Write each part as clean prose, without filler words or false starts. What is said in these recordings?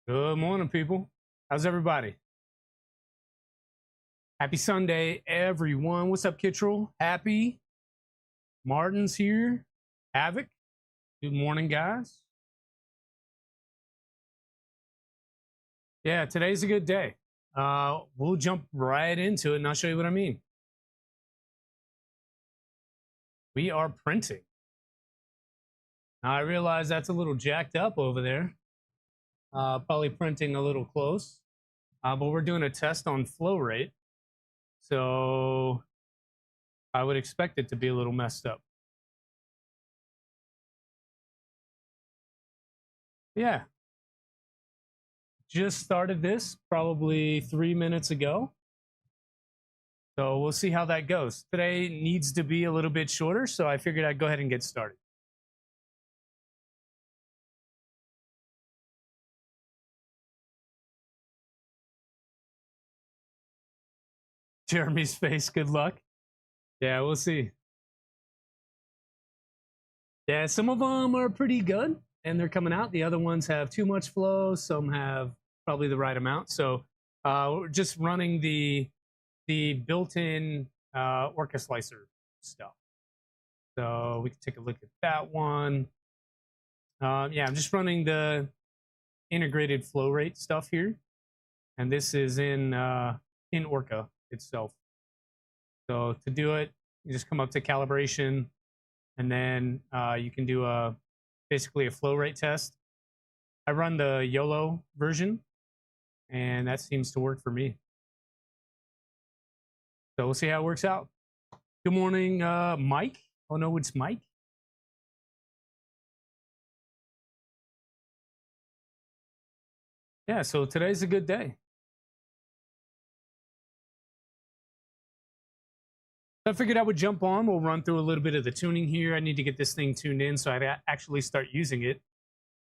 Good morning, people. How's everybody? Happy Sunday, everyone. What's up, Kittrell? Happy. Martin's here. Havoc. Good morning, guys. Yeah, today's a good day. We'll jump right into it and I'll show you what I mean. We are printing. Now, I realize that's a little jacked up over there. Probably printing a little close. But we're doing a test on flow rate. So I would expect it to be a little messed up. Yeah. Just started this probably 3 minutes ago. So we'll see how that goes. Today needs to be a little bit shorter, so I figured I'd go ahead and get started. Jeremy's face, good luck. Yeah, we'll see. Yeah, some of them are pretty good and they're coming out. The other ones have too much flow. Some have probably the right amount. So we're just running the built-in Orca slicer stuff. So we can take a look at that one. Yeah, I'm just running the integrated flow rate stuff here. And this is in Orca itself. So to do it, you just come up to calibration, and then you can do basically a flow rate test. I run the YOLO version, and that seems to work for me. So we'll see how it works out. Good morning, Mike. Oh no, it's Mike. Yeah, so today's a good day. I figured I would jump on. We'll run through a little bit of the tuning here. I need to get this thing tuned in so I actually start using it.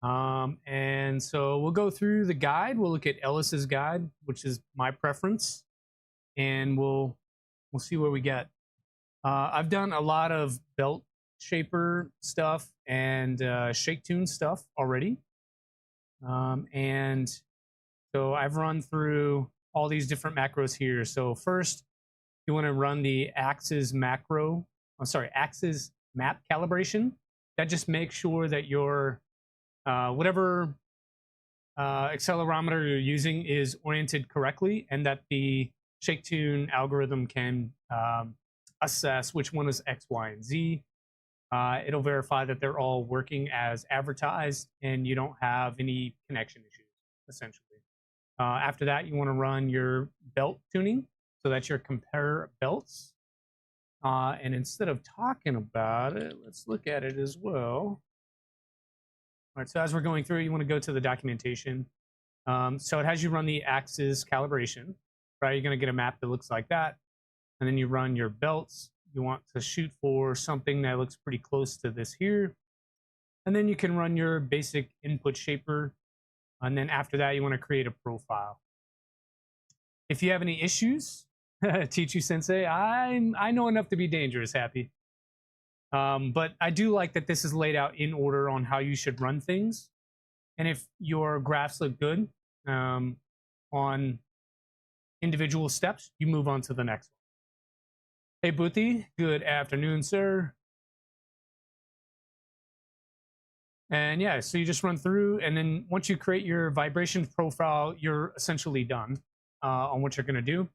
And so we'll go through the guide. We'll look at Ellis's guide, which is my preference, and we'll see where we get. I've done a lot of belt shaper stuff and shake tune stuff already. And so I've run through all these different macros here. So first, you want to run the axis macro, axis map calibration. That just makes sure that your whatever accelerometer you're using is oriented correctly, and that the shake tune algorithm can assess which one is X, Y, and Z. It'll verify that they're all working as advertised and you don't have any connection issues, essentially. After that, you want to run your belt tuning. So that's your compare belts. And instead of talking about it, let's look at it as well. All right, so as we're going through, you want to go to the documentation. So it has you run the axis calibration, right? You're going to get a map that looks like that. And then you run your belts. You want to shoot for something that looks pretty close to this here. And then you can run your basic input shaper. And then after that, you want to create a profile. If you have any issues, Teach Sensei, I know enough to be dangerous, Happy. But I do like that this is laid out in order on how you should run things. And if your graphs look good on individual steps, you move on to the next one. Hey, Boothie, good afternoon, sir. And yeah, so you just run through, and then once you create your vibration profile, you're essentially done on what you're going to do.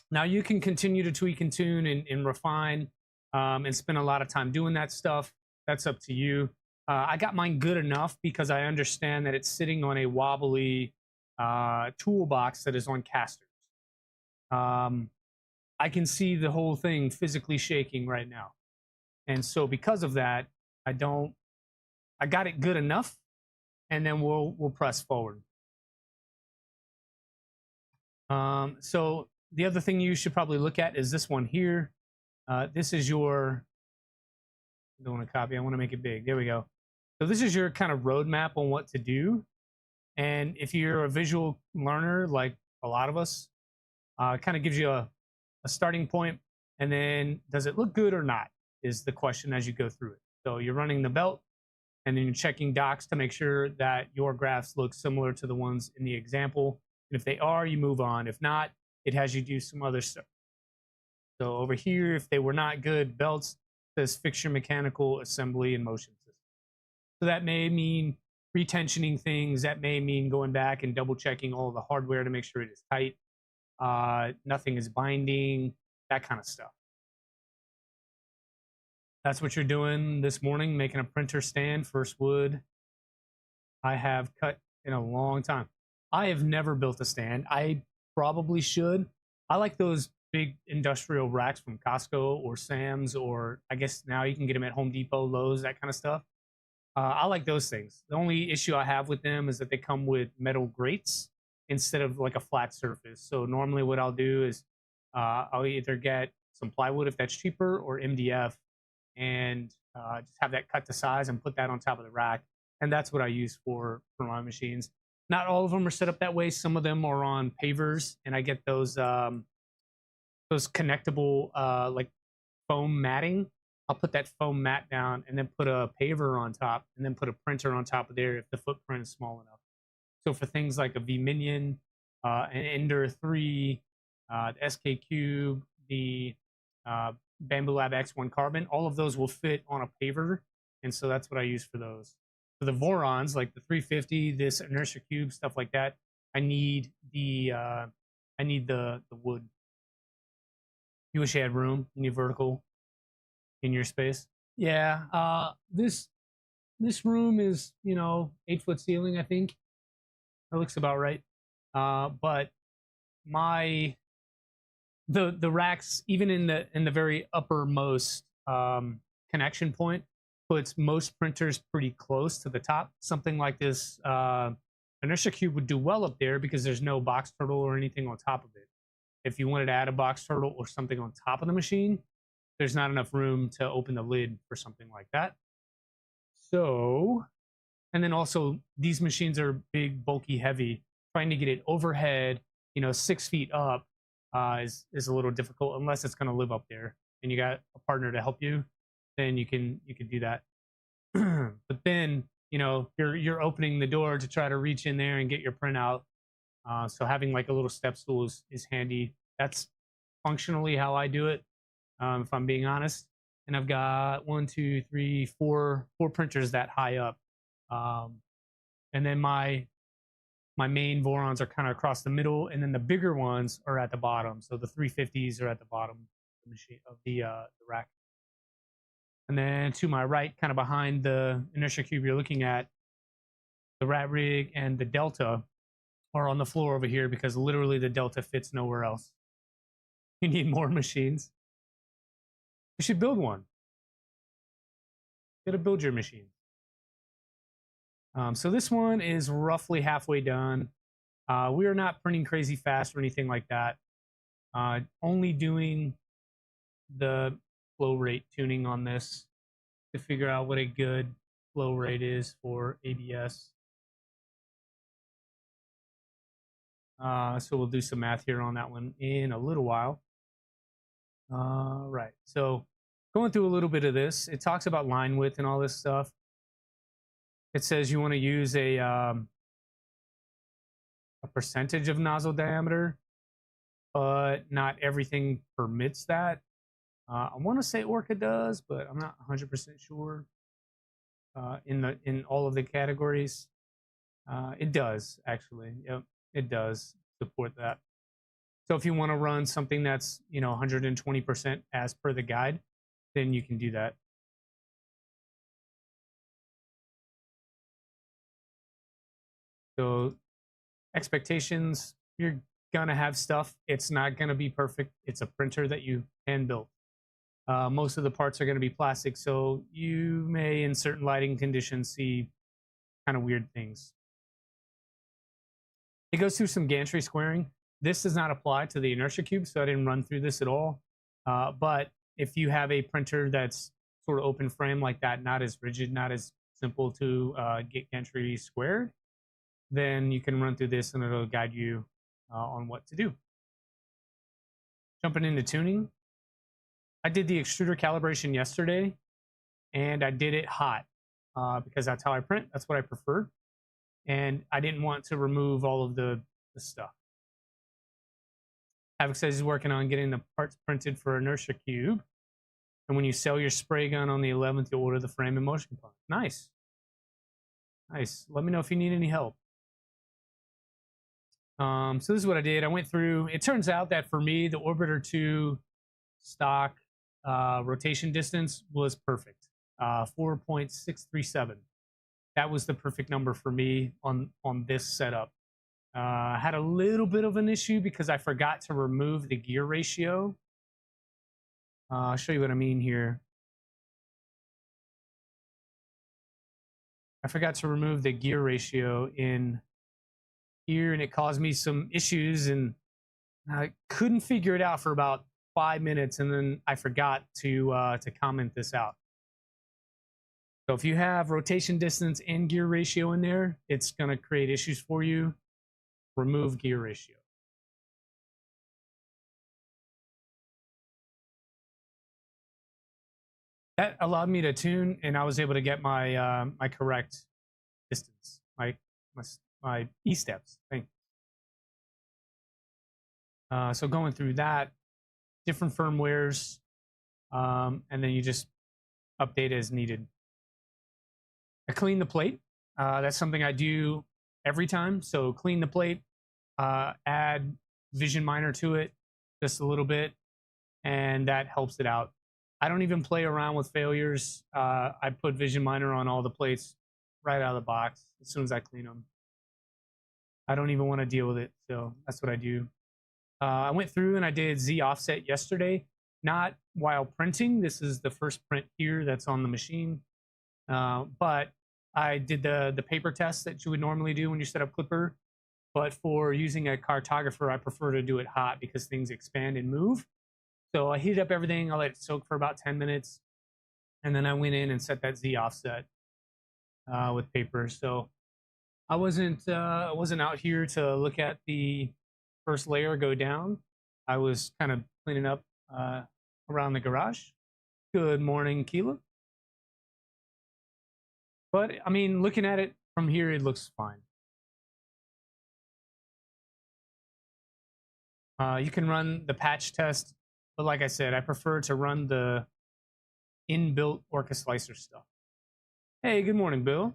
Now you can continue to tweak and tune and refine and spend a lot of time doing that stuff. That's up to you. I got mine good enough because I understand that it's sitting on a wobbly toolbox that is on casters. I can see the whole thing physically shaking right now. And so because of that, I got it good enough, and then we'll press forward. So the other thing you should probably look at is this one here. This is your, I don't want to copy, I want to make it big. There we go. So this is your kind of roadmap on what to do. And if you're a visual learner, like a lot of us, it kind of gives you a starting point. And then does it look good or not is the question as you go through it. So you're running the belt, and then you're checking docs to make sure that your graphs look similar to the ones in the example. And if they are, you move on. If not, it has you do some other stuff. So over here, if they were not good, belts says fixture mechanical assembly and motion system. So that may mean retensioning things. That may mean going back and double checking all the hardware to make sure it is tight. Nothing is binding, that kind of stuff. That's what you're doing this morning, making a printer stand, first wood I have cut in a long time. I have never built a stand. I probably should. I like those big industrial racks from Costco or Sam's, or I guess now you can get them at Home Depot, Lowe's, that kind of stuff. I like those things. The only issue I have with them is that they come with metal grates instead of like a flat surface. So normally what I'll do is I'll either get some plywood if that's cheaper, or MDF, and just have that cut to size and put that on top of the rack. And that's what I use for my machines. Not all of them are set up that way. Some of them are on pavers, and I get those connectable like foam matting. I'll put that foam mat down and then put a paver on top, and then put a printer on top of there if the footprint is small enough. So for things like a V-Minion, an Ender 3, the SK-Cube, the Bamboo Lab X1 Carbon, all of those will fit on a paver, and so that's what I use for those. For the Vorons, like the 350, this Inertia Cube, stuff like that, I need the wood. You wish you had room in your vertical, in your space. Yeah, this room is, 8-foot ceiling, I think. That looks about right. But the racks, even in the very uppermost connection point, puts most printers pretty close to the top. Something like this Inertia Cube would do well up there because there's no box turtle or anything on top of it. If you wanted to add a box turtle or something on top of the machine, there's not enough room to open the lid for something like that. So, and then also these machines are big, bulky, heavy. Trying to get it overhead, 6 feet up is a little difficult unless it's going to live up there and you got a partner to help you. Then you can do that. But then, you're opening the door to try to reach in there and get your print out. So having like a little step stool is handy. That's functionally how I do it, if I'm being honest. And I've got 1, 2, 3, 4 printers that high up. And then my main Vorons are kind of across the middle, and then the bigger ones are at the bottom. So the 350s are at the bottom of the machine, of the rack. And then to my right, kind of behind the Inertia Cube you're looking at, the rat rig and the Delta are on the floor over here because literally the Delta fits nowhere else. You need more machines. You should build one. You gotta build your machine. So this one is roughly halfway done. We are not printing crazy fast or anything like that. Only doing the flow rate tuning on this to figure out what a good flow rate is for ABS. So we'll do some math here on that one in a little while. Right, so going through a little bit of this, it talks about line width and all this stuff. It says you want to use a percentage of nozzle diameter, but not everything permits that. I want to say Orca does, but I'm not 100% sure. In all of the categories, it does actually. Yep, it does support that. So if you want to run something that's 120% as per the guide, then you can do that. So expectations, you're gonna have stuff. It's not gonna be perfect. It's a printer that you hand built. Most of the parts are gonna be plastic, so you may, in certain lighting conditions, see kind of weird things. It goes through some gantry squaring. This does not apply to the Inertia Cube, so I didn't run through this at all. But if you have a printer that's sort of open frame like that, not as rigid, not as simple to get gantry squared, then you can run through this and it'll guide you on what to do. Jumping into tuning, I did the extruder calibration yesterday and I did it hot. because that's how I print. That's what I prefer. And I didn't want to remove all of the stuff. Havoc says he's working on getting the parts printed for Inertia³. And when you sell your spray gun on the 11th, you'll order the frame and motion component. Nice. Nice. Let me know if you need any help. So this is what I did. I went through. It turns out that for me, the Orbiter 2 stock rotation distance was perfect. 4.637. That was the perfect number for me on this setup. I had a little bit of an issue because I forgot to remove the gear ratio. I'll show you what I mean here. I forgot to remove the gear ratio in here, and it caused me some issues, and I couldn't figure it out for about 5 minutes, and then I forgot to comment this out. So if you have rotation distance and gear ratio in there, it's going to create issues for you. Remove gear ratio. That allowed me to tune, and I was able to get my my correct distance, my E-steps. Thank you. So going through that, different firmwares, and then you just update as needed. I clean the plate. That's something I do every time. So clean the plate, add Vision Miner to it just a little bit, and that helps it out. I don't even play around with failures. I put Vision Miner on all the plates right out of the box as soon as I clean them. I don't even want to deal with it, so that's what I do. I went through and I did Z offset yesterday, not while printing. This is the first print here that's on the machine, but I did the paper test that you would normally do when you set up Clipper. But for using a cartographer, I prefer to do it hot because things expand and move. So I heated up everything. I let it soak for about 10 minutes. And then I went in and set that Z offset with paper. So I wasn't out here to look at the first layer go down. I was kind of cleaning up around the garage. Good morning, Keela. But I mean, looking at it from here, it looks fine. You can run the patch test, but like I said, I prefer to run the inbuilt Orca Slicer stuff. Hey, good morning, Bill.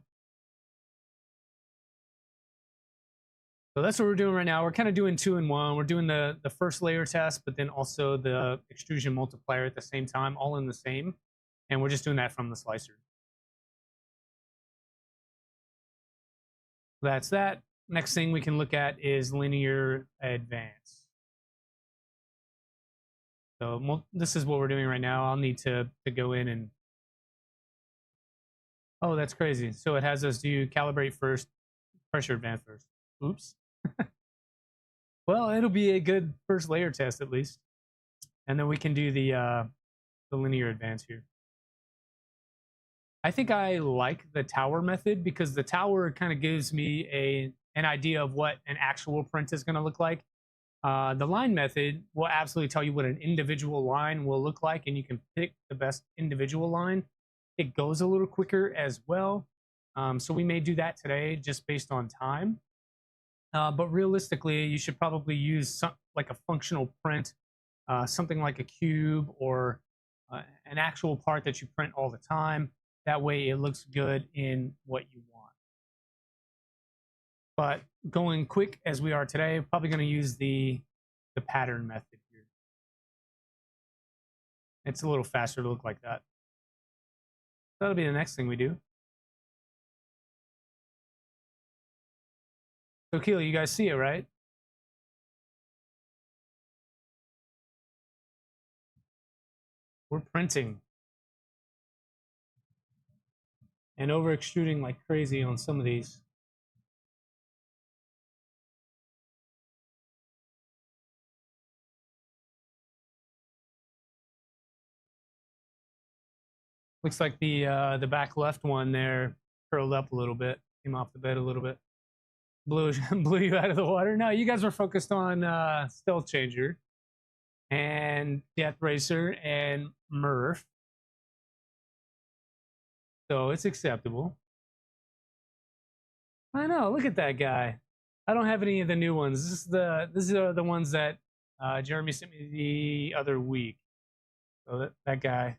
So that's what we're doing right now. We're kind of doing 2-in-1. We're doing the first layer test, but then also the extrusion multiplier at the same time, all in the same. And we're just doing that from the slicer. That's that. Next thing we can look at is linear advance. So this is what we're doing right now. I'll need to go in and... Oh, that's crazy. So it has us do calibrate first, pressure advance first. Oops. Well, it'll be a good first layer test at least. And then we can do the linear advance here. I think I like the tower method because the tower kind of gives me an idea of what an actual print is going to look like. The line method will absolutely tell you what an individual line will look like, and you can pick the best individual line. It goes a little quicker as well. So we may do that today just based on time. But realistically, you should probably use like a functional print, something like a cube or an actual part that you print all the time. That way it looks good in what you want. But going quick as we are today, probably going to use the pattern method here. It's a little faster to look like that. That'll be the next thing we do. So Keely, you guys see it, right? We're printing and over extruding like crazy on some of these. Looks like the back left one there curled up a little bit, came off the bed a little bit. Blew you out of the water. No, you guys were focused on Stealth Changer and Death Racer and Murph. so it's acceptable. I know, look at that guy. I don't have any of the new ones. These are the ones that Jeremy sent me the other week. So that guy.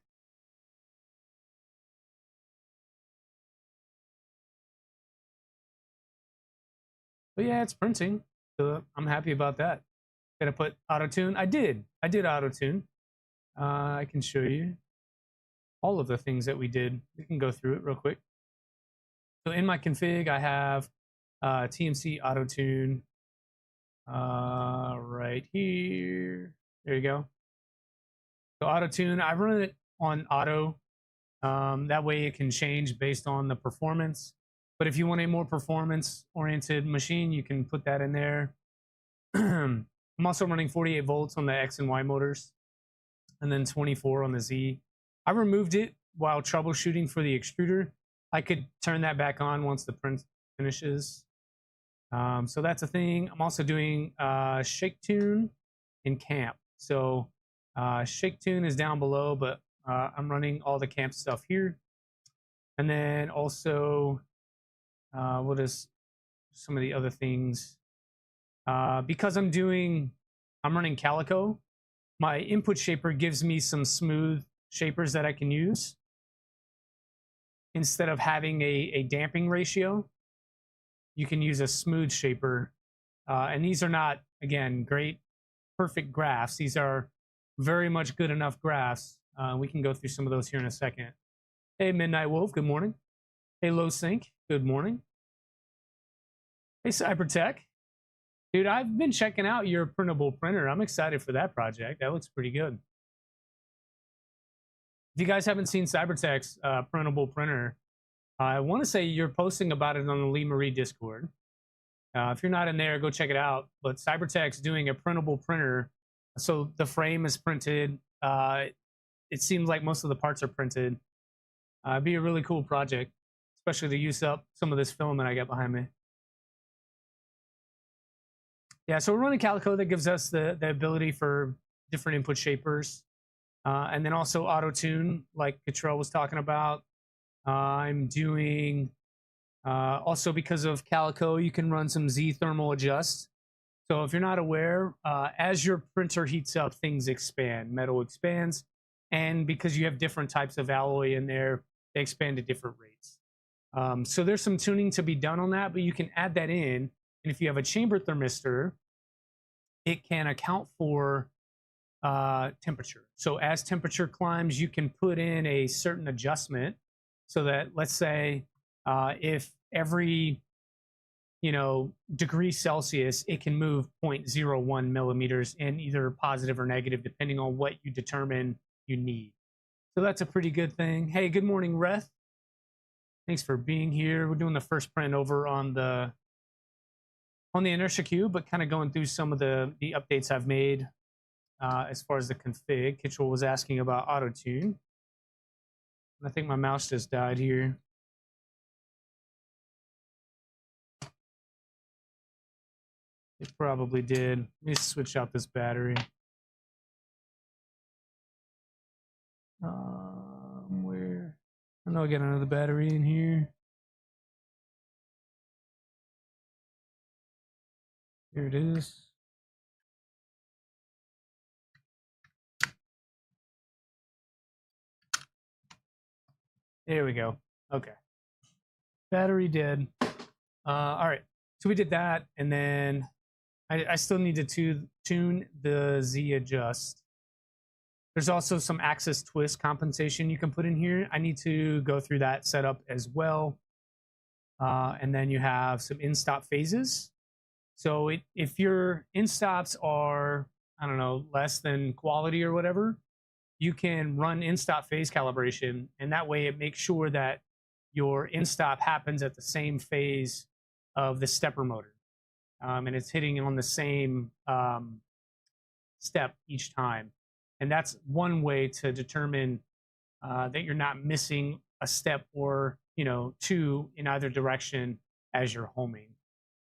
But yeah, it's printing. So I'm happy about that. Gonna put auto tune. I did auto tune. I can show you all of the things that we did. We can go through it real quick. So in my config, I have TMC auto tune right here. There you go. So auto tune, I run it on auto. That way it can change based on the performance. But if you want a more performance-oriented machine, you can put that in there. I'm also running 48 volts on the X and Y motors, and then 24 on the Z. I removed it while troubleshooting for the extruder. I could turn that back on once the print finishes. So that's a thing. I'm also doing shake tune in camp. So shake tune is down below, but I'm running all the camp stuff here. And then also, what is some of the other things? Because I'm running Calico, my input shaper gives me some smooth shapers that I can use instead of having a damping ratio. You can use a smooth shaper, and these are not, again, great perfect graphs. These are very much good enough graphs. We can go through some of those here in a second. Hey Midnight Wolf, good morning. Hey Low Sync, good morning. Hey Cybertech. Dude, I've been checking out your printable printer. I'm excited for that project. That looks pretty good. If you guys haven't seen Cybertech's printable printer, I want to say you're posting about it on the Lee Marie Discord. If you're not in there, go check it out. But Cybertech's doing a printable printer. So the frame is printed. It seems like most of the parts are printed. It'd be a really cool project, especially to use up some of this filament I got behind me. Yeah, so we're running Calico. That gives us the ability for different input shapers. And then also auto tune, like Cottrell was talking about. I'm doing, also because of Calico, you can run some Z thermal adjust. So if you're not aware, as your printer heats up, things expand, metal expands. And because you have different types of alloy in there, they expand at different rates. So there's some tuning to be done on that, but you can add that in. And if you have a chamber thermistor, it can account for temperature. So as temperature climbs, you can put in a certain adjustment so that, let's say, if every degree Celsius, it can move 0.01 millimeters in either positive or negative, depending on what you determine you need. So that's a pretty good thing. Hey, good morning, Reth. Thanks for being here. We're doing the first print over on the Inertia³, but kind of going through some of the updates I've made as far as the config. Kitchell was asking about auto tune. I think my mouse just died here. It probably did. Let me switch out this battery. Where? I know I got another battery in here. Here it is. There we go. Okay. Battery dead. All right. So we did that, and then I still need to tune the Z adjust. There's also some axis twist compensation you can put in here. I need to go through that setup as well. And then you have some in-stop phases. So if your in-stops are, I don't know, less than quality or whatever, you can run in-stop phase calibration, and that way it makes sure that your in-stop happens at the same phase of the stepper motor. And it's hitting on the same step each time. And that's one way to determine that you're not missing a step or two in either direction as you're homing.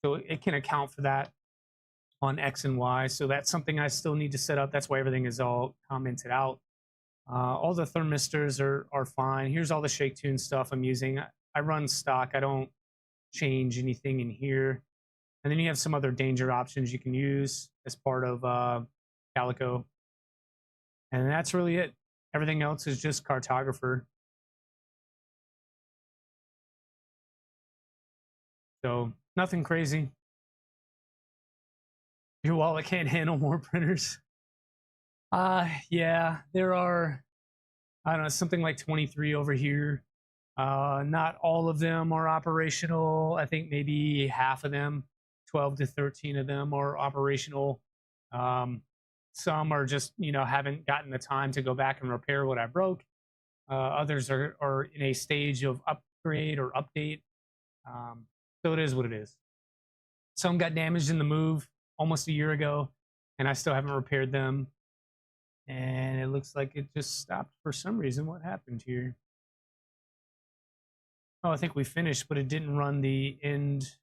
So it can account for that on X and Y. So that's something I still need to set up. That's why everything is all commented out. All the thermistors are fine. Here's all the shake tune stuff I'm using. I run stock. I don't change anything in here. And then you have some other danger options you can use as part of Calico. And that's really it. Everything else is just cartographer. So nothing crazy. Your wallet can't handle more printers. Yeah, there are, I don't know, something like 23 over here. Not all of them are operational. I think maybe half of them, 12 to 13 of them are operational. Some are just, haven't gotten the time to go back and repair what I broke. Others are in a stage of upgrade or update. So it is what it is. Some got damaged in the move almost a year ago, and I still haven't repaired them. And it looks like it just stopped for some reason. What happened here? Oh, I think we finished, but it didn't run the end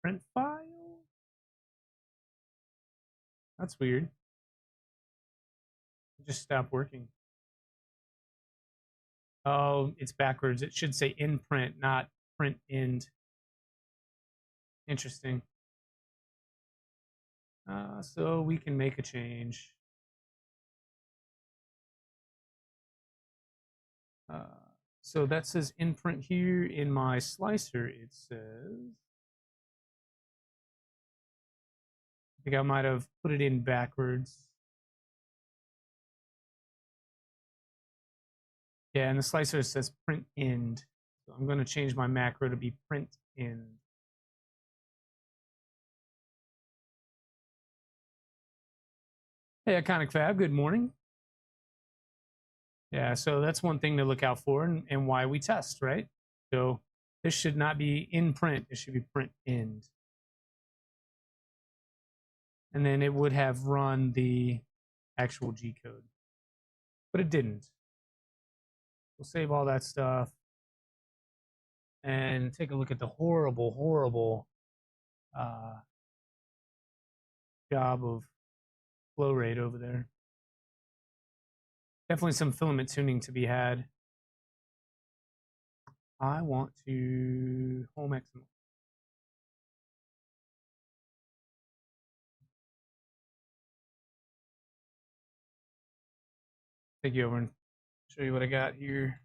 print file. That's weird. It just stopped working. Oh, it's backwards. It should say in print, not print end. Interesting. So we can make a change. So that says in print here. In my slicer, it says, I think I might have put it in backwards. Yeah, and the slicer says print end. So I'm going to change my macro to be print end. Hey, Iconic Fab, good morning. Yeah, so that's one thing to look out for and why we test, right? So this should not be in print. It should be print end. And then it would have run the actual G code. But it didn't. We'll save all that stuff and take a look at the horrible, horrible job of flow rate over there. Definitely some filament tuning to be had. I want to home XML. Take you over and show you what I got here.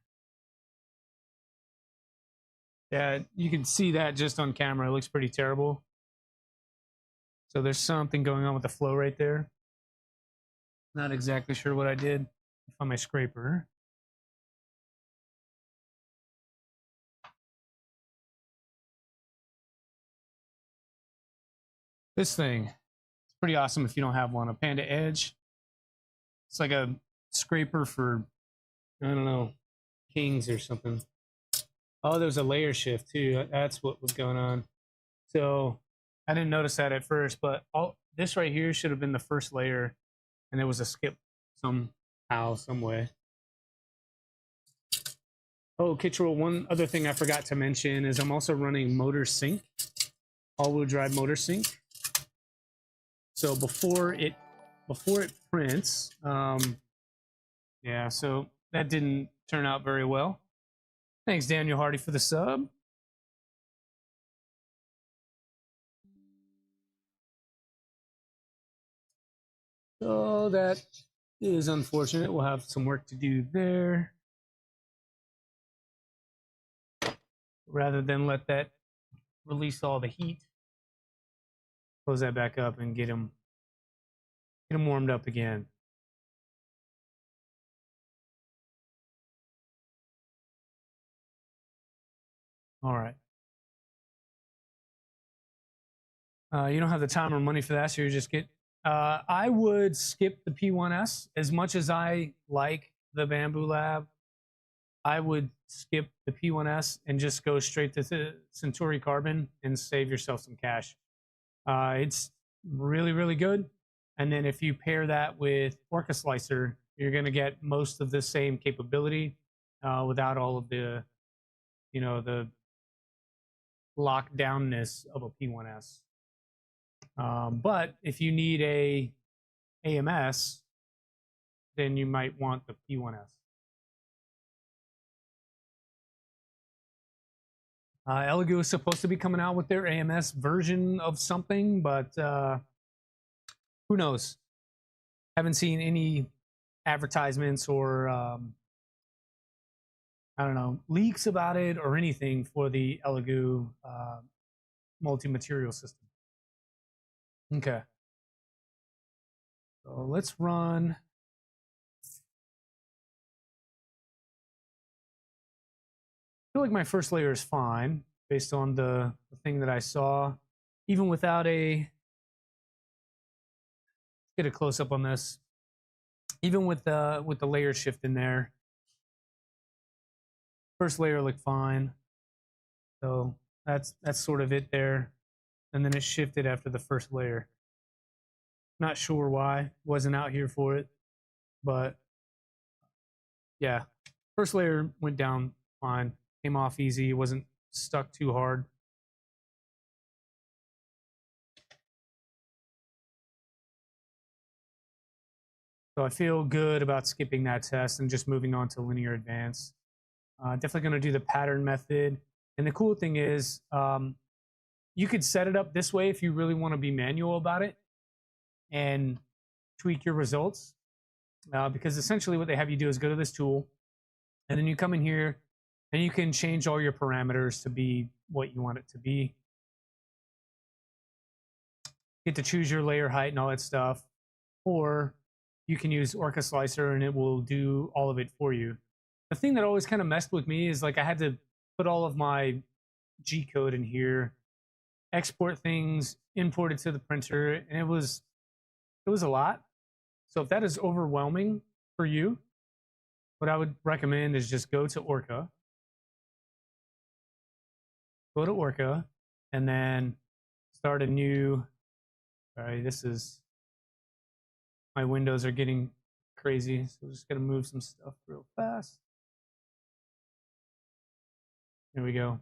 Yeah, you can see that just on camera. It looks pretty terrible. So there's something going on with the flow rate there. Not exactly sure what I did. On my scraper. This thing, it's pretty awesome if you don't have one. A Panda Edge. It's like a scraper for, I don't know, kings or something. Oh, there's a layer shift too. That's what was going on. So I didn't notice that at first, but this right here should have been the first layer, and there was a skip somehow, some way. Oh, Kitchell, one other thing I forgot to mention is I'm also running motor sync, all-wheel drive motor sync. So before it prints, yeah, so that didn't turn out very well. Thanks, Daniel Hardy, for the sub. So that is unfortunate. We'll have some work to do there. Rather than let that release all the heat, close that back up and get them warmed up again. All right. You don't have the time or money for that, so you just get. I would skip the P1S as much as I like the Bamboo Lab. I would skip the P1S and just go straight to the Centauri Carbon and save yourself some cash. It's really, really good. And then if you pair that with Orca Slicer, you're going to get most of the same capability without all of the, the lockdownness of a P1S. But if you need a AMS, then you might want the P1S. Elegoo is supposed to be coming out with their AMS version of something, but who knows? Haven't seen any advertisements or I don't know, leaks about it or anything for the Elegoo multi-material system. Okay. So let's run. I feel like my first layer is fine based on the thing that I saw. Even without a, get a close up on this. Even with the layer shift in there, first layer looked fine. So that's sort of it there. And then it shifted after the first layer. Not sure why. Wasn't out here for it. But yeah, first layer went down fine. Came off easy. It wasn't stuck too hard. So I feel good about skipping that test and just moving on to linear advance. Definitely going to do the pattern method. And the cool thing is, you could set it up this way if you really want to be manual about it and tweak your results. Because essentially what they have you do is go to this tool, and then you come in here, and you can change all your parameters to be what you want it to be. You get to choose your layer height and all that stuff. Or you can use Orca Slicer, and it will do all of it for you. The thing that always kind of messed with me is like I had to put all of my G code in here, export things, import it to the printer, and it was a lot. So if that is overwhelming for you, what I would recommend is just go to Orca. Go to Orca, and then start a new, sorry, this is, my windows are getting crazy, so I'm just gonna move some stuff real fast. There we go.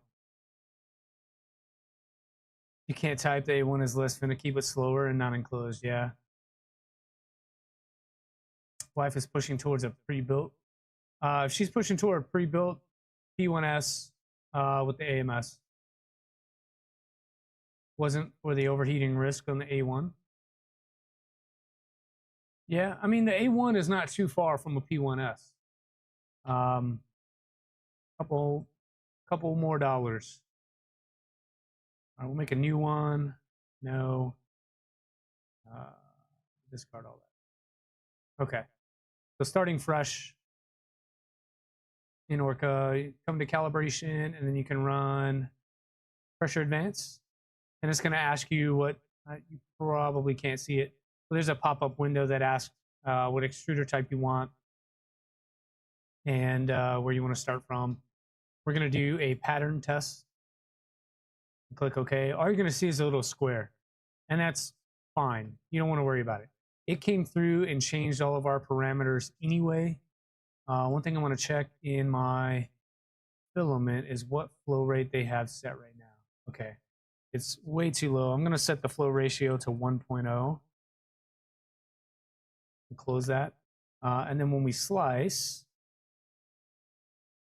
You can't type the A1 is less, gonna keep it slower and not enclosed, yeah. Wife is pushing towards a pre-built. If she's pushing toward a pre-built P1S with the AMS. Wasn't for the overheating risk on the A1. Yeah, I mean, the A1 is not too far from a P1S. Couple more dollars. All right, we'll make a new one. No. Discard all that. Okay. So starting fresh in Orca, you come to calibration, and then you can run pressure advance. And it's going to ask you what, you probably can't see it. But there's a pop-up window that asks what extruder type you want and where you want to start from. We're going to do a pattern test. Click OK. All you're going to see is a little square, and that's fine. You don't want to worry about it. It came through and changed all of our parameters anyway. One thing I want to check in my filament is what flow rate they have set right now. Okay, it's way too low. I'm going to set the flow ratio to 1.0. Close that. And then when we slice,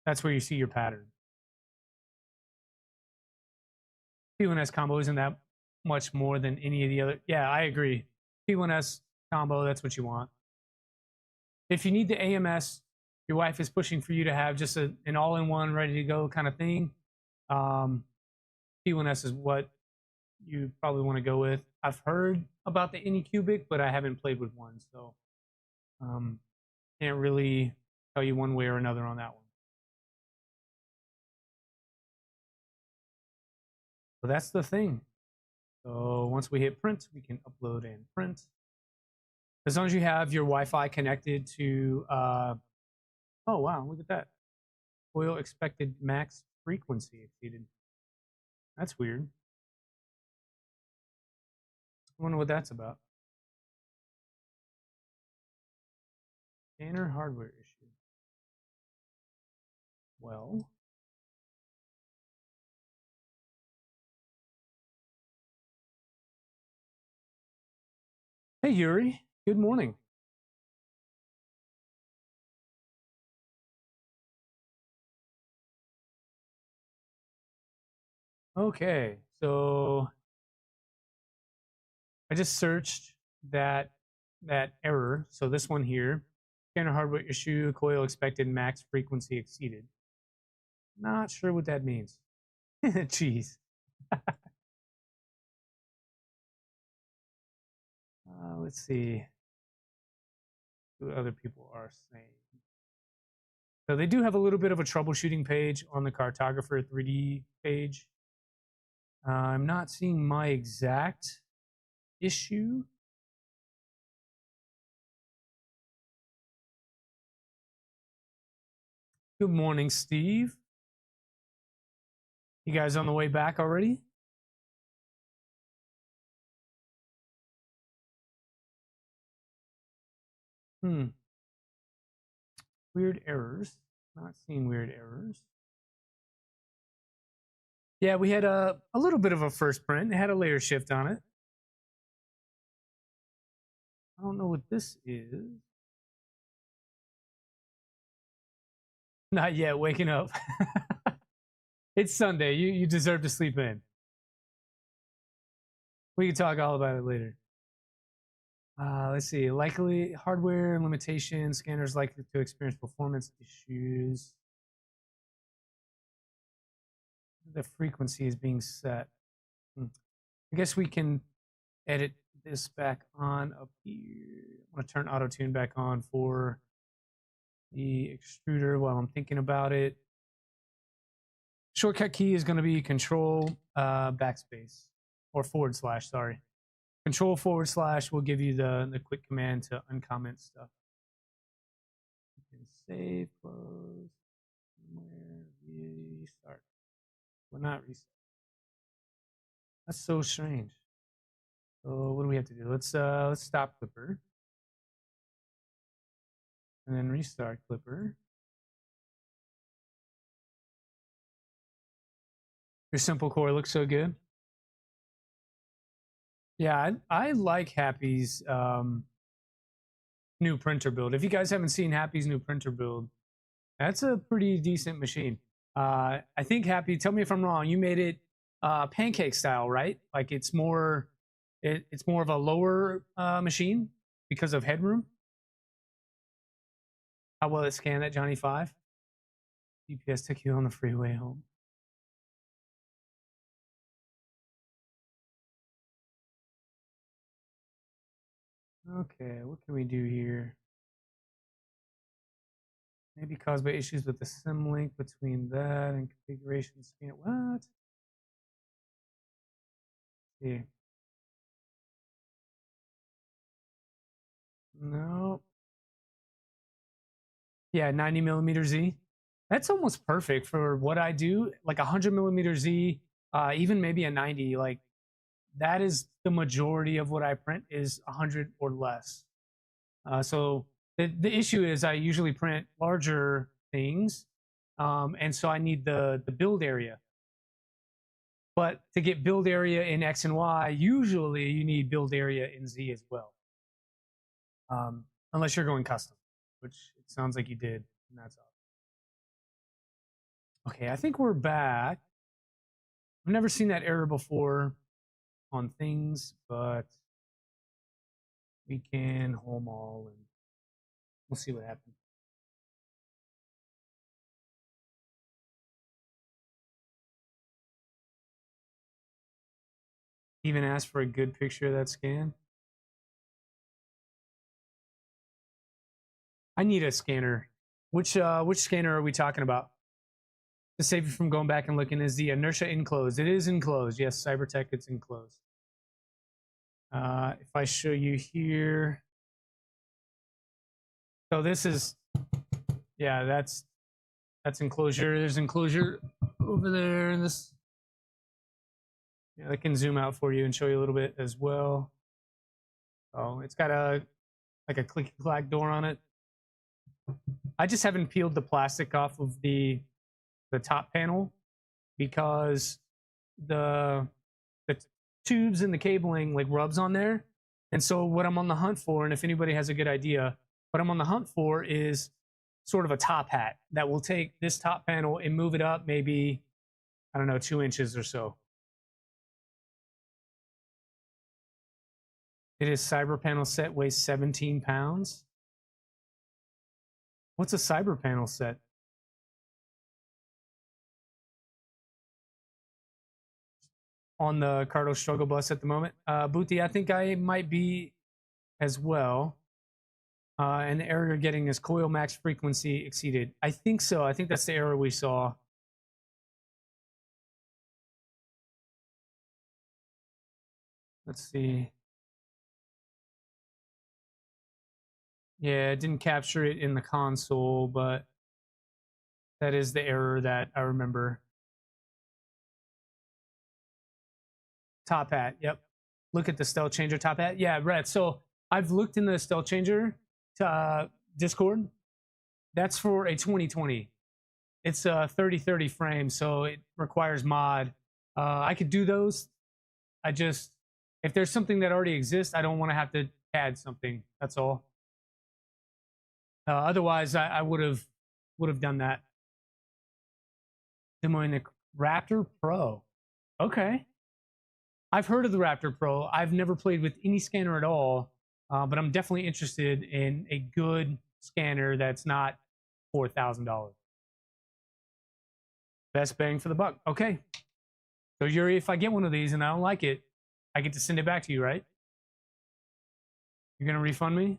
that's where you see your pattern. P1S combo isn't that much more than any of the other. Yeah, I agree. P1S combo, that's what you want. If you need the AMS, your wife is pushing for you to have just an all-in-one, ready-to-go kind of thing. P1S is what you probably want to go with. I've heard about the Anycubic, but I haven't played with one, so can't really tell you one way or another on that one. So that's the thing. So once we hit print, we can upload and print. As long as you have your Wi-Fi connected to, oh wow, look at that. Oil expected max frequency exceeded. That's weird. I wonder what that's about. Scanner hardware issue. Well. Hey Yuri, good morning. Okay, so I just searched that error. So this one here, scanner hardware issue, coil expected max frequency exceeded. Not sure what that means. Jeez. Let's see what other people are saying. So they do have a little bit of a troubleshooting page on the Cartographer 3D page. I'm not seeing my exact issue. Good morning, Steve. You guys on the way back already? Weird errors. Not seeing weird errors. Yeah, we had a little bit of a first print. It had a layer shift on it. I don't know what this is. Not yet, waking up. It's Sunday. You deserve to sleep in. We can talk all about it later. Let's see. Likely hardware limitations. Scanners likely to experience performance issues. The frequency is being set. I guess we can edit this back on up here. I'm going to turn auto tune back on for the extruder while I'm thinking about it. Shortcut key is going to be control backspace or / sorry. Control / will give you the quick command to uncomment stuff. You can save, close, restart. Will not restart. That's so strange. So what do we have to do? Let's stop Clipper. And then restart Clipper. Your simple core looks so good. Yeah, I like Happy's new printer build. If you guys haven't seen Happy's new printer build, that's a pretty decent machine. I think Happy, tell me if I'm wrong, you made it pancake style, right? Like it's more of a lower machine because of headroom. How will it scan that, Johnny 5? GPS took you on the freeway home. Okay, what can we do here? Maybe caused by issues with the sim link between that and configuration scan. What? Let's see. No. Yeah, 90mm Z. That's almost perfect for what I do. Like 100mm Z, even maybe a 90. Like that is the majority of what I print is 100 or less. So the issue is I usually print larger things, and so I need the build area. But to get build area in X and Y, usually you need build area in Z as well. Unless you're going custom, which it sounds like you did, and that's awesome. Okay, I think we're back. I've never seen that error before on things, but we can home all and we'll see what happens. Even ask for a good picture of that scan. I need a scanner. Which scanner are we talking about? To save you from going back and looking, is the Inertia enclosed? It is enclosed. Yes, Cybertech, it's enclosed. If I show you here, so this is, yeah, that's enclosure. There's enclosure over there, and this, yeah, I can zoom out for you and show you a little bit as well. Oh, it's got a like a clicky clack door on it. I just haven't peeled the plastic off of the top panel because the tubes and the cabling like rubs on there. And so what I'm on the hunt for, and if anybody has a good idea, what I'm on the hunt for is sort of a top hat that will take this top panel and move it up maybe, I don't know, 2 inches or so. It is cyber panel set, weighs 17 pounds. What's a cyber panel set? On the Cardo struggle bus at the moment. Booty, I think I might be as well. And the error you're getting is coil max frequency exceeded. I think so. I think that's the error we saw. Let's see. Yeah, it didn't capture it in the console, but that is the error that I remember. Top hat, yep. Look at the stealth changer top hat. Yeah, Red. So I've looked in the stealth changer Discord. That's for a 2020. It's a 3030 frame, so it requires mod. I could do those. I just, if there's something that already exists, I don't want to have to add something. That's all. Otherwise, I would have done that. Demoing the Raptor Pro. Okay. I've heard of the Raptor Pro. I've never played with any scanner at all, but I'm definitely interested in a good scanner that's not $4,000. Best bang for the buck. Okay. So Yuri, if I get one of these and I don't like it, I get to send it back to you, right? You're going to refund me?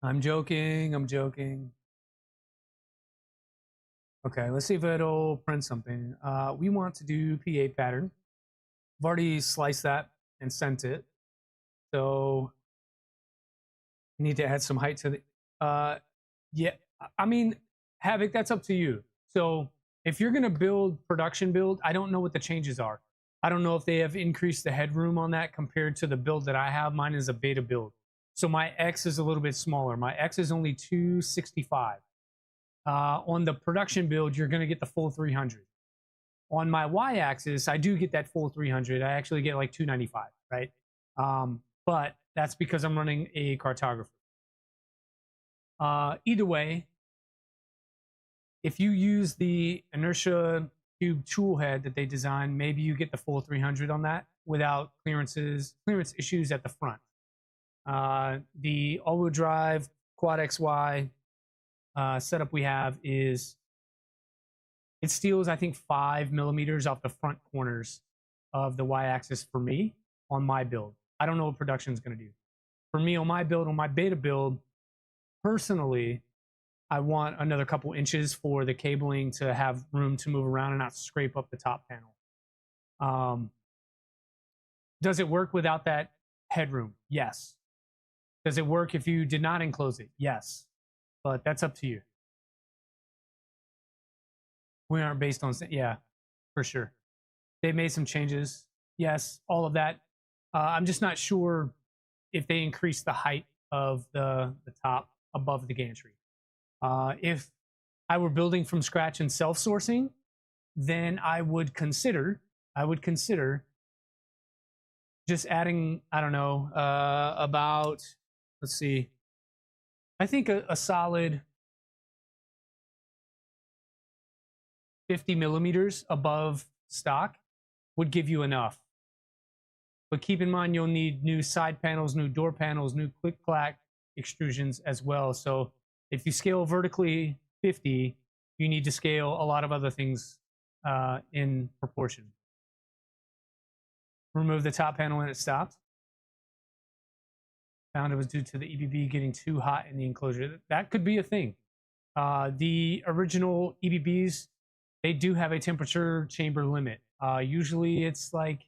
I'm joking. I'm joking. Okay, let's see if it'll print something. We want to do P8 pattern. I've already sliced that and sent it. So we need to add some height to the... yeah, I mean, Havoc, that's up to you. So if you're going to build production build, I don't know what the changes are. I don't know if they have increased the headroom on that compared to the build that I have. Mine is a beta build. So my X is a little bit smaller. My X is only 265. On the production build, you're going to get the full 300. On my Y-axis, I do get that full 300. I actually get like 295, right? But that's because I'm running a cartographer. Either way, if you use the Inertia Cube tool head that they designed, maybe you get the full 300 on that without clearance issues at the front. The all-wheel drive quad XY setup we have is, it steals, I think, 5 millimeters off the front corners of the Y-axis for me on my build. I don't know what production is going to do. For me, on my build, on my beta build, personally, I want another couple inches for the cabling to have room to move around and not scrape up the top panel. Does it work without that headroom? Yes. Does it work if you did not enclose it? Yes. But that's up to you. We aren't based on... Yeah, for sure. They made some changes. Yes, all of that. I'm just not sure if they increased the height of the top above the gantry. If I were building from scratch and self-sourcing, then I would consider just adding, I don't know, about, let's see, I think a solid 50 millimeters above stock would give you enough. But keep in mind, you'll need new side panels, new door panels, new click-clack extrusions as well. So if you scale vertically 50, you need to scale a lot of other things in proportion. Remove the top panel and it stopped. Found it was due to the EBB getting too hot in the enclosure. That could be a thing. The original EBBs, they do have a temperature chamber limit. Usually it's like,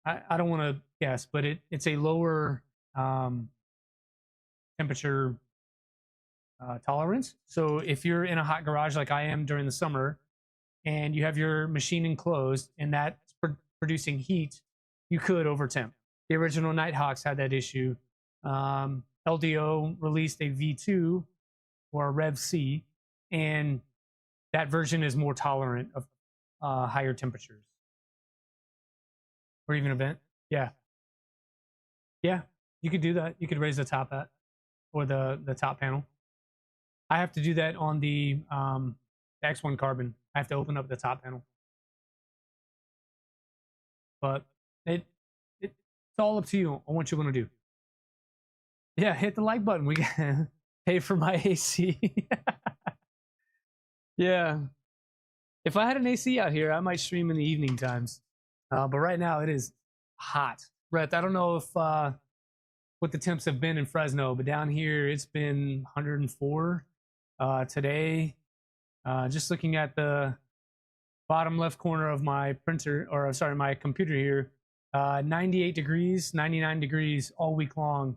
I don't want to guess, but it's a lower temperature tolerance. So if you're in a hot garage like I am during the summer and you have your machine enclosed and that's producing heat, you could overtemp. The original Nighthawks had that issue. LDO released a V2 or a Rev C, and that version is more tolerant of higher temperatures. Or even a vent. Yeah. Yeah, you could do that. You could raise the top hat or the top panel. I have to do that on the X1 Carbon. I have to open up the top panel. but it's all up to you on what you want to do. Yeah, hit the like button. We can pay for my AC. Yeah. If I had an AC out here, I might stream in the evening times. But right now it is hot. Brett, I don't know if what the temps have been in Fresno, but down here it's been 104 today. Just looking at the bottom left corner of my printer, or sorry, my computer here, 98 degrees, 99 degrees all week long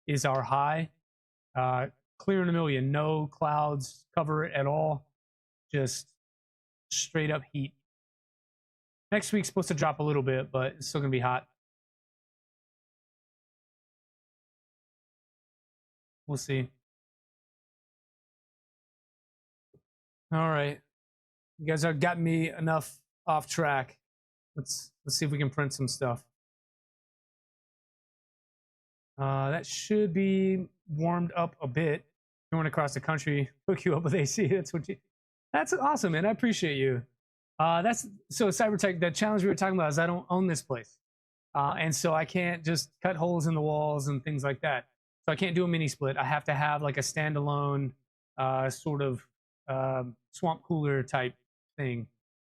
is our high. Clear in a million, no clouds cover it at all. Just straight up heat. Next week's supposed to drop a little bit, but it's still gonna be hot. We'll see. All right, you guys have gotten me enough off track. Let's see if we can print some stuff. That should be warmed up a bit. Going across the country, hook you up with AC. That's awesome, man. I appreciate you. That's so Cybertech. The challenge we were talking about is I don't own this place, and so I can't just cut holes in the walls and things like that. So I can't do a mini split. I have to have like a standalone sort of swamp cooler type thing.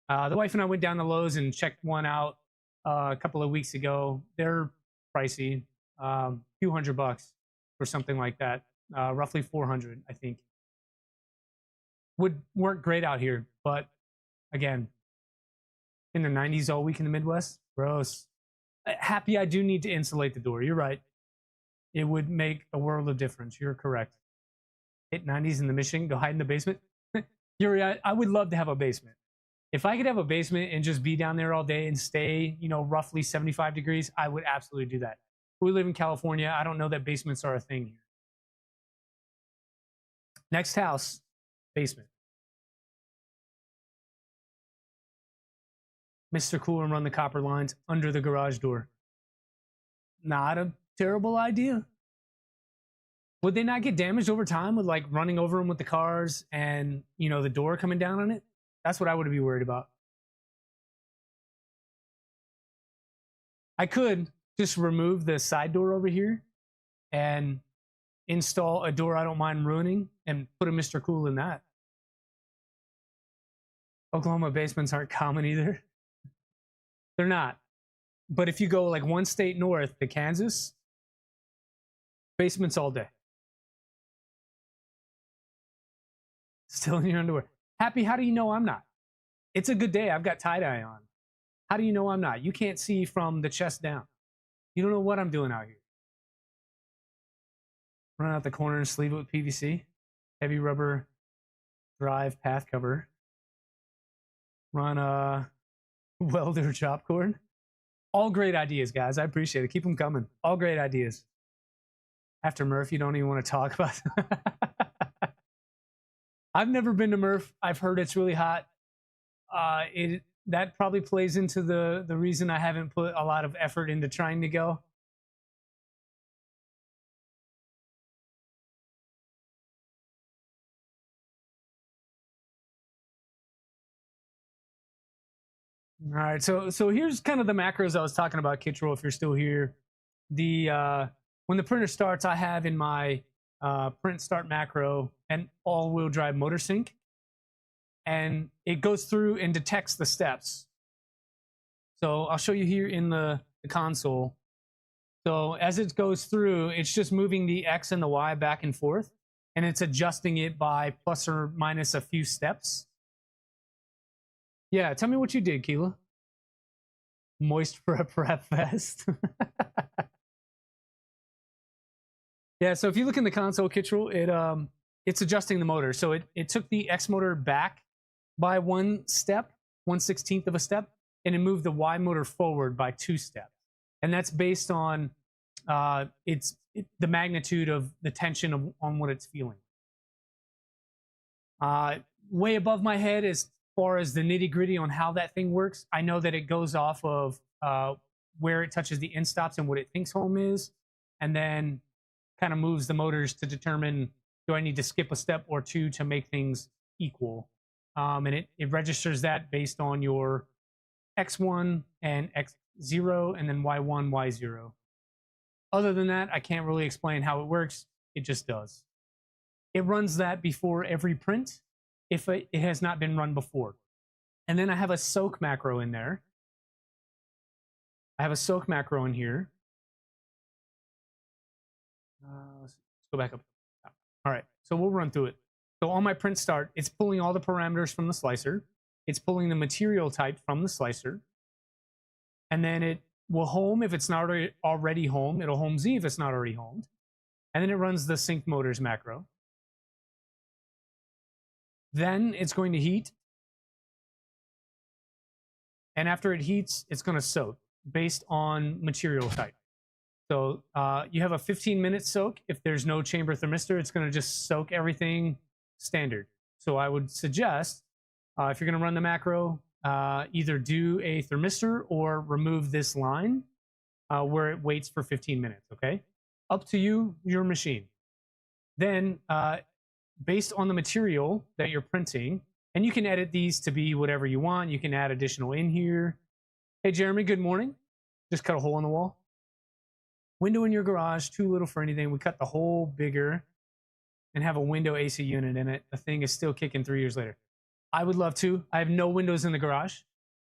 The wife and I went down to Lowe's and checked one out a couple of weeks ago. They're pricey, few $100 for something like that, roughly 400, I think. Would work great out here, but again, in the 90s all week in the Midwest, gross. Happy I do need to insulate the door. You're right. It would make a world of difference. You're correct. Hit 90s in the Michigan, go hide in the basement. Yuri, I would love to have a basement. If I could have a basement and just be down there all day and stay, you know, roughly 75 degrees, I would absolutely do that. We live in California. I don't know that basements are a thing here. Next house, basement. Mr. Cool and run the copper lines under the garage door. Not a terrible idea. Would they not get damaged over time with like running over them with the cars and, you know, the door coming down on it? That's what I would be worried about. I could just remove the side door over here and install a door I don't mind ruining and put a Mr. Cool in that. Oklahoma basements aren't common either. They're not. But if you go like one state north to Kansas, basements all day. Still in your underwear. Happy, how do you know I'm not? It's a good day. I've got tie-dye on. How do you know I'm not? You can't see from the chest down. You don't know what I'm doing out here. Run out the corner and sleeve it with PVC. Heavy rubber drive path cover. Run a welder chop cord. All great ideas, guys. I appreciate it. Keep them coming. All great ideas. After Murph, you don't even want to talk about it. I've never been to Murph. I've heard it's really hot. That probably plays into the reason I haven't put a lot of effort into trying to go. All right, so here's kind of the macros I was talking about, Kittrell, if you're still here. When the printer starts, I have in my print start macro an all-wheel drive motor sync, and it goes through and detects the steps. So I'll show you here in the console. So as it goes through, it's just moving the X and the Y back and forth, and it's adjusting it by plus or minus a few steps. Yeah, tell me what you did, Keela. Moist prep fest. Yeah, so if you look in the console, Kittrell, it's adjusting the motor. So it took the X motor back by 1 step, 1/16 of a step, and it moved the Y motor forward by 2 steps. And that's based on the magnitude of the tension on what it's feeling. Way above my head as far as the nitty-gritty on how that thing works, I know that it goes off of where it touches the end stops and what it thinks home is, and then kind of moves the motors to determine, do I need to skip a step or two to make things equal? And it registers that based on your X1 and 0, and then Y1, Y0. Other than that, I can't really explain how it works. It just does. It runs that before every print if it has not been run before. And then I have a soak macro in there. I have a soak macro in here. Let's go back up. All right, so we'll run through it. So on my print start, it's pulling all the parameters from the slicer. It's pulling the material type from the slicer. And then it will home if it's not already home. It'll home Z if it's not already homed. And then it runs the sync motors macro. Then it's going to heat. And after it heats, it's going to soak based on material type. So you have a 15-minute soak. If there's no chamber thermistor, it's going to just soak everything standard. So I would suggest, if you're going to run the macro, either do a thermistor or remove this line where it waits for 15 minutes, okay? Up to you, your machine. Then, based on the material that you're printing, and you can edit these to be whatever you want. You can add additional in here. Hey, Jeremy, good morning. Just cut a hole in the wall. Window in your garage, too little for anything. We cut the hole bigger and have a window AC unit in it. The thing is still kicking 3 years later. I would love to. I have no windows in the garage.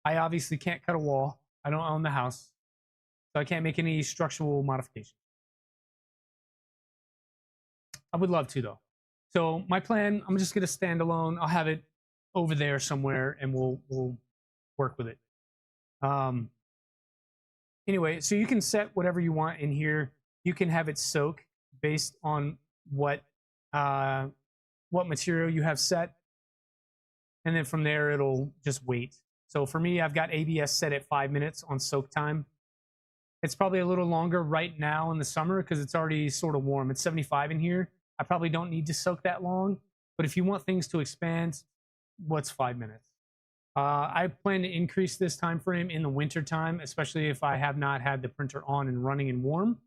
I obviously can't cut a wall. I don't own the house. So I can't make any structural modifications. I would love to, though. So my plan, I'm just going to stand alone. I'll have it over there somewhere, and we'll work with it. Anyway, so you can set whatever you want in here. You can have it soak based on what material you have set. And then from there, it'll just wait. So for me, I've got ABS set at 5 minutes on soak time. It's probably a little longer right now in the summer because it's already sort of warm. It's 75 in here. I probably don't need to soak that long. But if you want things to expand, what's 5 minutes? I plan to increase this time frame in the winter time, especially if I have not had the printer on and running and warm.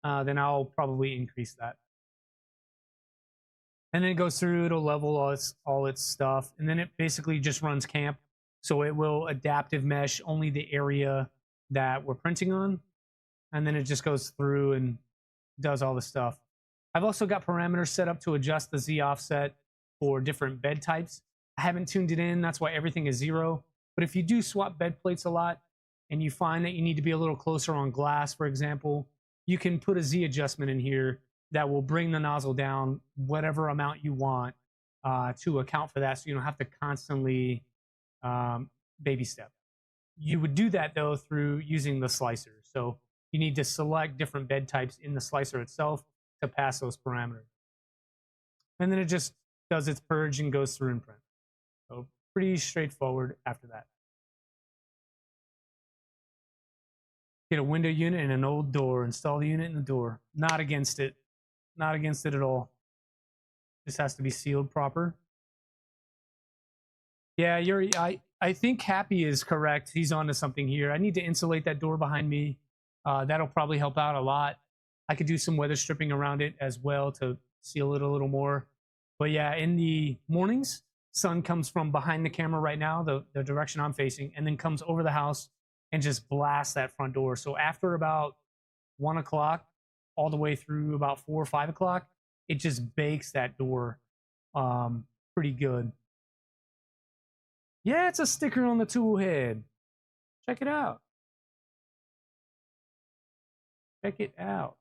Then I'll probably increase that. And then it goes through, it'll level all its stuff. And then it basically just runs camp. So it will adaptive mesh only the area that we're printing on. And then it just goes through and does all the stuff. I've also got parameters set up to adjust the Z offset for different bed types. I haven't tuned it in. That's why everything is 0. But if you do swap bed plates a lot and you find that you need to be a little closer on glass, for example, you can put a Z adjustment in here that will bring the nozzle down whatever amount you want to account for that, so you don't have to constantly baby step. You would do that, though, through using the slicer. So you need to select different bed types in the slicer itself to pass those parameters. And then it just does its purge and goes through and print. So pretty straightforward after that. Get a window unit and an old door. Install the unit in the door. Not against it. Not against it at all. This has to be sealed proper. Yeah, I think Happy is correct. He's onto something here. I need to insulate that door behind me. That'll probably help out a lot. I could do some weather stripping around it as well to seal it a little more. But yeah, in the mornings, sun comes from behind the camera right now, the direction I'm facing, and then comes over the house and just blasts that front door. So after about 1 o'clock, all the way through about 4 or 5 o'clock, it just bakes that door pretty good. Yeah, it's a sticker on the tool head. Check it out. Check it out.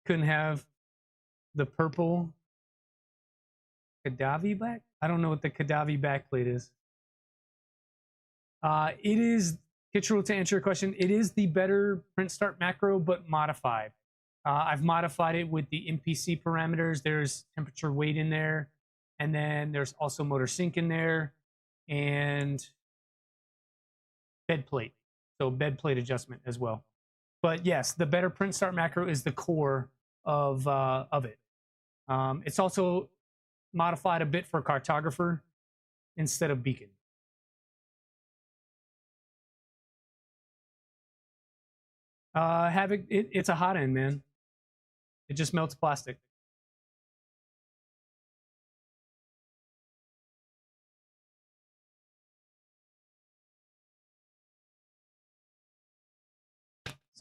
Couldn't have the purple Kadavi back? I don't know what the Kadavi backplate is. It is, Kitchell, to answer your question, it is the better print start macro, but modified. I've modified it with the MPC parameters. There's temperature weight in there. And then there's also motor sync in there. And bed plate. So bed plate adjustment as well. But yes, the better print start macro is the core of it. It's also modified a bit for cartographer instead of beacon. Havoc, it's a hot end, man. It just melts plastic.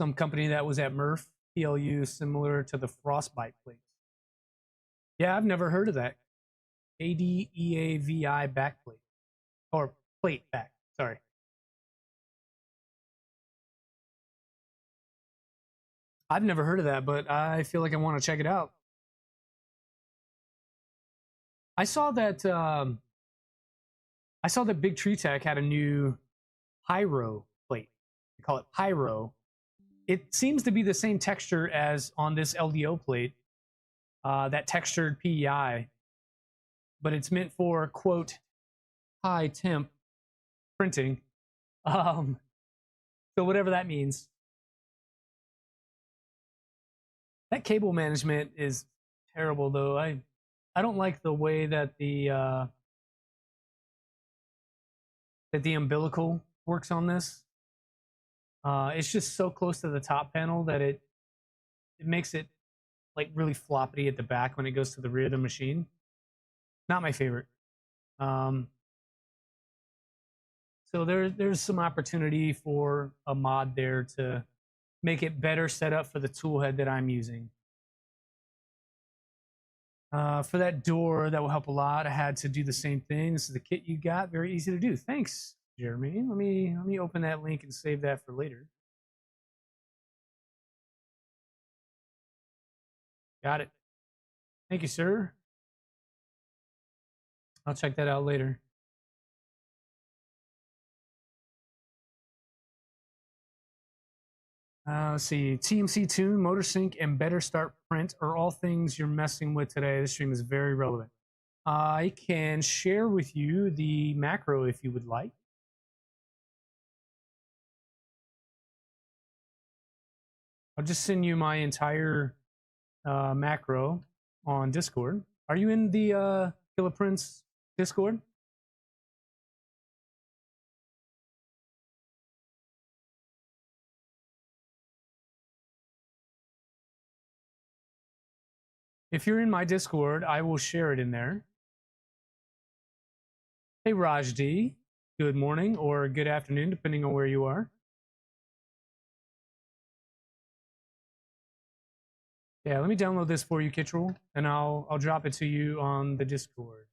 some company that was at Murph, PLU, similar to the frostbite plates. Yeah, I've never heard of that. ADEAVI backplate. Or plate back, sorry. I've never heard of that, but I feel like I want to check it out. I saw that Big Tree Tech had a new pyro plate. They call it pyro. It seems to be the same texture as on this LDO plate, that textured PEI, but it's meant for, quote, high temp printing. So whatever that means. That cable management is terrible, though. I don't like the way that the umbilical works on this. It's just so close to the top panel that it makes it like really floppy at the back when it goes to the rear of the machine. Not my favorite. So there's some opportunity for a mod there to make it better set up for the tool head that I'm using. For that door, that will help a lot. I had to do the same thing. This is the kit you got. Very easy to do. Thanks, Jeremy. Let me open that link and save that for later. Got it. Thank you, sir. I'll check that out later. Let's see. TMC tune, motor sync, and better start print are all things you're messing with today. This stream is very relevant. I can share with you the macro if you would like. I'll just send you my entire macro on Discord. Are you in the Killer Prince Discord? If you're in my Discord, I will share it in there. Hey, Raj D. Good morning or good afternoon, depending on where you are. Yeah, let me download this for you, Kittrell, and I'll drop it to you on the Discord.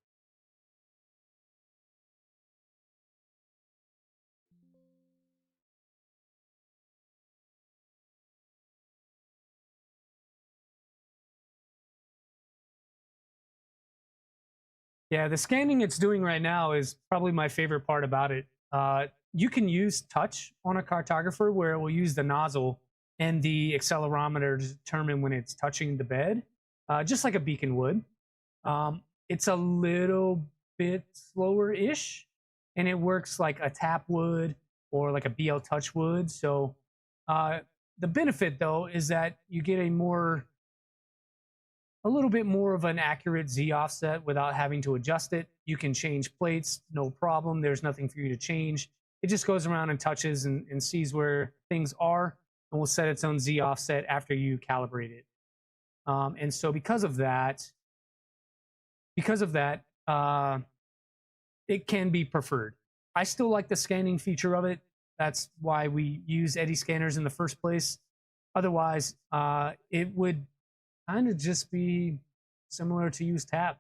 Yeah, the scanning it's doing right now is probably my favorite part about it. You can use touch on a cartographer where it will use the nozzle and the accelerometer to determine when it's touching the bed, just like a beacon would. It's a little bit slower-ish, and it works like a tap would or like a BL touch would. So the benefit, though, is that you get a little bit more of an accurate Z offset without having to adjust it. You can change plates, no problem. There's nothing for you to change. It just goes around and touches and sees where things are and will set its own Z offset after you calibrate it. And so because of that, it can be preferred. I still like the scanning feature of it. That's why we use Eddy scanners in the first place. Otherwise, it would kind of just be similar to use tap.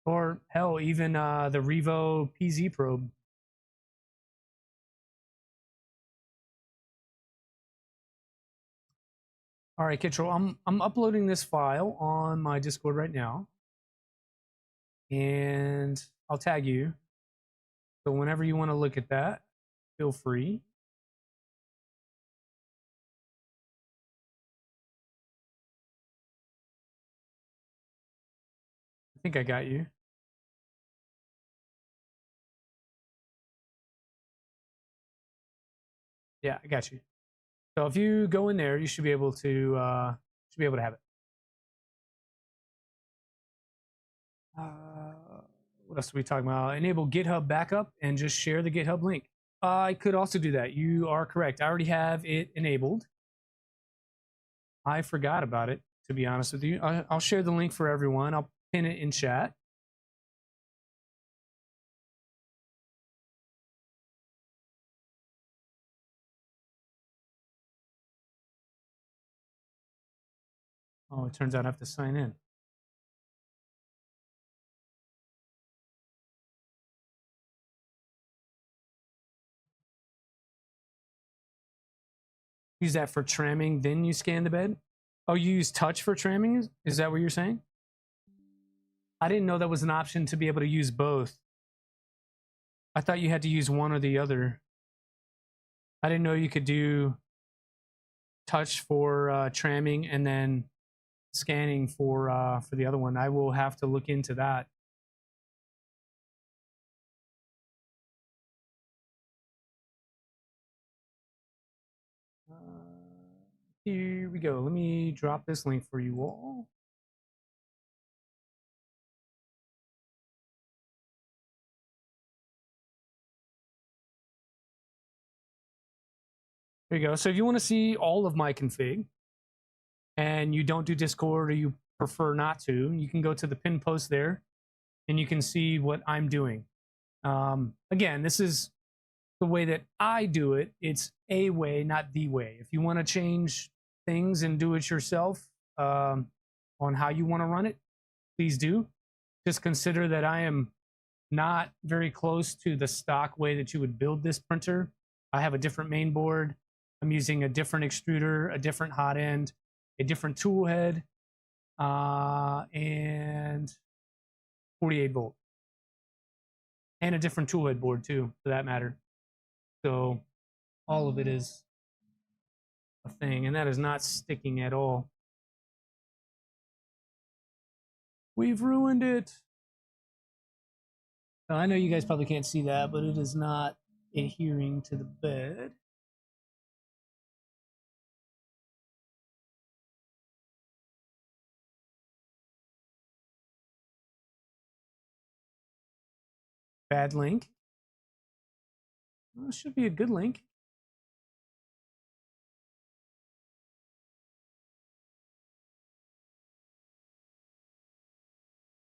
Or hell, even the Revo PZ probe. All right, Kittrell, I'm uploading this file on my Discord right now. And I'll tag you. So whenever you want to look at that, feel free. I think I got you. Yeah, I got you. So if you go in there, you should be able to have it. What else are we talking about? Enable GitHub backup and just share the GitHub link. I could also do that. You are correct. I already have it enabled. I forgot about it, to be honest with you. I'll share the link for everyone. I'll pin it in chat. Oh, it turns out I have to sign in. Use that for tramming, then you scan the bed? Oh, you use touch for tramming? Is that what you're saying? I didn't know that was an option to be able to use both. I thought you had to use one or the other. I didn't know you could do touch for tramming and then scanning for the other one. I will have to look into that. Here we go. Let me drop this link for you all. There you go. So if you want to see all of my config and you don't do Discord or you prefer not to, you can go to the pin post there and you can see what I'm doing. Again, this is the way that I do it. It's a way, not the way. If you want to change things and do it yourself on how you want to run it, please do. Just consider that I am not very close to the stock way that you would build this printer. I have a different main board. I'm using a different extruder, a different hot end, a different tool head, and 48 volt. And a different tool head board too, for that matter. So all of it is a thing, and that is not sticking at all. We've ruined it. Now, I know you guys probably can't see that, but it is not adhering to the bed. Bad link. Well, it should be a good link.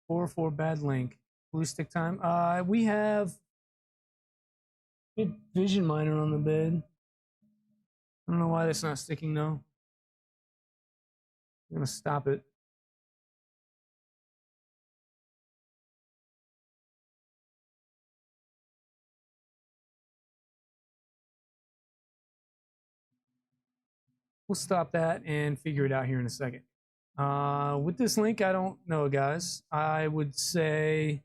For bad link. Blue stick time. We have good vision miner on the bed. I don't know why that's not sticking though. I'm gonna stop it. We'll stop that and figure it out here in a second. With this link, I don't know, guys. I would say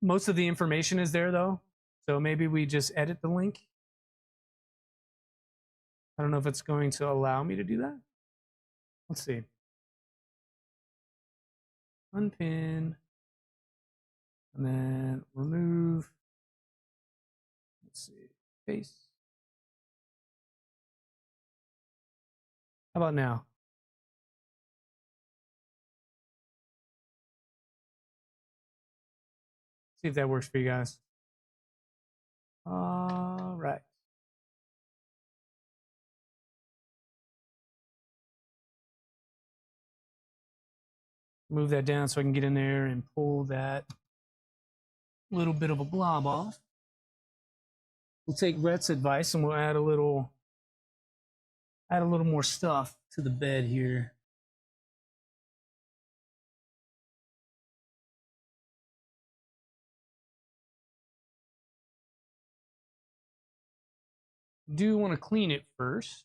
most of the information is there, though. So maybe we just edit the link. I don't know if it's going to allow me to do that. Let's see. Unpin. And then remove. Let's see. Paste. How about now? See if that works for you guys. All right. Move that down so I can get in there and pull that little bit of a blob off. We'll take Rhett's advice and we'll add a little more stuff to the bed here. Do want to clean it first,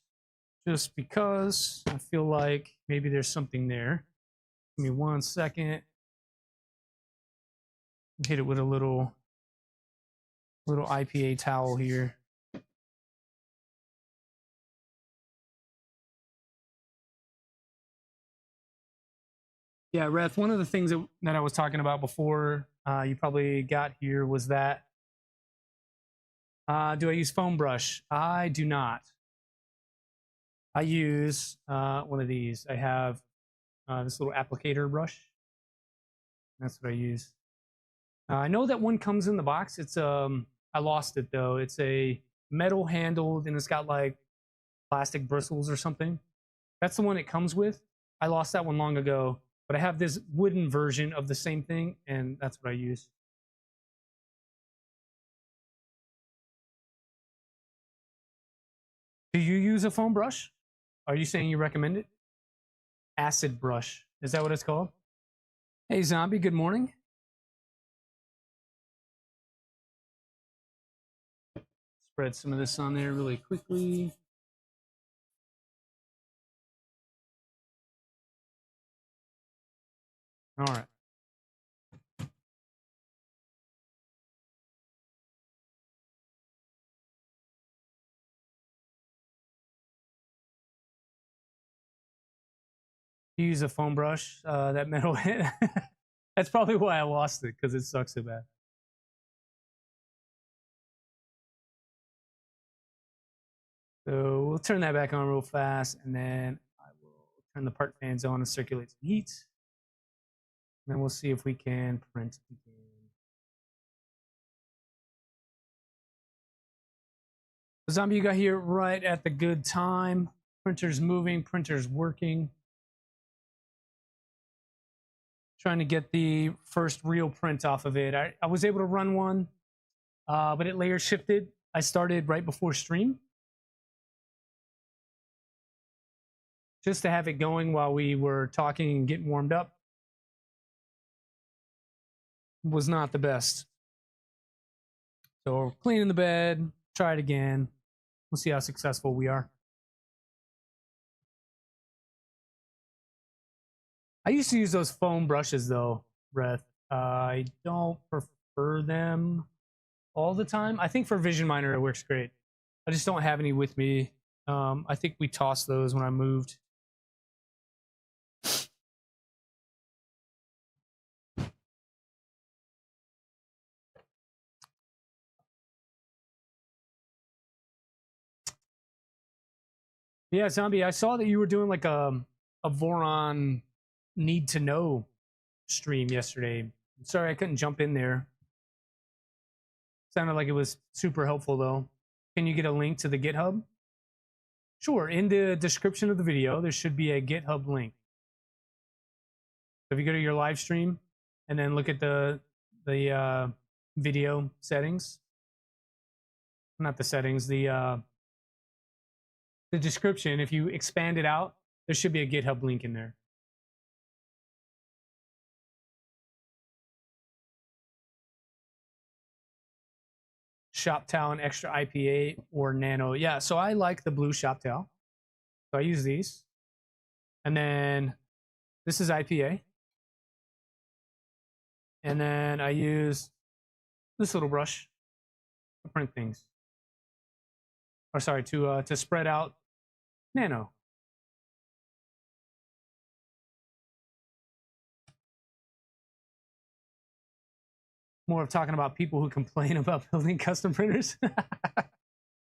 just because I feel like maybe there's something there. Give me 1 second. Hit it with a little IPA towel here. Yeah, Ref, one of the things that I was talking about before you probably got here was that do I use foam brush? I do not. I use one of these. I have this little applicator brush. That's what I use. I know that one comes in the box. It's I lost it though. It's a metal handled and it's got like plastic bristles or something. That's the one it comes with. I lost that one long ago, but I have this wooden version of the same thing, and that's what I use. Do you use a foam brush? Are you saying you recommend it? acid brush. Is that what it's called? Hey, Zombie, good morning. Spread some of this on there really quickly. All right. You use a foam brush, that metal hit. That's probably why I lost it, because it sucks so bad. So we'll turn that back on real fast, and then I will turn the part fans on and circulate some heat. And then we'll see if we can print again. Zombie, you got here right at the good time. Printer's moving, printer's working. Trying to get the first real print off of it. I was able to run one, but it layer shifted. I started right before stream, just to have it going while we were talking and getting warmed up. Was not the best. So cleaning the bed, try it again. We'll see how successful we are. I used to use those foam brushes though, Breth. I don't prefer them all the time. I think for Vision Miner it works great. I just don't have any with me. I think we tossed those when I moved. Yeah, Zombie, I saw that you were doing like a Voron need to know stream yesterday. Sorry I couldn't jump in there. Sounded like it was super helpful though. Can you get a link to the GitHub? Sure, in the description of the video, there should be a GitHub link. So if you go to your live stream and then look at the video settings, not the settings, the description, if you expand it out, there should be a GitHub link in there. Shop towel and extra IPA or nano. Yeah, so I like the blue shop towel. So I use these. And then this is IPA. And then I use this little brush to print things. Or sorry, to spread out nano. More of talking about people who complain about building custom printers.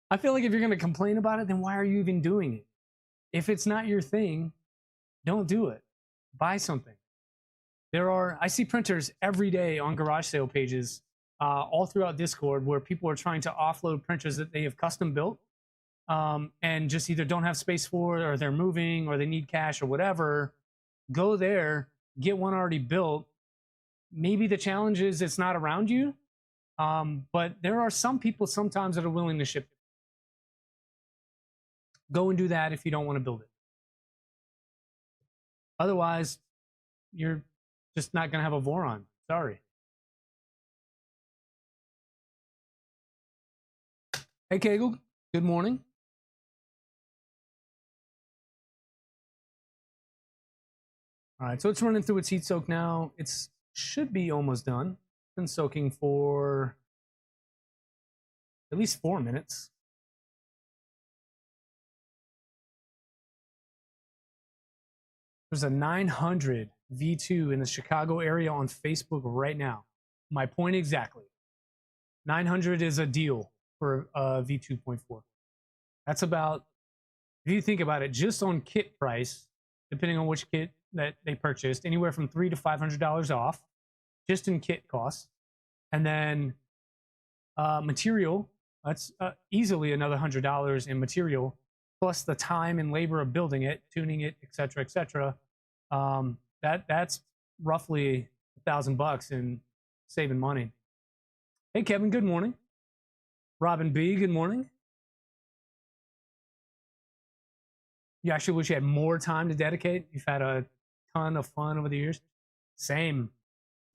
I feel like if you're going to complain about it, then why are you even doing it? If it's not your thing, don't do it. Buy something. I see printers every day on garage sale pages, all throughout Discord, where people are trying to offload printers that they have custom built, and just either don't have space for it, or they're moving, or they need cash, or whatever. Go there, get one already built. Maybe the challenge is it's not around you, but there are some people sometimes that are willing to ship it. Go and do that if you don't want to build it. Otherwise, you're just not going to have a Voron. Sorry. Hey, Kegel. Good morning. All right, so it's running through its heat soak now. It's should be almost done. Been soaking for at least 4 minutes. There's a 900 V2 in the Chicago area on Facebook right now. My point exactly. 900 is a deal for V2.4. That's about, if you think about it, just on kit price, depending on which kit that they purchased, anywhere from $300 to $500 off, just in kit costs. And then material, that's easily another $100 in material, plus the time and labor of building it, tuning it, etc., etc. That's roughly $1,000 in saving money. Hey, Kevin, good morning. Robin B, good morning. You actually wish you had more time to dedicate? You've had a ton of fun over the years? Same.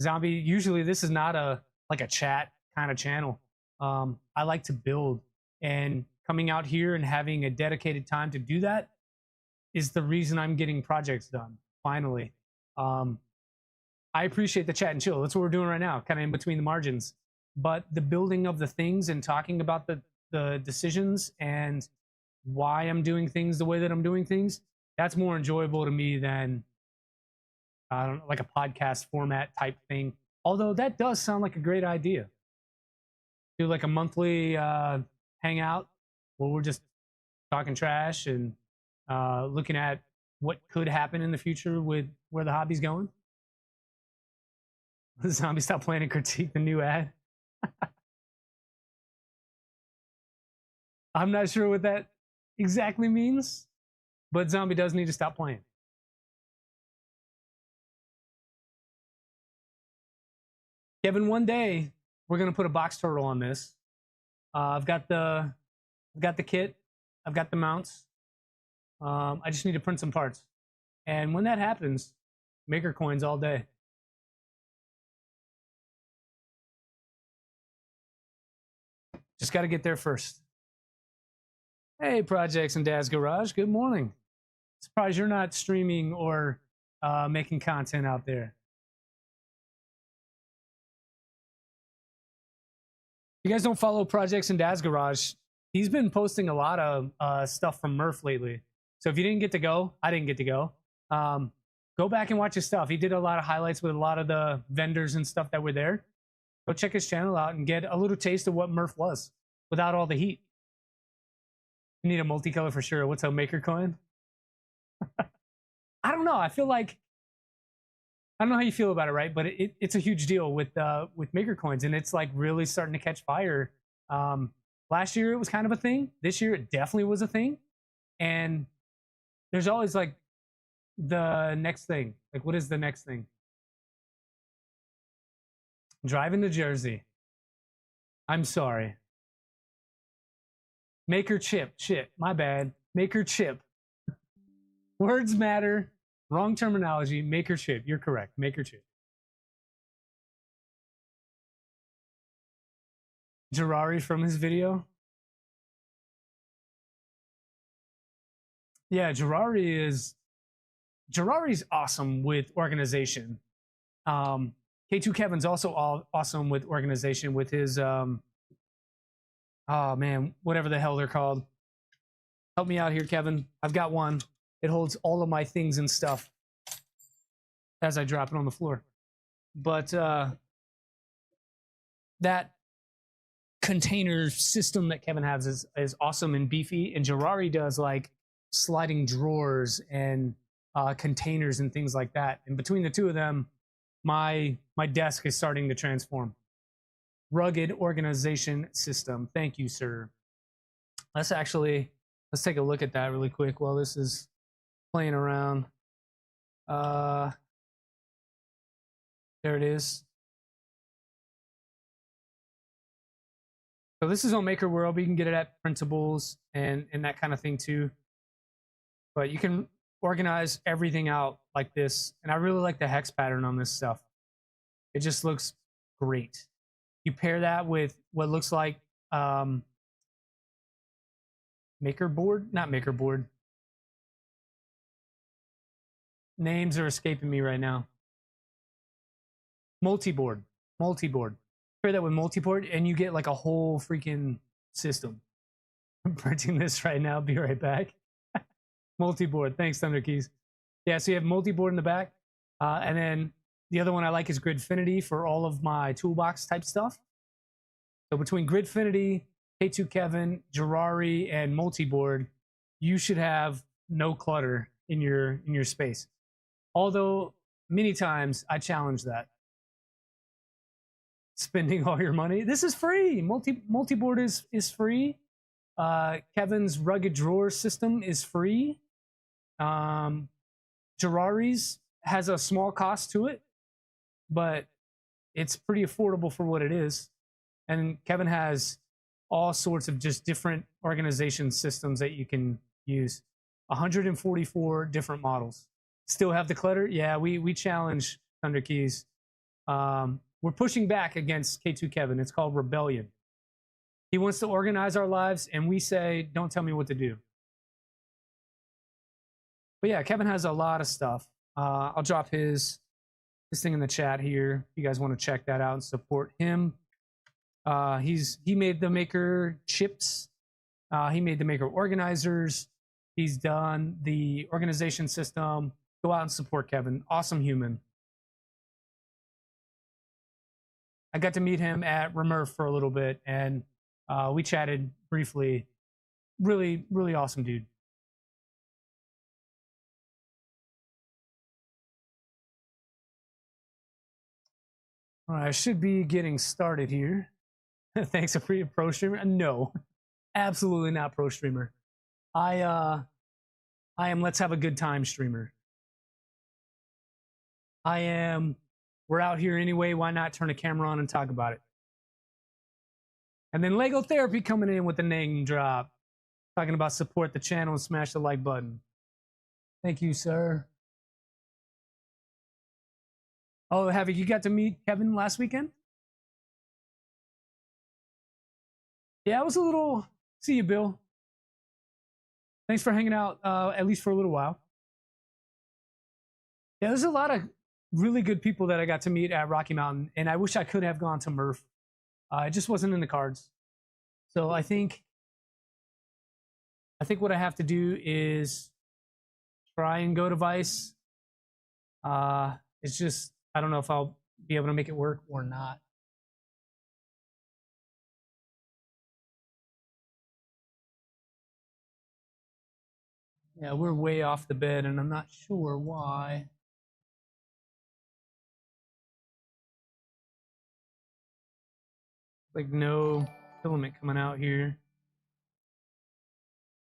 Zombie, usually this is not a like a chat kind of channel. I like to build, and coming out here and having a dedicated time to do that is the reason I'm getting projects done, finally. I appreciate the chat and chill. That's what we're doing right now, kind of in between the margins. But the building of the things and talking about the decisions and why I'm doing things the way that I'm doing things, that's more enjoyable to me than I don't know, like a podcast format type thing. Although that does sound like a great idea. Do like a monthly hangout where we're just talking trash and looking at what could happen in the future with where the hobby's going. The zombie stop playing and critique the new ad. I'm not sure what that exactly means, but zombie does need to stop playing. Kevin, one day we're gonna put a box turtle on this. I've got the kit, I've got the mounts. I just need to print some parts, and when that happens, maker coins all day. Just got to get there first. Hey, Projects in Dad's Garage. Good morning. Surprised you're not streaming or making content out there. If you guys don't follow Projects in Dad's Garage, he's been posting a lot of stuff from Murph lately. So if you didn't get to go, I didn't get to go. Go back and watch his stuff. He did a lot of highlights with a lot of the vendors and stuff that were there. Go check his channel out and get a little taste of what Murph was without all the heat. You need a multicolor for sure. What's a maker coin? I don't know. I feel like I don't know how you feel about it, right? But it's a huge deal with maker coins, and it's like really starting to catch fire. Last year it was kind of a thing. This year it definitely was a thing. And there's always like the next thing. Like, what is the next thing? Driving to Jersey. I'm sorry. Maker chip. Shit, my bad. Maker chip. Words matter. Wrong terminology. Maker chip. You're correct. Maker chip. Gerari from his video. Yeah, Gerari's awesome with organization. K2 Kevin's also awesome with organization with his oh man, whatever the hell they're called. Help me out here, Kevin. I've got one. It holds all of my things and stuff as I drop it on the floor. But that container system that Kevin has is awesome and beefy, and Gerari does like sliding drawers and containers and things like that. And between the two of them, my desk is starting to transform. Rugged organization system. Thank you, sir. Let's take a look at that really quick while this is playing around. There it is. So this is on Maker World, but you can get it at printables and that kind of thing too. But you can organize everything out like this. And I really like the hex pattern on this stuff. It just looks great. You pair that with what looks like maker board, not maker board. Names are escaping me right now. Multi-board. Pair that with multi-board and you get like a whole freaking system. I'm printing this right now. Be right back. Multi-board. Thanks, Thunder Keys. Yeah, so you have multi-board in the back. And then the other one I like is Gridfinity for all of my toolbox type stuff. So between Gridfinity, K2 Kevin, Gerari, and multi-board, you should have no clutter in your space. Although many times I challenge that. Spending all your money. This is free. Multi-board is free. Kevin's rugged drawer system is free. Gerari's has a small cost to it, but it's pretty affordable for what it is. And Kevin has all sorts of just different organization systems that you can use. 144 different models. Still have the clutter? Yeah, we challenge Thunder Keys. We're pushing back against K2 Kevin. It's called rebellion. He wants to organize our lives, and we say, don't tell me what to do. But yeah, Kevin has a lot of stuff. I'll drop his thing in the chat here if you guys want to check that out and support him. He made the maker chips. He made the maker organizers. He's done the organization system. Go out and support Kevin. Awesome human. I got to meet him at Remurf for a little bit, and we chatted briefly. Really, really awesome dude. All right, I should be getting started here. Thanks, a pro streamer. No, absolutely not pro streamer. I am let's have a good time streamer. We're out here anyway, why not turn a camera on and talk about it? And then Lego Therapy coming in with the name drop. Talking about support the channel and smash the like button. Thank you, sir. Oh, Havoc, you got to meet Kevin last weekend? Yeah, I was a little... See you, Bill. Thanks for hanging out, at least for a little while. Yeah, there's a lot of really good people that I got to meet at Rocky Mountain, and I wish I could have gone to Murph. It just wasn't in the cards. So I think what I have to do is try and go to Vice. It's just, I don't know if I'll be able to make it work or not. Yeah, we're way off the bed, and I'm not sure why. Like no filament coming out here.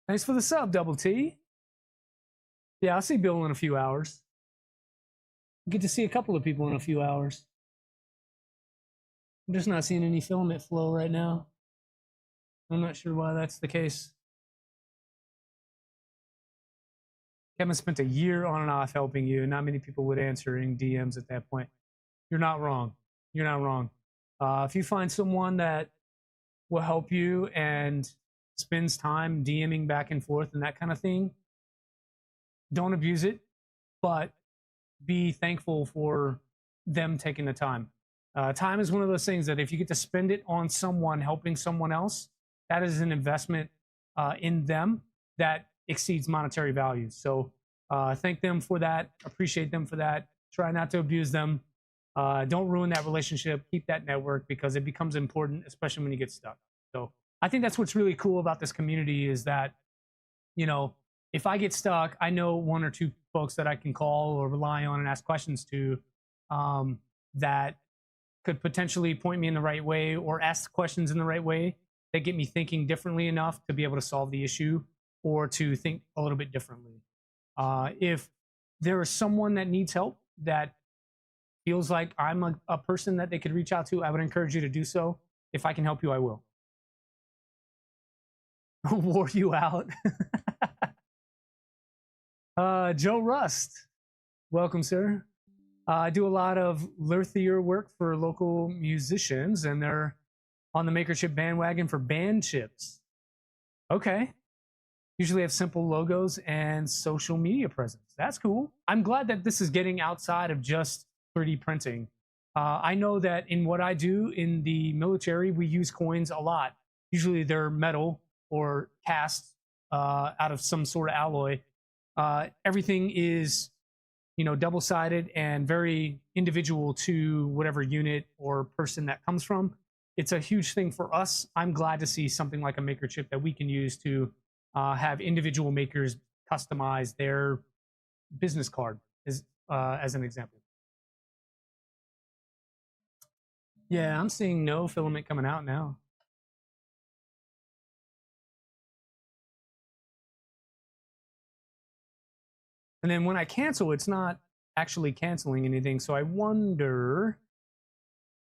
Thanks for the sub, Double T. Yeah, I'll see Bill in a few hours. Get to see a couple of people in a few hours. I'm just not seeing any filament flow right now. I'm not sure why that's the case. Kevin spent a year on and off helping you. Not many people would answering DMs at that point. You're not wrong. You're not wrong. If you find someone that will help you and spends time DMing back and forth and that kind of thing, don't abuse it, but be thankful for them taking the time. Time is one of those things that if you get to spend it on someone helping someone else, that is an investment in them that exceeds monetary value. So thank them for that. Appreciate them for that. Try not to abuse them. Don't ruin that relationship. Keep that network because it becomes important, especially when you get stuck. So I think that's what's really cool about this community is that, you know, if I get stuck, I know one or two folks that I can call or rely on and ask questions to that could potentially point me in the right way or ask questions in the right way that get me thinking differently enough to be able to solve the issue or to think a little bit differently. If there is someone that needs help that feels like I'm a person that they could reach out to, I would encourage you to do so. If I can help you, I will. Wore you out. Joe Rust, welcome, sir. I do a lot of luthier work for local musicians, and they're on the maker chip bandwagon for band chips. Okay. Usually have simple logos and social media presence. That's cool. I'm glad that this is getting outside of just 3D printing. I know that in what I do in the military, we use coins a lot. Usually they're metal or cast out of some sort of alloy. Everything is, you know, double-sided and very individual to whatever unit or person that comes from. It's a huge thing for us. I'm glad to see something like a maker chip that we can use to have individual makers customize their business card as an example. Yeah, I'm seeing no filament coming out now. And then when I cancel, it's not actually canceling anything. So I wonder,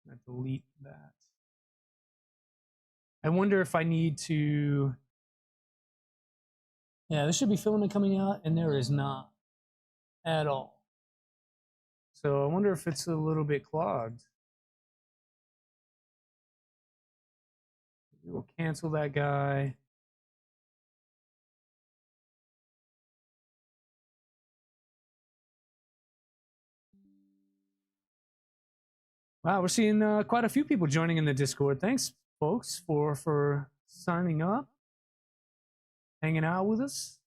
I'm gonna delete that. I wonder if I need to Yeah, there should be filament coming out, and there is not at all. So I wonder if it's a little bit clogged. We'll cancel that guy. Wow, we're seeing quite a few people joining in the Discord. Thanks, folks, for signing up, hanging out with us.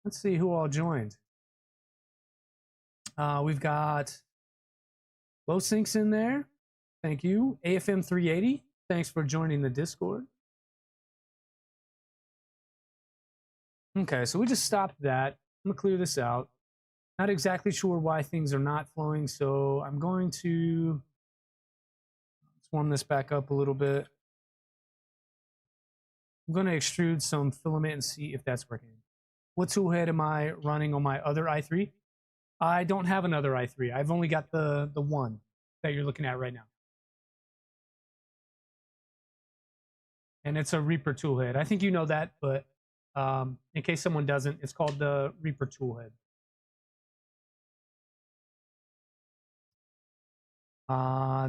Let's see who all joined. We've got Low Sinks in there. Thank you. AFM 380. Thanks for joining the Discord. Okay, so we just stopped that. I'm gonna clear this out. Not exactly sure why things are not flowing, so I'm going to warm this back up a little bit. I'm going to extrude some filament and see if that's working. What tool head am I running on my other i3? I don't have another i3. I've only got the one that you're looking at right now. And it's a Reaper tool head. I think you know that, but in case someone doesn't, it's called the Reaper tool head.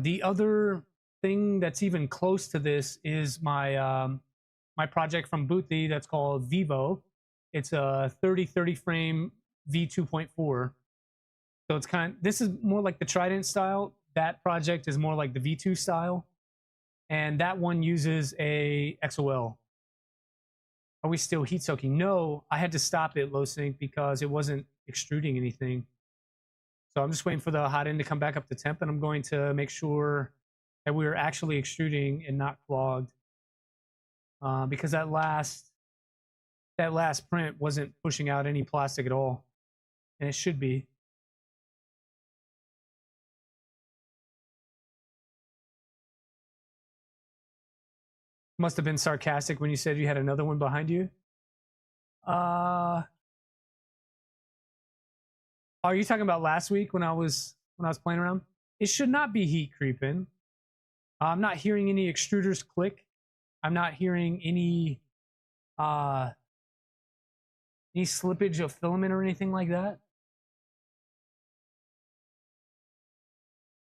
The other thing that's even close to this is my my project from Boothly that's called Vivo. It's a 30 frame V2.4. So it's this is more like the Trident style. That project is more like the V2 style. And that one uses a XOL. Are we still heat soaking? No, I had to stop it, Low Sync, because it wasn't extruding anything. So I'm just waiting for the hot end to come back up to temp, and I'm going to make sure that we're actually extruding and not clogged. Because that last print wasn't pushing out any plastic at all, and it should be. Must have been sarcastic when you said you had another one behind you. Are you talking about last week when I was playing around? It should not be heat creeping. I'm not hearing any extruders click. I'm not hearing any slippage of filament or anything like that.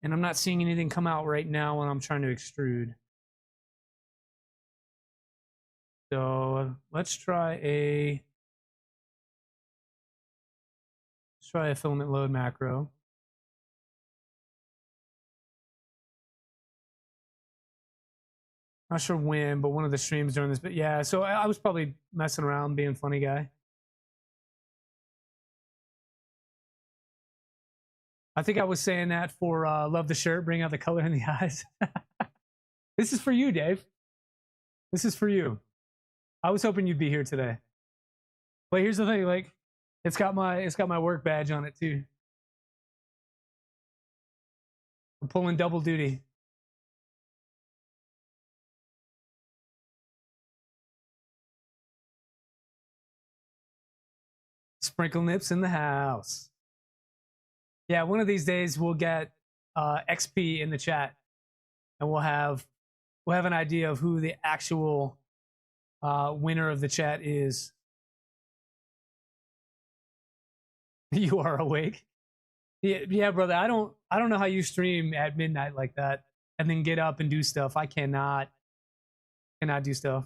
And I'm not seeing anything come out right now when I'm trying to extrude. So let's try a filament load macro. Not sure when, but one of the streams during this, but yeah, so I was probably messing around, being funny guy. I think I was saying that for love the shirt, bring out the color in the eyes. This is for you, Dave. This is for you. I was hoping you'd be here today. But here's the thing, like, it's got my work badge on it too. I'm pulling double duty. Sprinkle Nips in the house. Yeah, one of these days we'll get XP in the chat, and we'll have an idea of who the actual winner of the chat is. You are awake. Yeah, brother. I don't know how you stream at midnight like that and then get up and do stuff. I cannot do stuff.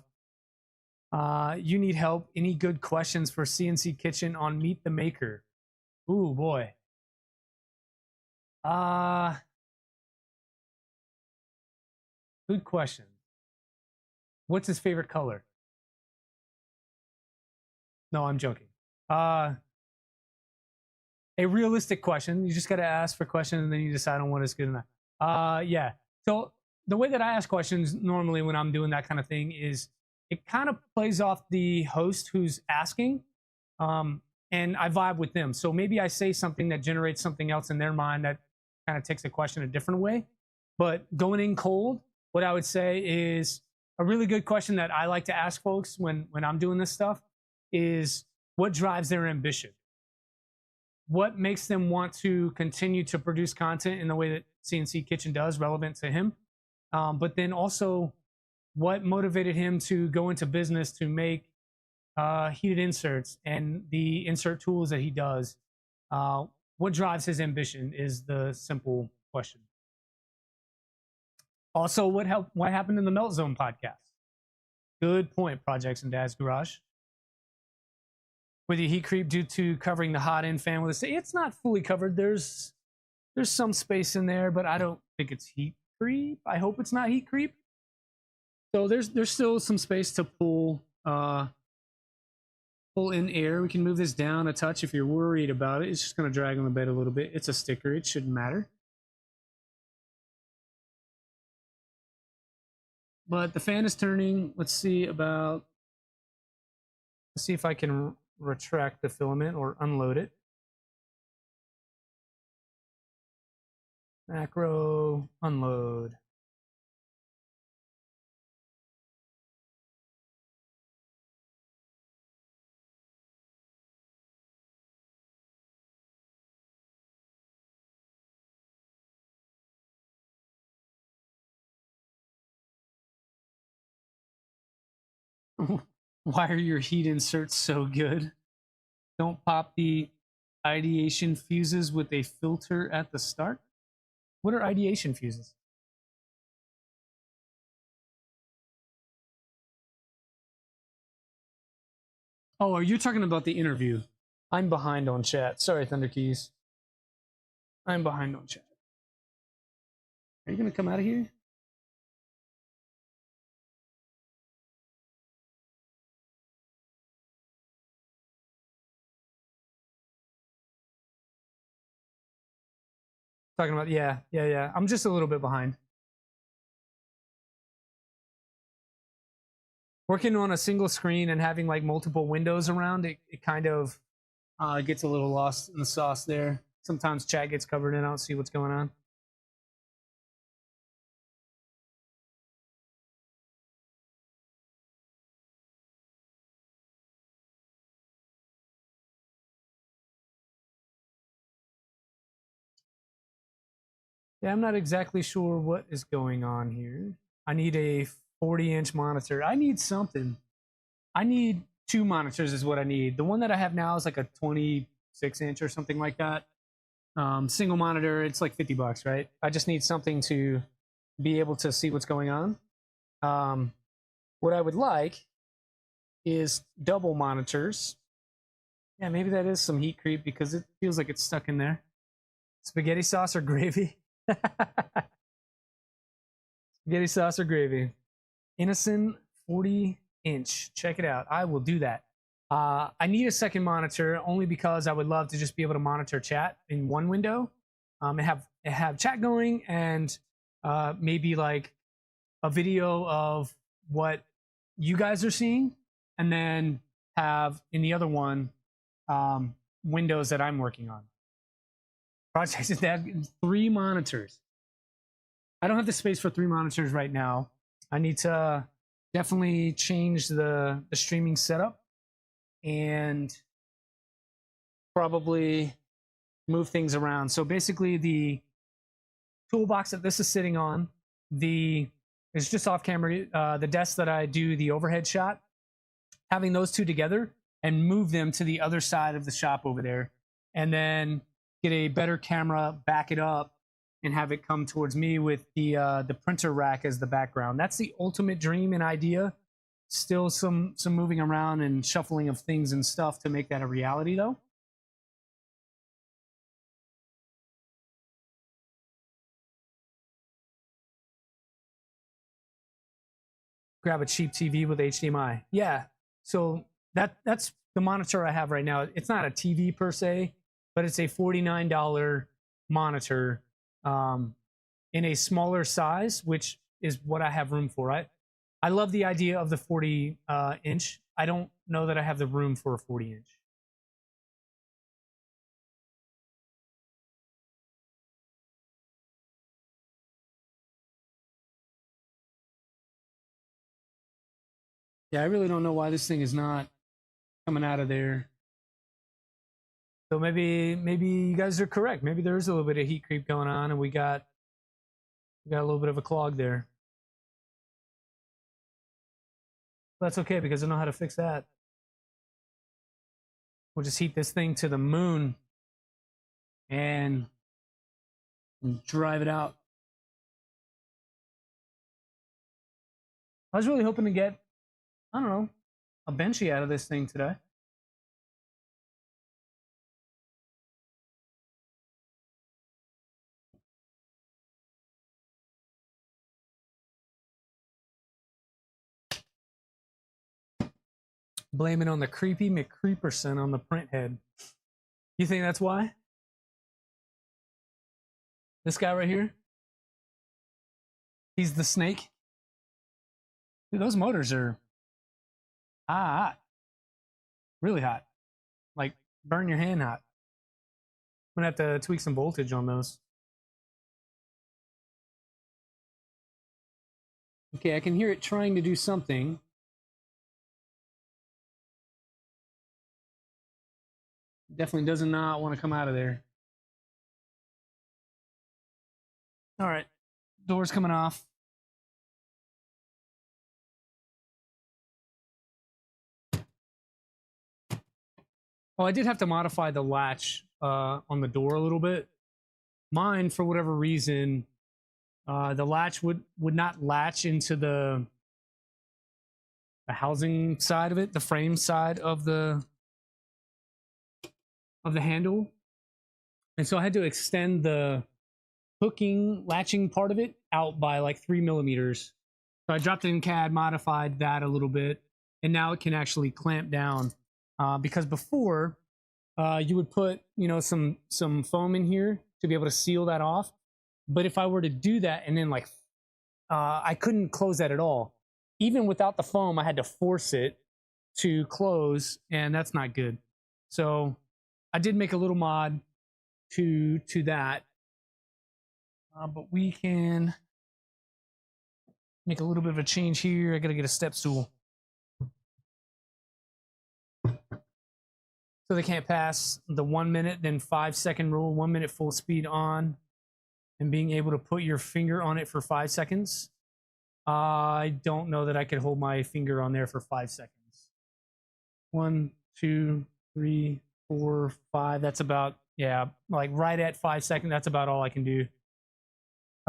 You need help. Any good questions for CNC Kitchen on Meet the Maker? Ooh, boy. Good question. What's his favorite color? No, I'm joking. A realistic question. You just got to ask for questions and then you decide on what is good enough. Yeah. So the way that I ask questions normally when I'm doing that kind of thing is it kind of plays off the host who's asking, and I vibe with them. So maybe I say something that generates something else in their mind that kind of takes a question a different way. But going in cold, what I would say is a really good question that I like to ask folks when I'm doing this stuff is what drives their ambition? What makes them want to continue to produce content in the way that CNC Kitchen does, relevant to him? But then also, what motivated him to go into business to make heated inserts and the insert tools that he does. What drives his ambition is the simple question. Also, what happened in the Melt Zone podcast? Good point, Projects in Dad's Garage. With the heat creep due to covering the hot end fan with a it's not fully covered. There's some space in there, but I don't think it's heat creep. I hope it's not heat creep. So there's still some space to pull in air. We can move this down a touch if you're worried about it. It's just going to drag on the bed a little bit. It's a sticker. It shouldn't matter. But the fan is turning. Let's see if I can retract the filament or unload it. Macro, unload. Why are your heat inserts so good? Don't pop the ideation fuses with a filter at the start? What are ideation fuses? Oh, are you talking about the interview? I'm behind on chat. Sorry, Thunder Keys. I'm behind on chat. Are you going to come out of here? Talking about, yeah. I'm just a little bit behind. Working on a single screen and having like multiple windows around, it kind of gets a little lost in the sauce there. Sometimes chat gets covered in. I don't see what's going on. Yeah, I'm not exactly sure what is going on here. I need a 40-inch monitor. I need something. I need 2 monitors is what I need. The one that I have now is like a 26-inch or something like that. Single monitor, it's like $50, right? I just need something to be able to see what's going on. What I would like is double monitors. Yeah, maybe that is some heat creep because it feels like it's stuck in there. Spaghetti sauce or gravy? Spaghetti sauce or gravy? Innocent 40-inch. Check it out. I will do that. I need a second monitor only because I would love to just be able to monitor chat in one window, and have chat going, and maybe like a video of what you guys are seeing, and then have in the other one windows that I'm working on. Projects that 3 monitors. I don't have the space for 3 monitors right now. I need to definitely change the streaming setup and probably move things around. So basically the toolbox that this is sitting on, it's just off camera, the desk that I do the overhead shot, having those two together and move them to the other side of the shop over there, and then get a better camera, back it up, and have it come towards me with the printer rack as the background. That's the ultimate dream and idea. Still some moving around and shuffling of things and stuff to make that a reality, though. Grab a cheap TV with HDMI. Yeah, so that's the monitor I have right now. It's not a TV per se, but it's a $49 monitor in a smaller size, which is what I have room for. I love the idea of the 40-inch. I don't know that I have the room for a 40-inch. Yeah, I really don't know why this thing is not coming out of there. So maybe you guys are correct. Maybe there is a little bit of heat creep going on, and we got a little bit of a clog there. That's okay because I know how to fix that. we'll just heat this thing to the moon and drive it out. I was really hoping to get, I don't know, a benchy out of this thing today. Blame it on the creepy McCreeperson on the print head. You think that's why? This guy right here? He's the snake? Dude, those motors are hot. Really hot. Like, burn your hand hot. I'm gonna have to tweak some voltage on those. Okay, I can hear it trying to do something. Definitely does not want to come out of there. All right, door's coming off. Oh, I did have to modify the latch on the door a little bit. Mine, for whatever reason, the latch would not latch into the housing side of it, the frame side of the handle. And so I had to extend the latching part of it out by like 3 millimeters. So I dropped it in CAD, modified that a little bit, and now it can actually clamp down. Because before, you would put, you know, some foam in here to be able to seal that off. But if I were to do that and then like, I couldn't close that at all. Even without the foam, I had to force it to close, and that's not good. So I did make a little mod to that. But we can make a little bit of a change here. I gotta get a step stool. So they can't pass the 1 minute, then 5 second rule, 1 minute full speed on, and being able to put your finger on it for 5 seconds. I don't know that I could hold my finger on there for 5 seconds. 1, 2, 3, 4, 5. That's about, yeah, like right at 5 seconds. That's about all I can do.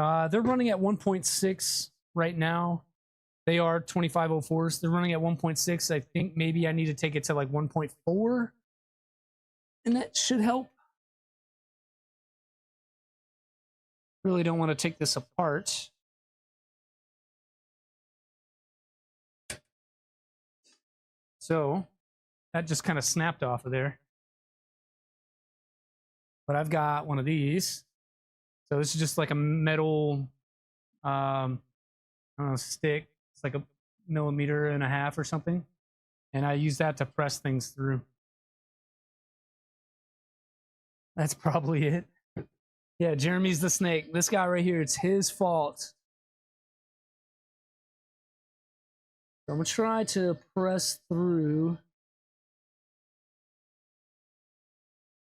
They're running at 1.6 right now. They are 2504s. They're running at 1.6. I think maybe I need to take it to like 1.4. And that should help. Really don't want to take this apart. So that just kind of snapped off of there. But I've got one of these. So this is just like a metal I don't know, stick. It's like 1.5 millimeters or something. And I use that to press things through. That's probably it. Yeah, Jeremy's the snake. This guy right here, it's his fault. So I'm gonna try to press through.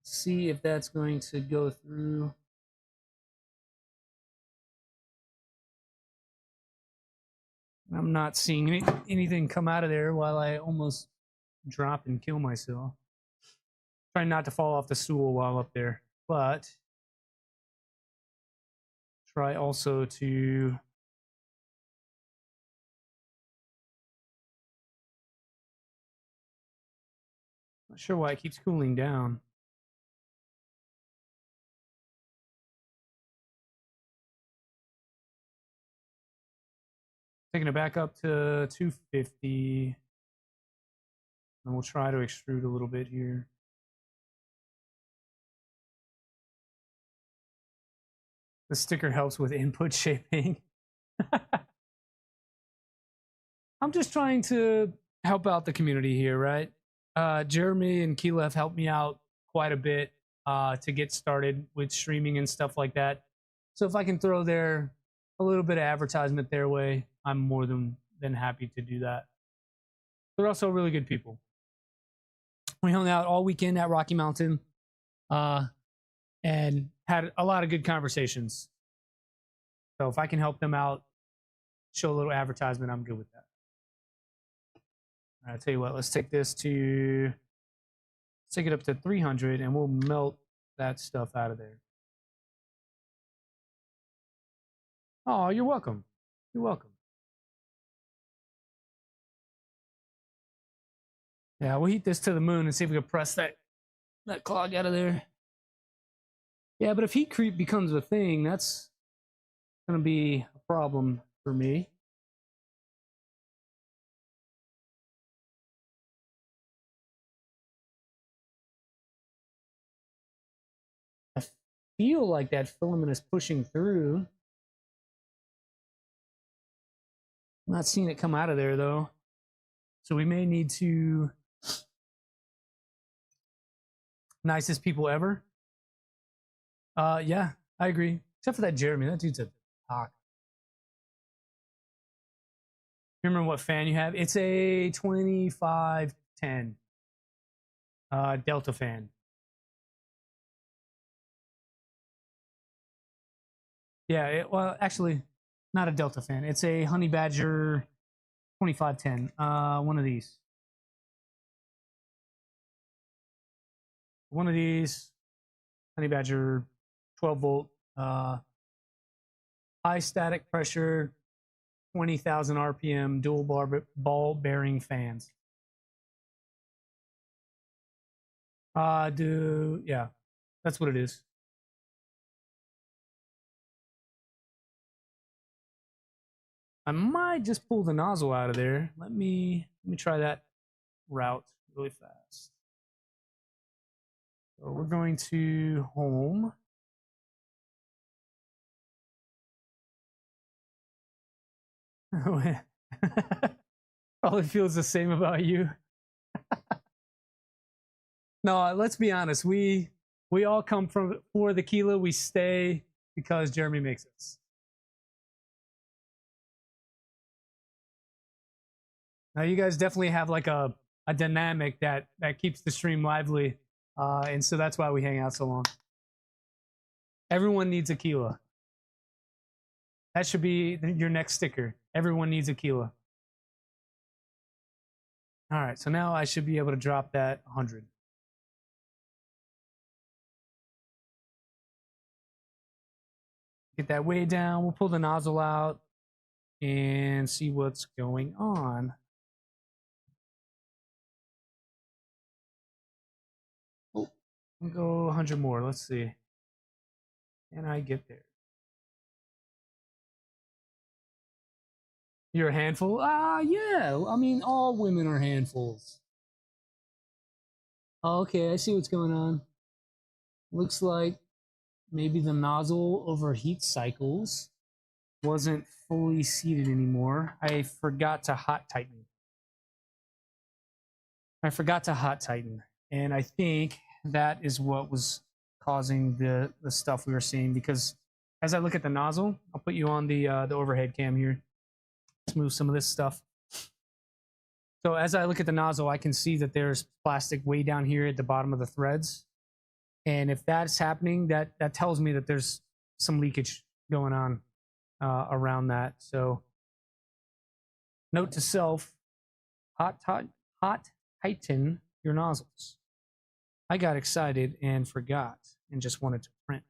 See if that's going to go through. I'm not seeing anything come out of there while I almost drop and kill myself. Trying not to fall off the stool while up there, but try also to not sure why it keeps cooling down. Taking it back up to 250. And we'll try to extrude a little bit here. The sticker helps with input shaping. I'm just trying to help out the community here, right? Jeremy and Keela have helped me out quite a bit to get started with streaming and stuff like that. So if I can throw a little bit of advertisement their way, I'm more than happy to do that. They're also really good people. We hung out all weekend at Rocky Mountain and had a lot of good conversations. So if I can help them out, show a little advertisement, I'm good with that. I'll tell you what, let's take this to Let's take it up to 300 and we'll melt that stuff out of there. Oh, you're welcome. You're welcome. Yeah, we'll heat this to the moon and see if we can press that clog out of there. Yeah, but if heat creep becomes a thing, that's going to be a problem for me. I feel like that filament is pushing through. I'm not seeing it come out of there, though. So we may need to... Nicest people ever? Yeah, I agree. Except for that Jeremy. That dude's a cock. Remember what fan you have? It's a 2510 Delta fan. Yeah, well, actually, not a Delta fan. It's a Honey Badger 2510. One of these. One of these. Honey Badger 12 volt. High static pressure. 20,000 RPM dual ball bearing fans. Yeah, that's what it is. I might just pull the nozzle out of there. Let me try that route really fast. So we're going to home. Probably feels the same about you. No, let's be honest. We all come from for the kilo. We stay because Jeremy makes us. Now you guys definitely have like a dynamic that keeps the stream lively, and so that's why we hang out so long. Everyone needs a kilo. That should be your next sticker. Everyone needs a kilo. All right, so now I should be able to drop that 100. Get that way down. We'll pull the nozzle out and see what's going on. Oh, we'll go 100 more. Let's see. Can I get there? You're a handful? Yeah. I mean, all women are handfuls. Okay, I see what's going on. Looks like maybe the nozzle overheat cycles wasn't fully seated anymore. I forgot to hot tighten. And I think that is what was causing the stuff we were seeing, because as I look at the nozzle, I'll put you on the overhead cam here. Let's move some of this stuff. So as I look at the nozzle, I can see that there's plastic way down here at the bottom of the threads. And if that's happening, that tells me that there's some leakage going on around that. So note to self, hot tighten your nozzles. I got excited and forgot and just wanted to print.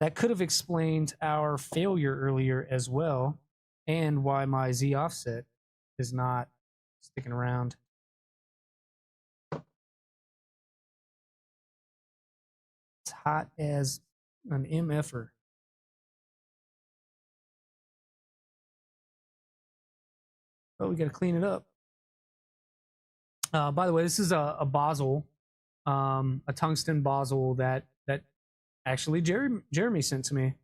That could have explained our failure earlier as well, and why my Z offset is not sticking around. It's hot as an MFer. Oh, we got to clean it up. By the way, this is a Basel, a tungsten Basel that actually Jeremy sent to me.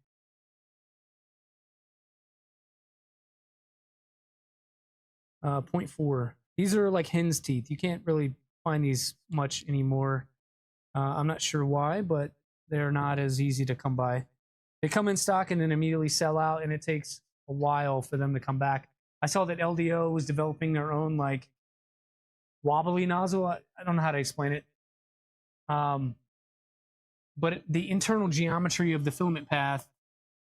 .4. These are like hen's teeth. You can't really find these much anymore. I'm not sure why, but they're not as easy to come by. They come in stock and then immediately sell out, and it takes a while for them to come back. I saw that LDO was developing their own like wobbly nozzle. I don't know how to explain it. But the internal geometry of the filament path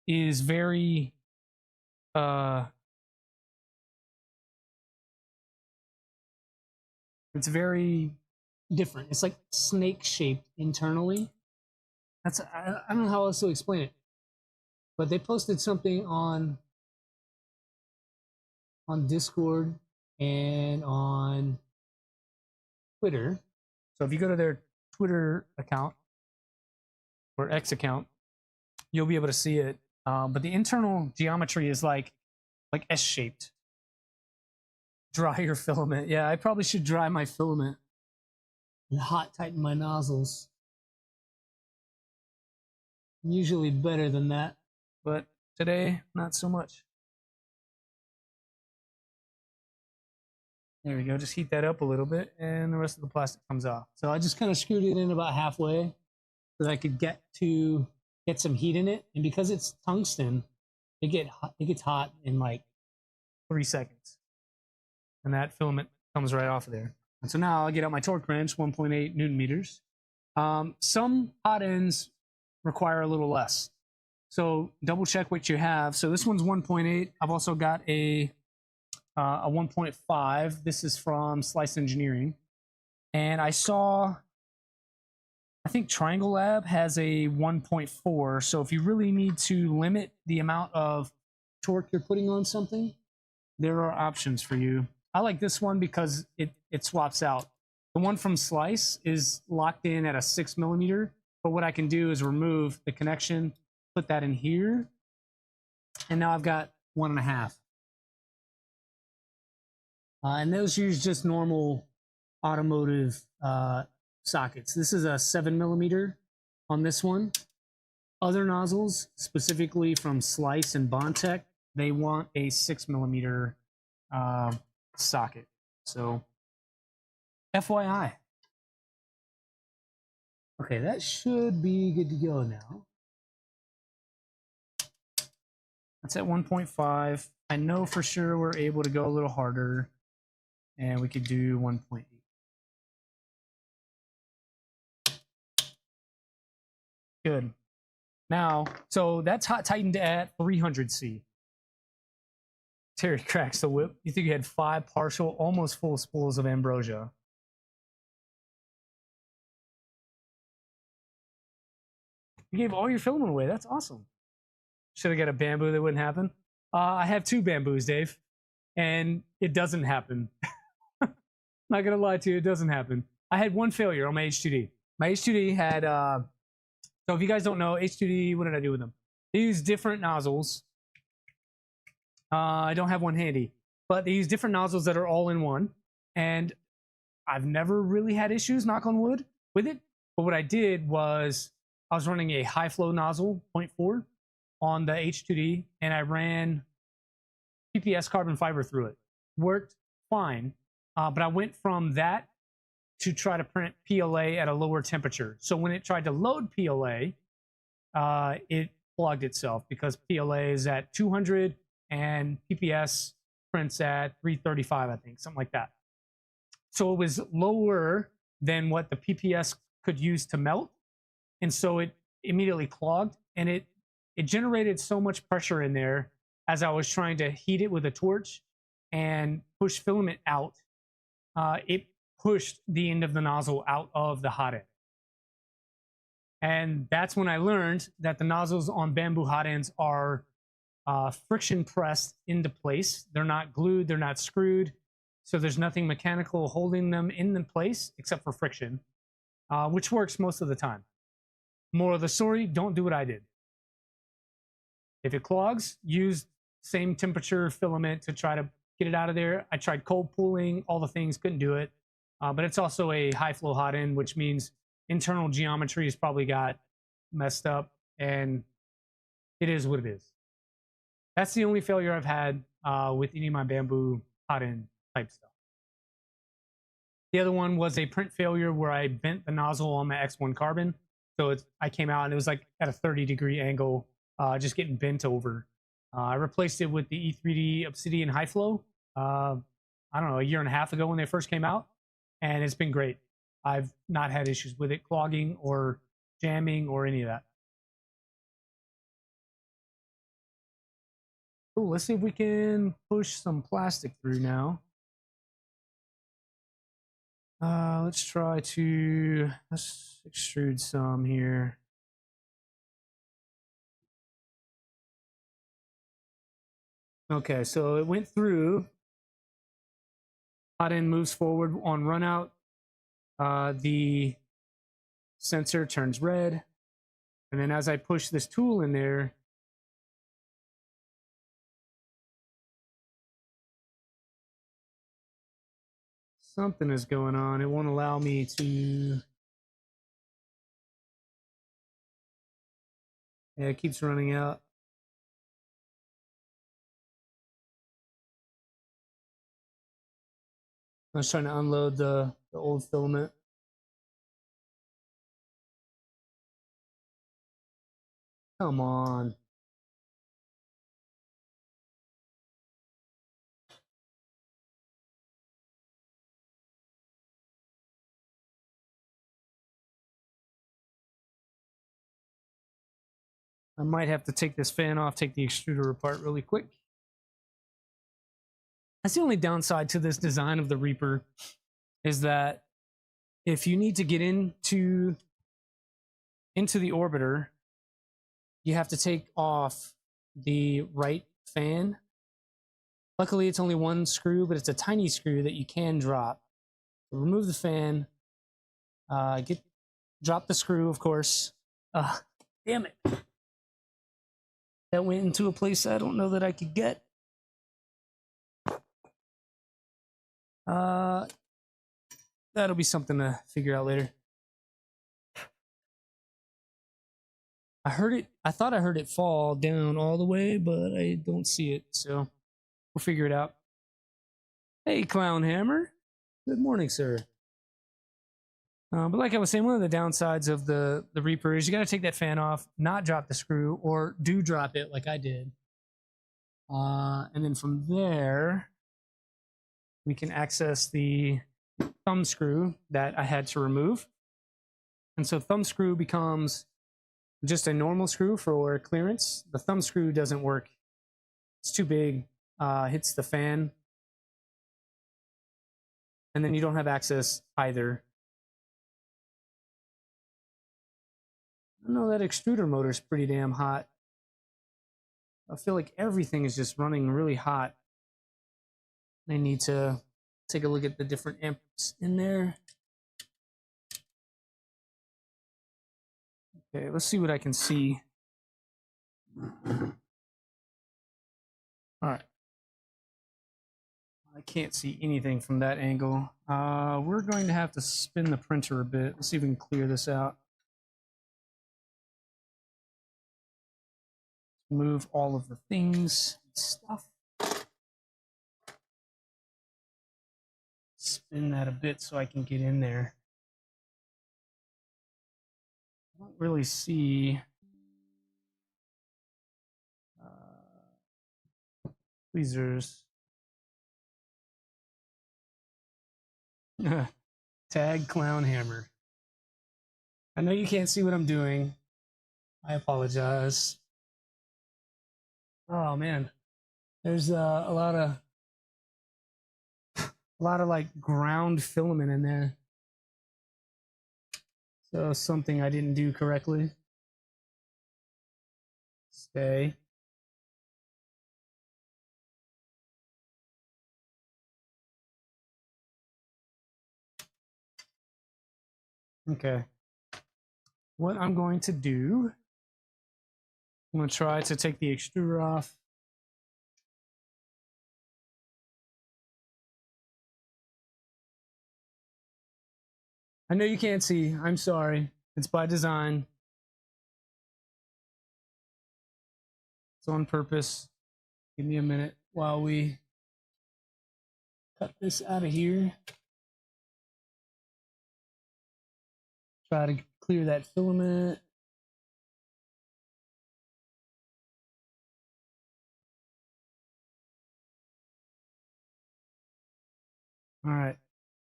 is very it's very different. It's like snake shaped internally. That's I don't know how else to explain it. But they posted something on Discord and on Twitter. So if you go to their Twitter account or X account, you'll be able to see it. But the internal geometry is like S-shaped. Dry your filament. Yeah, I probably should dry my filament. And hot tighten my nozzles. Usually better than that. But today, not so much. There we go. Just heat that up a little bit, and the rest of the plastic comes off. So I just kind of screwed it in about halfway so that I could get some heat in it. And because it's tungsten, it gets hot in like 3 seconds. And that filament comes right off of there. And so now I'll get out my torque wrench, 1.8 Newton meters. Some hot ends require a little less. So double check what you have. So this one's 1.8. I've also got a 1.5. This is from Slice Engineering. And I think Triangle Lab has a 1.4. So if you really need to limit the amount of torque you're putting on something, there are options for you. I like this one because it swaps out. The one from Slice is locked in at a 6mm, but what I can do is remove the connection, put that in here, and now I've got 1.5. And those use just normal automotive sockets. This is a 7mm on this one. Other nozzles, specifically from Slice and Bondtech, they want a 6mm socket. So, FYI. Okay, that should be good to go now. That's at 1.5. I know for sure we're able to go a little harder, and we could do 1.8. Good. Now, so that's hot tightened at 300C. Terry cracks the whip. You think you had 5 partial, almost full spools of ambrosia. You gave all your filament away. That's awesome. Should have got a bamboo that wouldn't happen. I have 2 bamboos, Dave, and it doesn't happen. Not gonna lie to you, it doesn't happen. I had 1 failure on my H2D. My H2D had, so if you guys don't know, H2D, what did I do with them? They use different nozzles. I don't have one handy, but they use different nozzles that are all in one. And I've never really had issues, knock on wood, with it. But what I did was I was running a high flow nozzle, 0.4, on the H2D, and I ran PPS carbon fiber through it. Worked fine, but I went from that to try to print PLA at a lower temperature. So when it tried to load PLA, it plugged itself because PLA is at 200 and PPS prints at 335, I think, something like that. So it was lower than what the PPS could use to melt, and so it immediately clogged, and it generated so much pressure in there as I was trying to heat it with a torch and push filament out. It pushed the end of the nozzle out of the hot end. And that's when I learned that the nozzles on bamboo hot ends are friction pressed into place. They're not glued, they're not screwed. So there's nothing mechanical holding them in place except for friction, which works most of the time. Moral of the story, don't do what I did. If it clogs, use same temperature filament to try to get it out of there. I tried cold pooling, all the things, couldn't do it. But it's also a high flow hot end, which means internal geometry has probably got messed up, and it is what it is. That's the only failure I've had with any of my bamboo hot end type stuff. The other one was a print failure where I bent the nozzle on my X1 carbon. So I came out and it was like at a 30-degree angle, just getting bent over. I replaced it with the E3D Obsidian High Flow, I don't know, 1.5 years ago when they first came out, and it's been great. I've not had issues with it clogging or jamming or any of that. Cool, let's see if we can push some plastic through now. Let's extrude some here. Okay, so it went through. Hot end moves forward on run out. The sensor turns red. And then as I push this tool in there, something is going on. It won't allow me to. Yeah, it keeps running out. I was trying to unload the old filament. Come on. I might have to take this fan off, take the extruder apart really quick. That's the only downside to this design of the Reaper, is that if you need to get into the orbiter, you have to take off the right fan. Luckily, it's only one screw, but it's a tiny screw that you can drop. So remove the fan, drop the screw, of course. Damn it. That went into a place I don't know that I could get. That'll be something to figure out later. I thought I heard it fall down all the way, but I don't see it, so we'll figure it out. Hey, Clown Hammer. Good morning, sir. But like I was saying, one of the downsides of the Reaper is you got to take that fan off, not drop the screw, or do drop it like I did. And then from there, we can access the thumb screw that I had to remove. And so thumb screw becomes just a normal screw for clearance. The thumb screw doesn't work. It's too big, hits the fan. And then you don't have access either. I know that extruder motor is pretty damn hot. I feel like everything is just running really hot. I need to take a look at the different amps in there. Okay, let's see what I can see. All right. I can't see anything from that angle. We're going to have to spin the printer a bit. Let's see if we can clear this out. Move all of the things and stuff. Spin that a bit so I can get in there. I don't really see tweezers. Tag Clown Hammer. I know you can't see what I'm doing. I apologize. Oh man, there's a lot of like ground filament in there. So something I didn't do correctly. Stay. Okay. What I'm going to do, I'm going to try to take the extruder off. I know you can't see. I'm sorry. It's by design. It's on purpose. Give me a minute while we cut this out of here. Try to clear that filament. All right.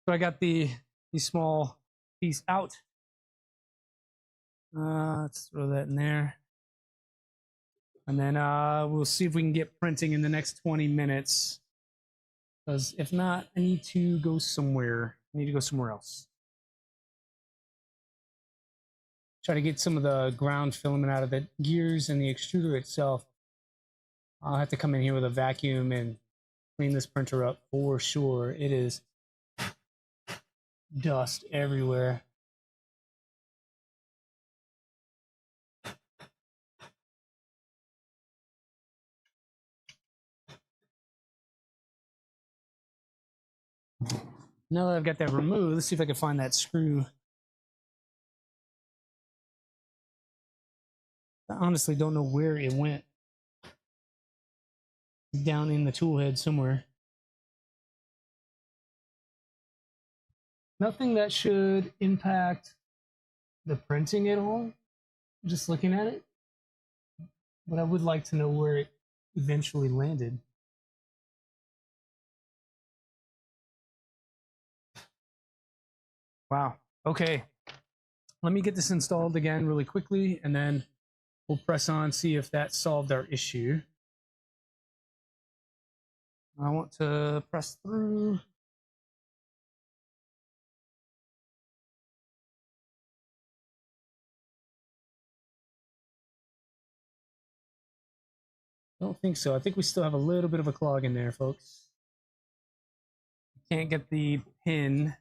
So I got the small piece out. Let's throw that in there. And then we'll see if we can get printing in the next 20 minutes. Because if not, I need to go somewhere. I need to go somewhere else. Try to get some of the ground filament out of the gears and the extruder itself. I'll have to come in here with a vacuum and clean this printer up for sure. It is dust everywhere. Now that I've got that removed, let's see if I can find that screw. I honestly don't know where it went. Down in the tool head somewhere. Nothing that should impact the printing at all, just looking at it. But I would like to know where it eventually landed. Wow. Okay. Let me get this installed again really quickly, and then we'll press on, see if that solved our issue. I want to press through. I don't think so. I think we still have a little bit of a clog in there, folks. Can't get the pin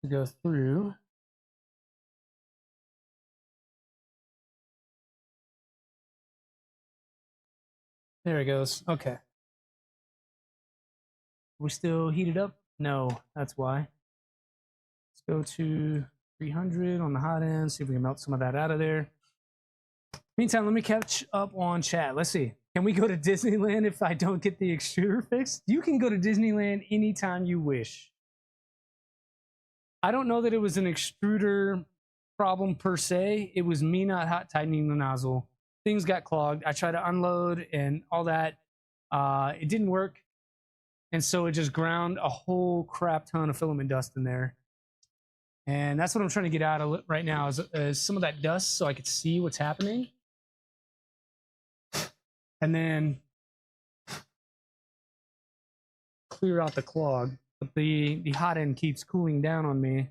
to go through. There it goes. Okay. We still heated up? No, that's why. Let's go to 300 on the hot end, see if we can melt some of that out of there. Meantime, let me catch up on chat. Let's see. Can we go to Disneyland if I don't get the extruder fixed? You can go to Disneyland anytime you wish. I don't know that it was an extruder problem per se. It was me not hot tightening the nozzle. Things got clogged. I tried to unload and all that. It didn't work. And so it just ground a whole crap ton of filament dust in there. And that's what I'm trying to get out of right now is some of that dust so I could see what's happening. And then clear out the clog. But the hot end keeps cooling down on me.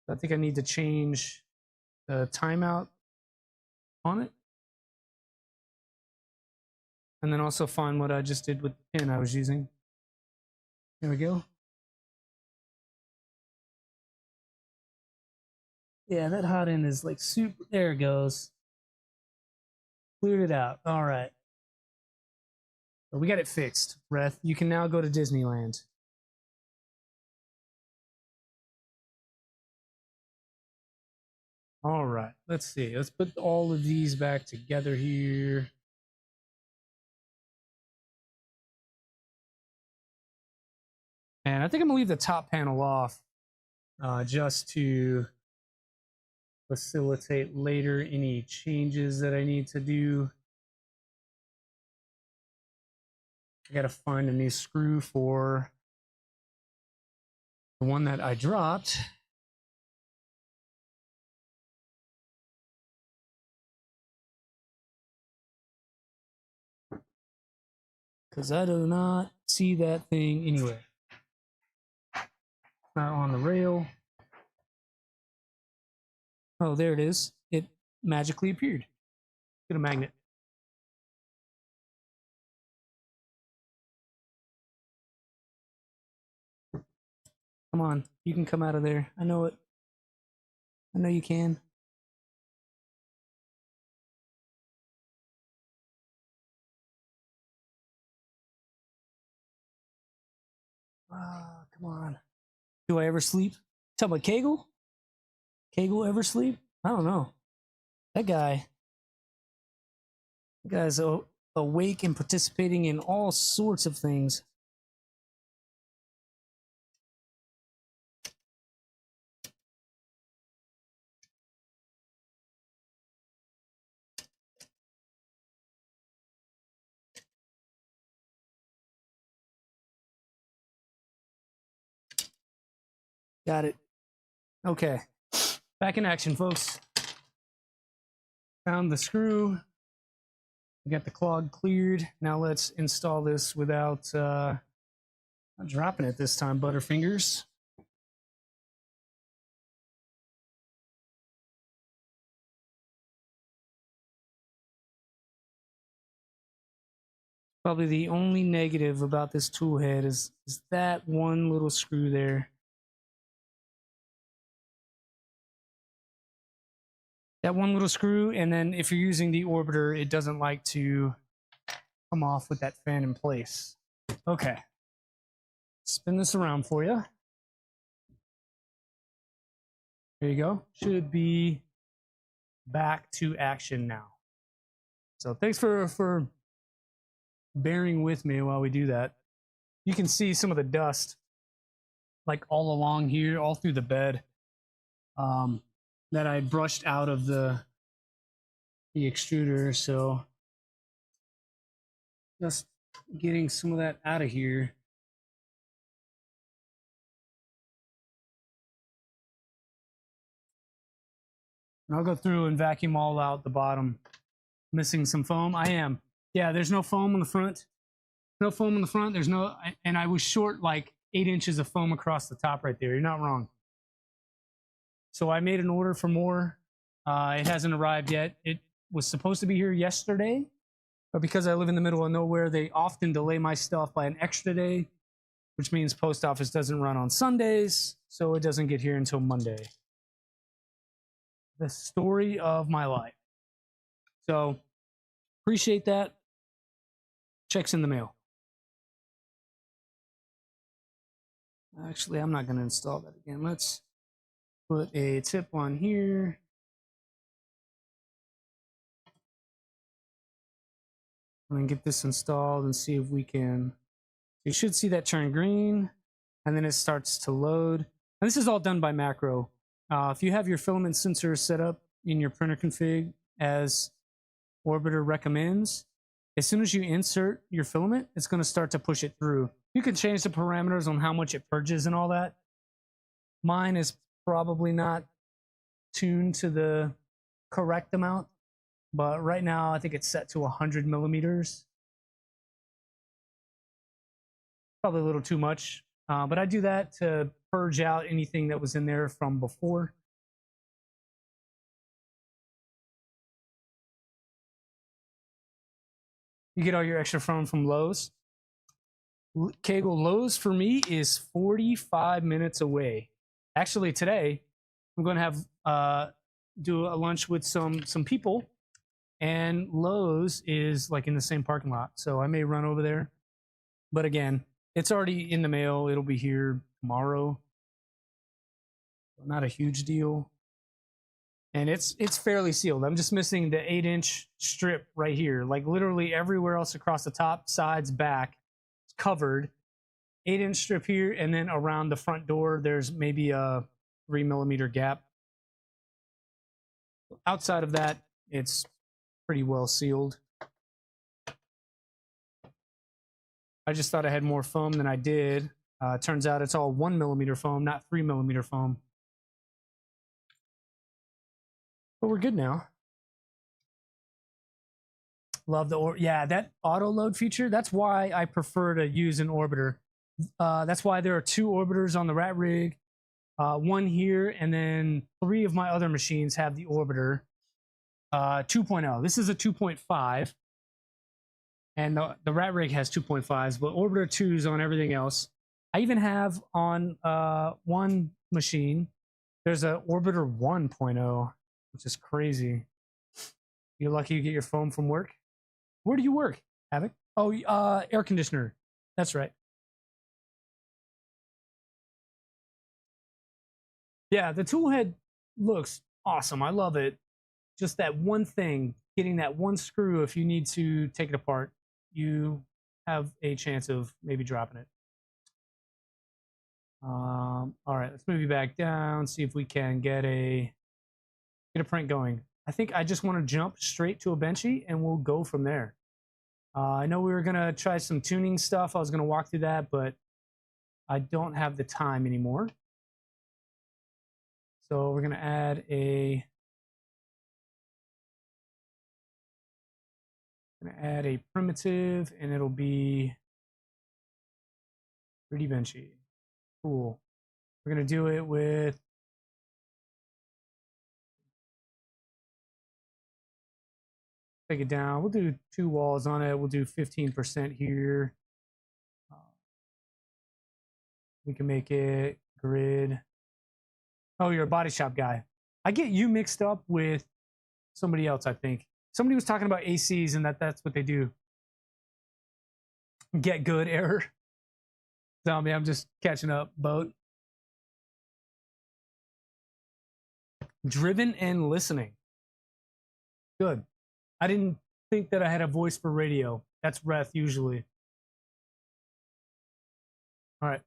I think I need to change the timeout on it. And then also find what I just did with the pin I was using. There we go. Yeah, that hot end is like super. There it goes. Cleared it out. All right. But we got it fixed, Breath. You can now go to Disneyland. All right. Let's see. Let's put all of these back together here. And I think I'm gonna leave the top panel off just to facilitate later any changes that I need to do. I gotta find a new screw for the one that I dropped. Because I do not see that thing anywhere. Not on the rail. Oh, there it is. It magically appeared. Get a magnet. Come on, you can come out of there. I know it. I know you can. Ah, come on. Do I ever sleep? Talk about Kegel? Kegel ever sleep? I don't know. That guy's awake and participating in all sorts of things. Got it. Okay. Back in action, folks. Found the screw. We got the clog cleared. Now let's install this without not dropping it this time, Butterfingers. Probably the only negative about this tool head is that one little screw there. That one little screw, and then if you're using the orbiter, it doesn't like to come off with that fan in place. Okay. Spin this around for you. There you go. Should be back to action now. So thanks for bearing with me while we do that. You can see some of the dust like all along here, all through the bed, that I brushed out of the extruder. So just getting some of that out of here. And I'll go through and vacuum all out the bottom. Missing some foam. I am. Yeah, there's no foam on the front. No foam on the front. There's no, and I was short like 8 inches of foam across the top right there. You're not wrong. So I made an order for more. It hasn't arrived yet. It was supposed to be here yesterday, but because I live in the middle of nowhere, they often delay my stuff by an extra day, which means post office doesn't run on Sundays, so it doesn't get here until Monday. The story of my life. So appreciate that. Checks in the mail. Actually, I'm not going to install that again. Let's put a tip on here. And then get this installed and see if we can. You should see that turn green, and then it starts to load. And this is all done by macro. If you have your filament sensor set up in your printer config as Orbiter recommends, as soon as you insert your filament, it's going to start to push it through. You can change the parameters on how much it purges and all that. Mine is probably not tuned to the correct amount, but right now I think it's set to 100 millimeters. Probably a little too much, but I do that to purge out anything that was in there from before. You get all your extra foam from Lowe's. Kegel, Lowe's for me is 45 minutes away. Actually, today I'm going to have do a lunch with some people, and Lowe's is like in the same parking lot, so I may run over there. But again, it's already in the mail. It'll be here tomorrow. Not a huge deal. And it's fairly sealed. I'm just missing the 8-inch strip right here. Like literally everywhere else across the top, sides, back, it's covered. 8-inch strip here, and then around the front door, there's maybe a 3 millimeter gap. Outside of that, it's pretty well sealed. I just thought I had more foam than I did. Turns out it's all 1 millimeter foam, not 3 millimeter foam. But we're good now. Love the, yeah, that auto load feature. That's why I prefer to use an orbiter. That's why there are 2 orbiters on the rat rig. 1 here, and then 3 of my other machines have the orbiter 2.0. This is a 2.5. And the rat rig has 2.5s, but orbiter 2s on everything else. I even have on one machine, there's an orbiter 1.0, which is crazy. You're lucky you get your foam from work. Where do you work, Havoc? Oh, air conditioner. That's right. Yeah, the tool head looks awesome. I love it. Just that one thing, getting that one screw, if you need to take it apart, you have a chance of maybe dropping it. All right, let's move you back down, see if we can get a print going. I think I just want to jump straight to a benchy, and we'll go from there. I know we were going to try some tuning stuff. I was going to walk through that, but I don't have the time anymore. So we're going to add a primitive, and it'll be 3D benchy. Cool. We're going to do it with Take it down. We'll do 2 walls on it. We'll do 15% here. We can make it grid. Oh, you're a body shop guy. I get you mixed up with somebody else, I think. Somebody was talking about ACs and that's what they do. Get good error. Zombie, I'm just catching up, boat. Driven and listening. Good. I didn't think that I had a voice for radio. That's Reth usually. All right.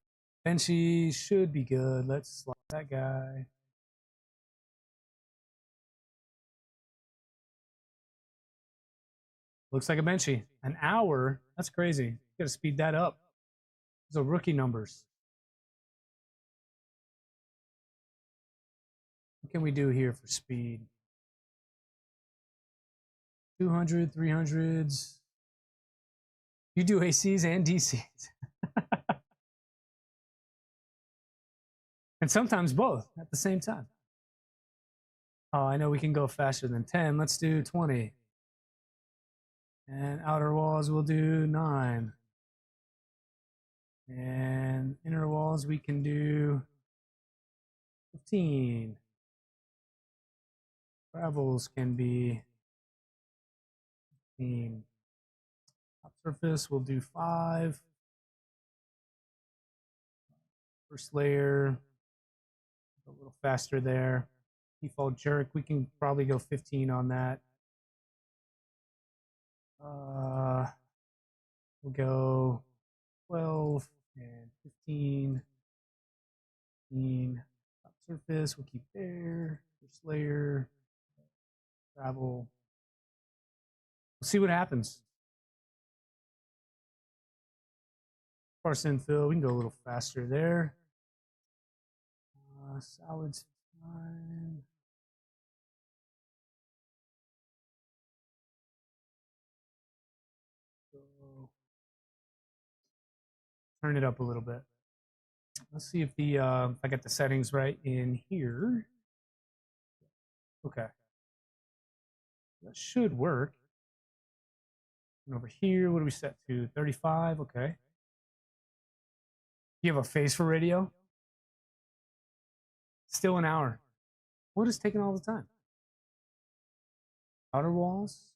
Benchy should be good. Let's slide that guy. Looks like a Benchy. An hour? That's crazy. Gotta speed that up. Those are rookie numbers. What can we do here for speed? 200, 300s. You do ACs and DCs. And sometimes both at the same time. Oh, I know we can go faster than 10. Let's do 20. And outer walls, we'll do 9. And inner walls, we can do 15. Travels can be 15. Top surface, we'll do 5. First layer, a little faster there. Default jerk, we can probably go 15 on that. We'll go 12 and 15. 15. Top surface, we'll keep there. First layer, travel. We'll see what happens. Parse infill, we can go a little faster there. Solids fine. So, turn it up a little bit. Let's see if the if I get the settings right in here. Okay, that should work. And over here, what do we set to? 35. Okay. You have a face for radio? Still an hour. What is taking all the time? Outer walls?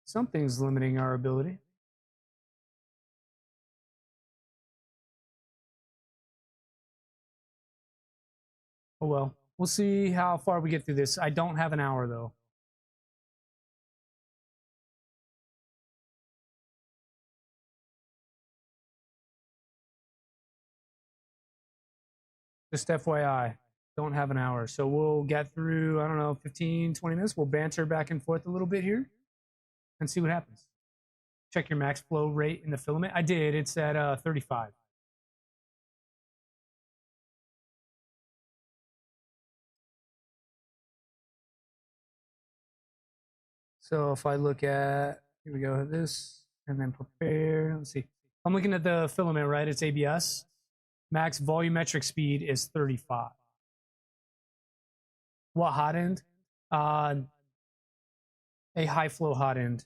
Something's limiting our ability. Oh well, we'll see how far we get through this. I don't have an hour though. Just FYI, don't have an hour. So we'll get through, I don't know, 15, 20 minutes. We'll banter back and forth a little bit here and see what happens. Check your max flow rate in the filament. I did. It's at 35. So if I look at, here we go, this, and then prepare, let's see. I'm looking at the filament, right? It's ABS. Max volumetric speed is 35. What hot end? A high flow hot end.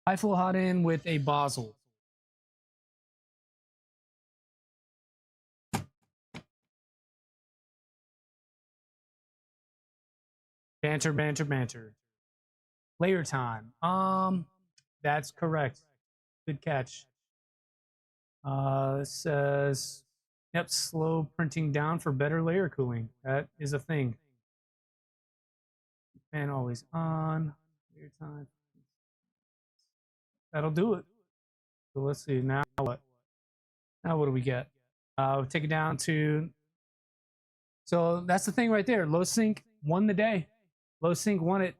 High flow hot end with a Basel. Banter, banter, banter. Layer time. That's correct. Good catch. It says, yep, slow printing down for better layer cooling. That is a thing. Fan always on. Layer time. That'll do it. So let's see, now what? Now what do we get? We'll take it down to, so that's the thing right there. Low sync won the day. Low sync won it.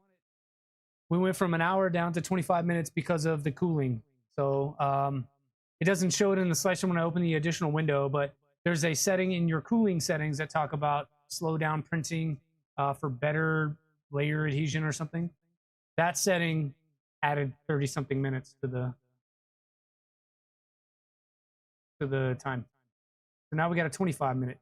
We went from an hour down to 25 minutes because of the cooling. So it doesn't show it in the selection when I open the additional window, but there's a setting in your cooling settings that talk about slow down printing for better layer adhesion or something. That setting added 30 something minutes to the time. So now we got a 25 minute.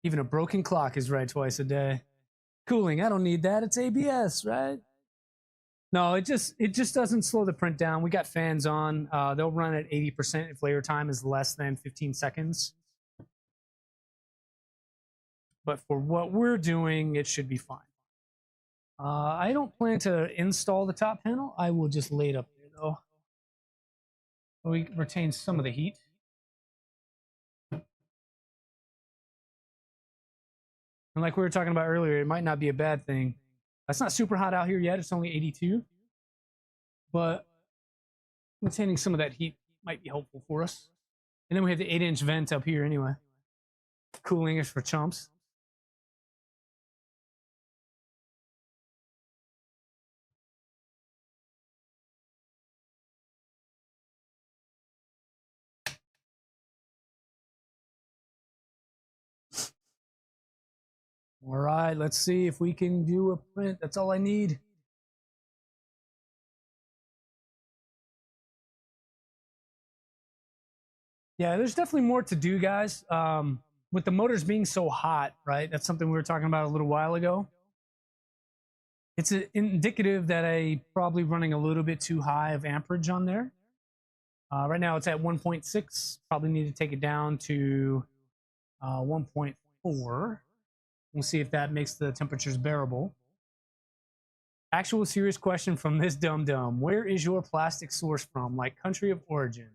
Even a broken clock is right twice a day. Cooling, I don't need that. It's ABS, right? No, it just doesn't slow the print down. We got fans on. They'll run at 80% if layer time is less than 15 seconds. But for what we're doing, it should be fine. I don't plan to install the top panel. I will just lay it up there, though. We retain some of the heat. And like we were talking about earlier, it might not be a bad thing. It's not super hot out here yet. It's only 82. But retaining some of that heat might be helpful for us. And then we have the 8-inch vent up here anyway. Cooling is for chumps. All right, let's see if we can do a print. That's all I need. Yeah, there's definitely more to do, guys. With the motors being so hot, right? That's something we were talking about a little while ago. It's indicative that I'm probably running a little bit too high of amperage on there. Right now it's at 1.6. Probably need to take it down to 1.4. We'll see if that makes the temperatures bearable. Actual serious question from this dum-dum. Where is your plastic source from? Like country of origin?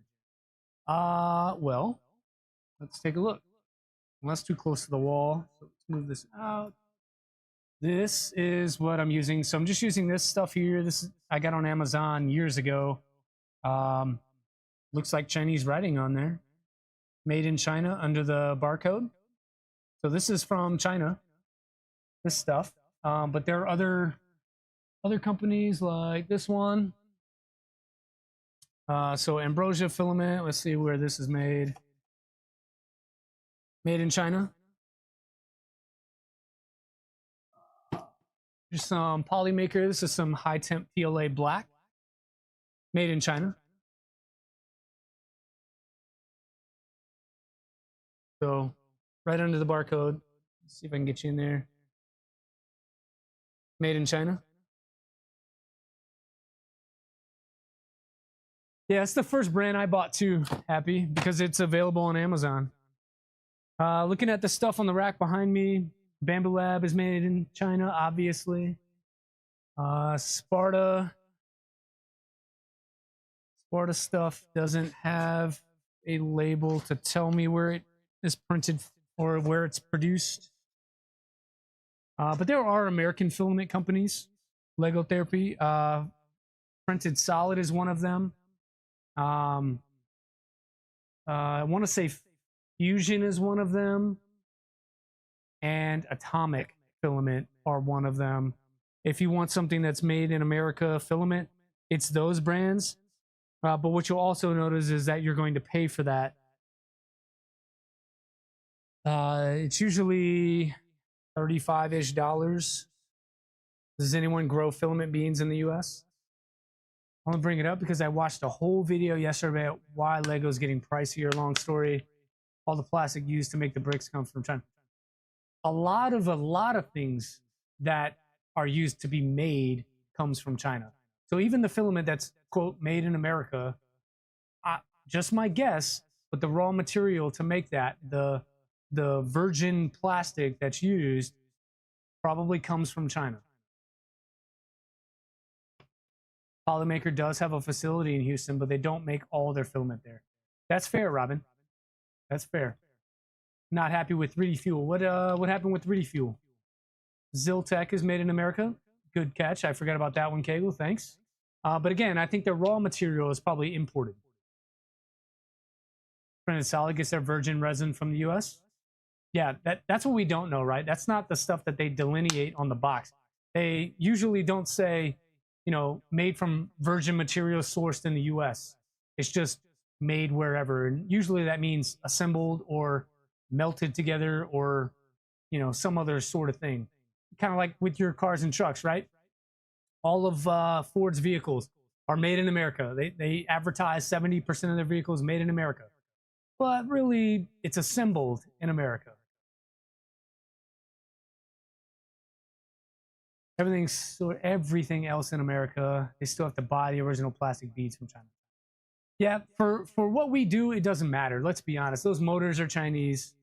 Well, let's take a look. Well, that's too close to the wall. So let's move this out. This is what I'm using. So I'm just using this stuff here. This I got on Amazon years ago. Looks like Chinese writing on there. Made in China under the barcode. So this is from China. This stuff. But there are other companies like this one. So Ambrosia filament. Let's see where this is made. Made in China. There's some Polymaker. This is some high temp PLA black. Made in China. So right under the barcode. Let's see if I can get you in there. Made in China. Yeah, it's the first brand I bought too, Happy, because it's available on Amazon. Looking at the stuff on the rack behind me, Bamboo Lab is made in China, obviously. Sparta stuff doesn't have a label to tell me where it is printed or where it's produced. But there are American filament companies. Lego Therapy. Printed Solid is one of them. I want to say Fusion is one of them. And Atomic Filament are one of them. If you want something that's made in America filament, it's those brands. But what you'll also notice is that you're going to pay for that. It's usually $35-ish. Does anyone grow filament beans in the US? I'm gonna bring it up because I watched a whole video yesterday about why Lego's getting pricier. Long story. All the plastic used to make the bricks comes from China. A lot of things that are used to be made comes from China. So even the filament that's quote made in America, just my guess, but the raw material to make that, the virgin plastic that's used probably comes from China. Polymaker does have a facility in Houston, but they don't make all their filament there. That's fair, Robin. That's fair. Not happy with 3D Fuel. What happened with 3D Fuel? Ziltech is made in America. Good catch. I forgot about that one, Kegel. Thanks. But again, I think the raw material is probably imported. Printed Solid gets their virgin resin from the US. Yeah, that's what we don't know, right? That's not the stuff that they delineate on the box. They usually don't say, you know, made from virgin material sourced in the US. It's just made wherever. And usually that means assembled or melted together or, you know, some other sort of thing. Kind of like with your cars and trucks, right? All of Ford's vehicles are made in America. They advertise 70% of their vehicles made in America. But really, it's assembled in America. Everything else in America, they still have to buy the original plastic beads from China. Yeah, for what we do, it doesn't matter. Let's be honest. Those motors are Chinese.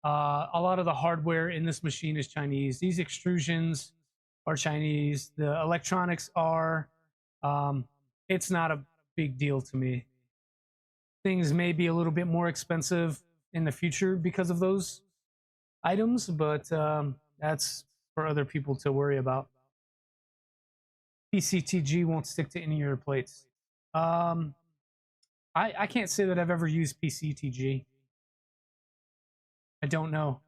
A lot of the hardware in this machine is Chinese. These extrusions are Chinese. The electronics are. It's not a big deal to me. Things may be a little bit more expensive in the future because of those items, but that's for other people to worry about. PCTG won't stick to any of your plates. I can't say that I've ever used PCTG. I don't know.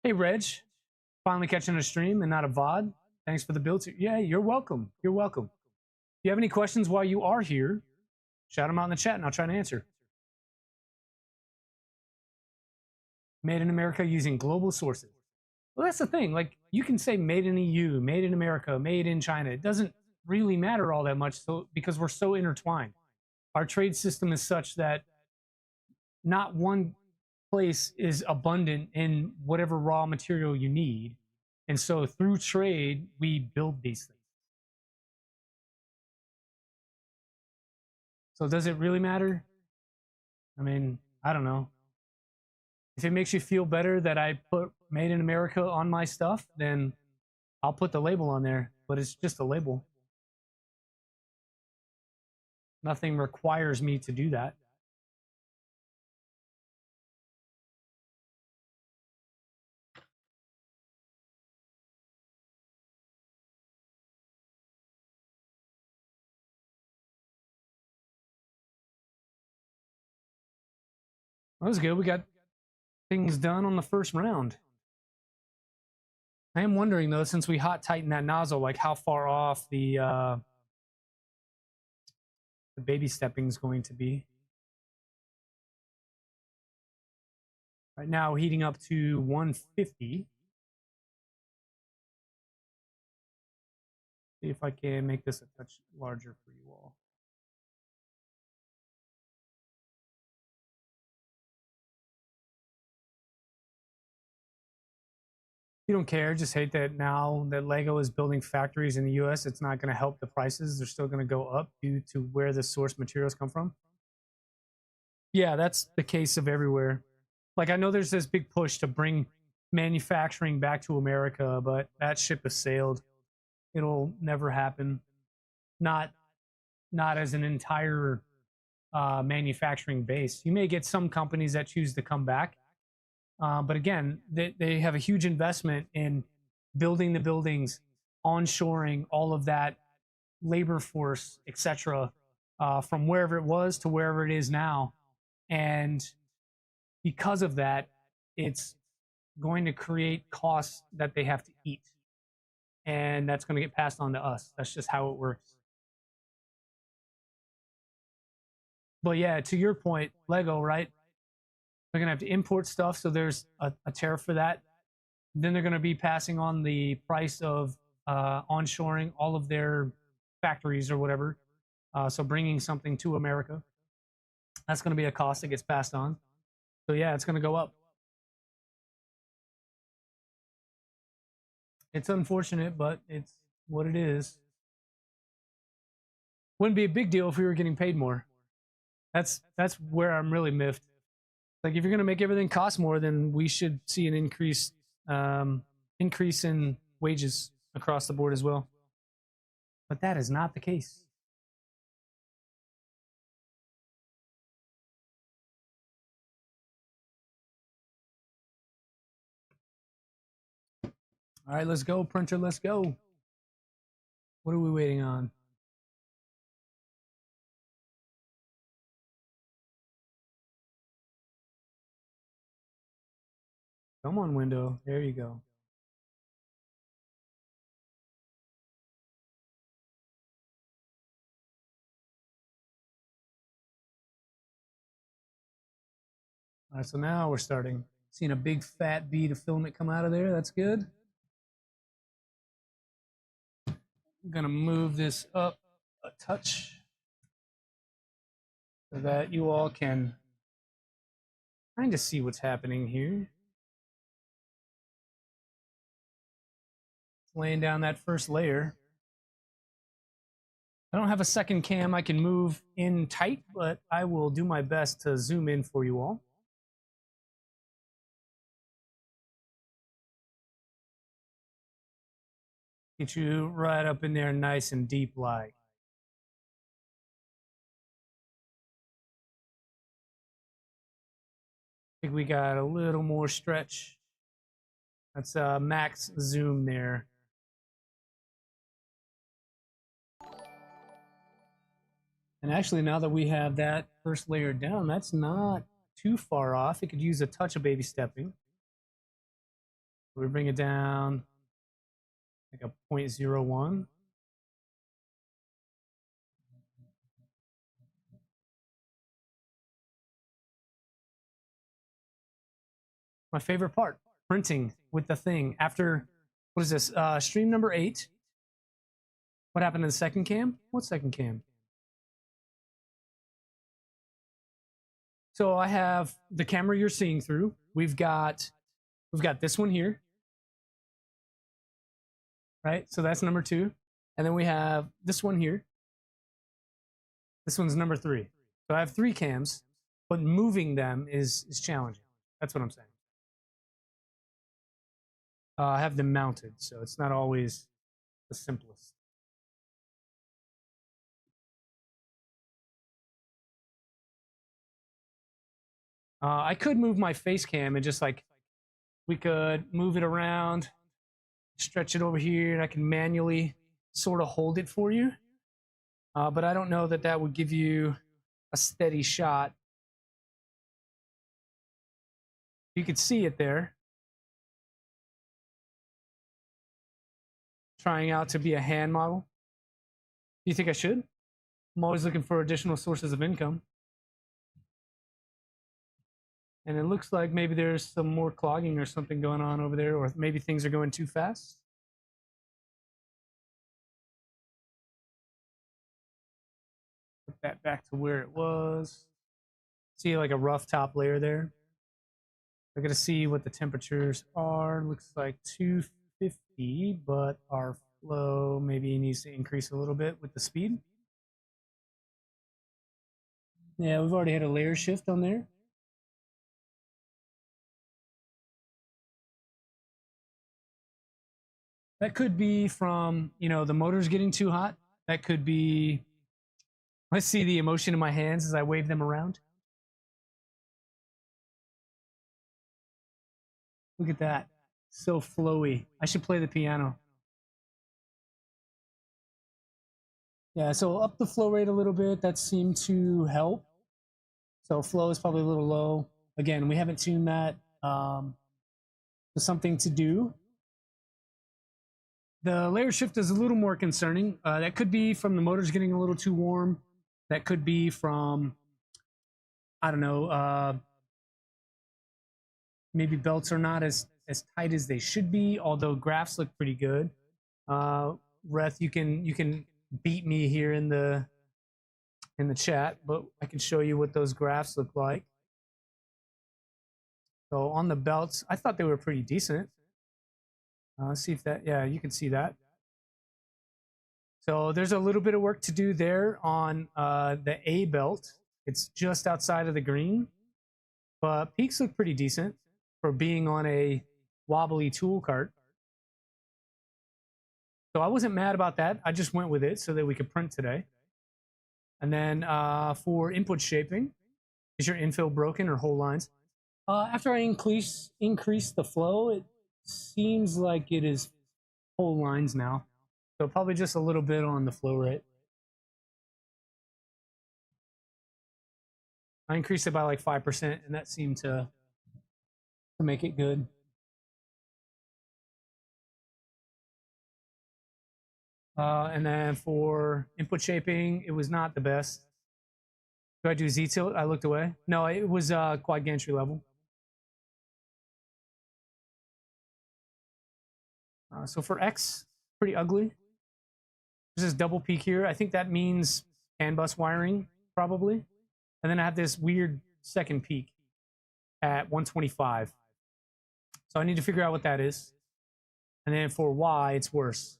Hey, Reg. Finally catching a stream and not a VOD. Thanks for the build. Yeah, you're welcome. You're welcome. If you have any questions while you are here, shout them out in the chat and I'll try to answer. Made in America using global sources. Well, that's the thing. Like, you can say made in EU, made in America, made in China. It doesn't really matter all that much because we're so intertwined. Our trade system is such that not one place is abundant in whatever raw material you need. And so through trade, we build these things. So does it really matter? I mean, I don't know. If it makes you feel better that I put made in America on my stuff, then I'll put the label on there, but it's just a label. Nothing requires me to do that. That was good. We got things done on the first round. I am wondering though, since we hot tighten that nozzle, like how far off the baby stepping is going to be. Right now, heating up to 150. See if I can make this a touch larger for you all. You don't care, just hate that now that Lego is building factories in the US, it's not going to help the prices. They're still going to go up due to where the source materials come from. Yeah, that's the case of everywhere. Like, I know there's this big push to bring manufacturing back to America, but that ship has sailed. It'll never happen. Not as an entire manufacturing base. You may get some companies that choose to come back. But again, they have a huge investment in building the buildings, onshoring all of that labor force, etc., from wherever it was to wherever it is now. And because of that, it's going to create costs that they have to eat. And that's going to get passed on to us. That's just how it works. But yeah, to your point, Lego, right? They're going to have to import stuff, so there's a tariff for that. Then they're going to be passing on the price of onshoring all of their factories or whatever. So bringing something to America. That's going to be a cost that gets passed on. So yeah, it's going to go up. It's unfortunate, but it's what it is. Wouldn't be a big deal if we were getting paid more. That's where I'm really miffed. Like, if you're going to make everything cost more, then we should see an increase in wages across the board as well. But that is not the case. All right, let's go, printer. Let's go. What are we waiting on? Come on, window. There you go. All right, so now we're starting. Seeing a big fat bead of filament come out of there. That's good. I'm going to move this up a touch so that you all can kind of see what's happening here. laying down that first layer. I don't have a second cam I can move in tight, but I will do my best to zoom in for you all. Get you right up in there nice and deep like. I think we got a little more stretch. That's max zoom there. And actually, now that we have that first layer down, that's not too far off. It could use a touch of baby stepping. We bring it down like a 0.01. My favorite part, printing with the thing. After, what is this, stream number 8. What happened to the second cam? What second cam? So I have the camera you're seeing through. We've got this one here, right? So that's number 2. And then we have this one here. This one's number 3. So I have 3 cams, but moving them is challenging. That's what I'm saying. I have them mounted, so it's not always the simplest. I could move my face cam and just like, we could move it around, stretch it over here, and I can manually sort of hold it for you. But I don't know that that would give you a steady shot. You could see it there. Trying out to be a hand model. Do you think I should? I'm always looking for additional sources of income. And it looks like maybe there's some more clogging or something going on over there, or maybe things are going too fast. Put that back to where it was. See like a rough top layer there. We're gonna see what the temperatures are. Looks like 250, but our flow maybe needs to increase a little bit with the speed. Yeah, we've already had a layer shift on there. That could be from, you know, the motor's getting too hot. That could be, let's see the emotion in my hands as I wave them around. Look at that. So flowy. I should play the piano. Yeah, so up the flow rate a little bit. That seemed to help. So flow is probably a little low. Again, we haven't tuned that. So something to do. The layer shift is a little more concerning. That could be from the motors getting a little too warm. That could be from, I don't know, maybe belts are not as tight as they should be, although graphs look pretty good. Reth, you can beat me here in the chat, but I can show you what those graphs look like. So on the belts, I thought they were pretty decent. Let's see if that, yeah, you can see that. So there's a little bit of work to do there on the A belt. It's just outside of the green, but peaks look pretty decent for being on a wobbly tool cart. So I wasn't mad about that. I just went with it so that we could print today. And then for input shaping, is your infill broken or whole lines? After I increase the flow, it seems like it is whole lines now. So probably just a little bit on the flow rate. I increased it by like 5%, and that seemed to make it good. And then for input shaping, it was not the best. Do I do Z tilt? I looked away. No, it was quad gantry level. So for X, pretty ugly. There's this double peak here. I think that means CAN bus wiring, probably. And then I have this weird second peak at 125. So I need to figure out what that is. And then for Y, it's worse.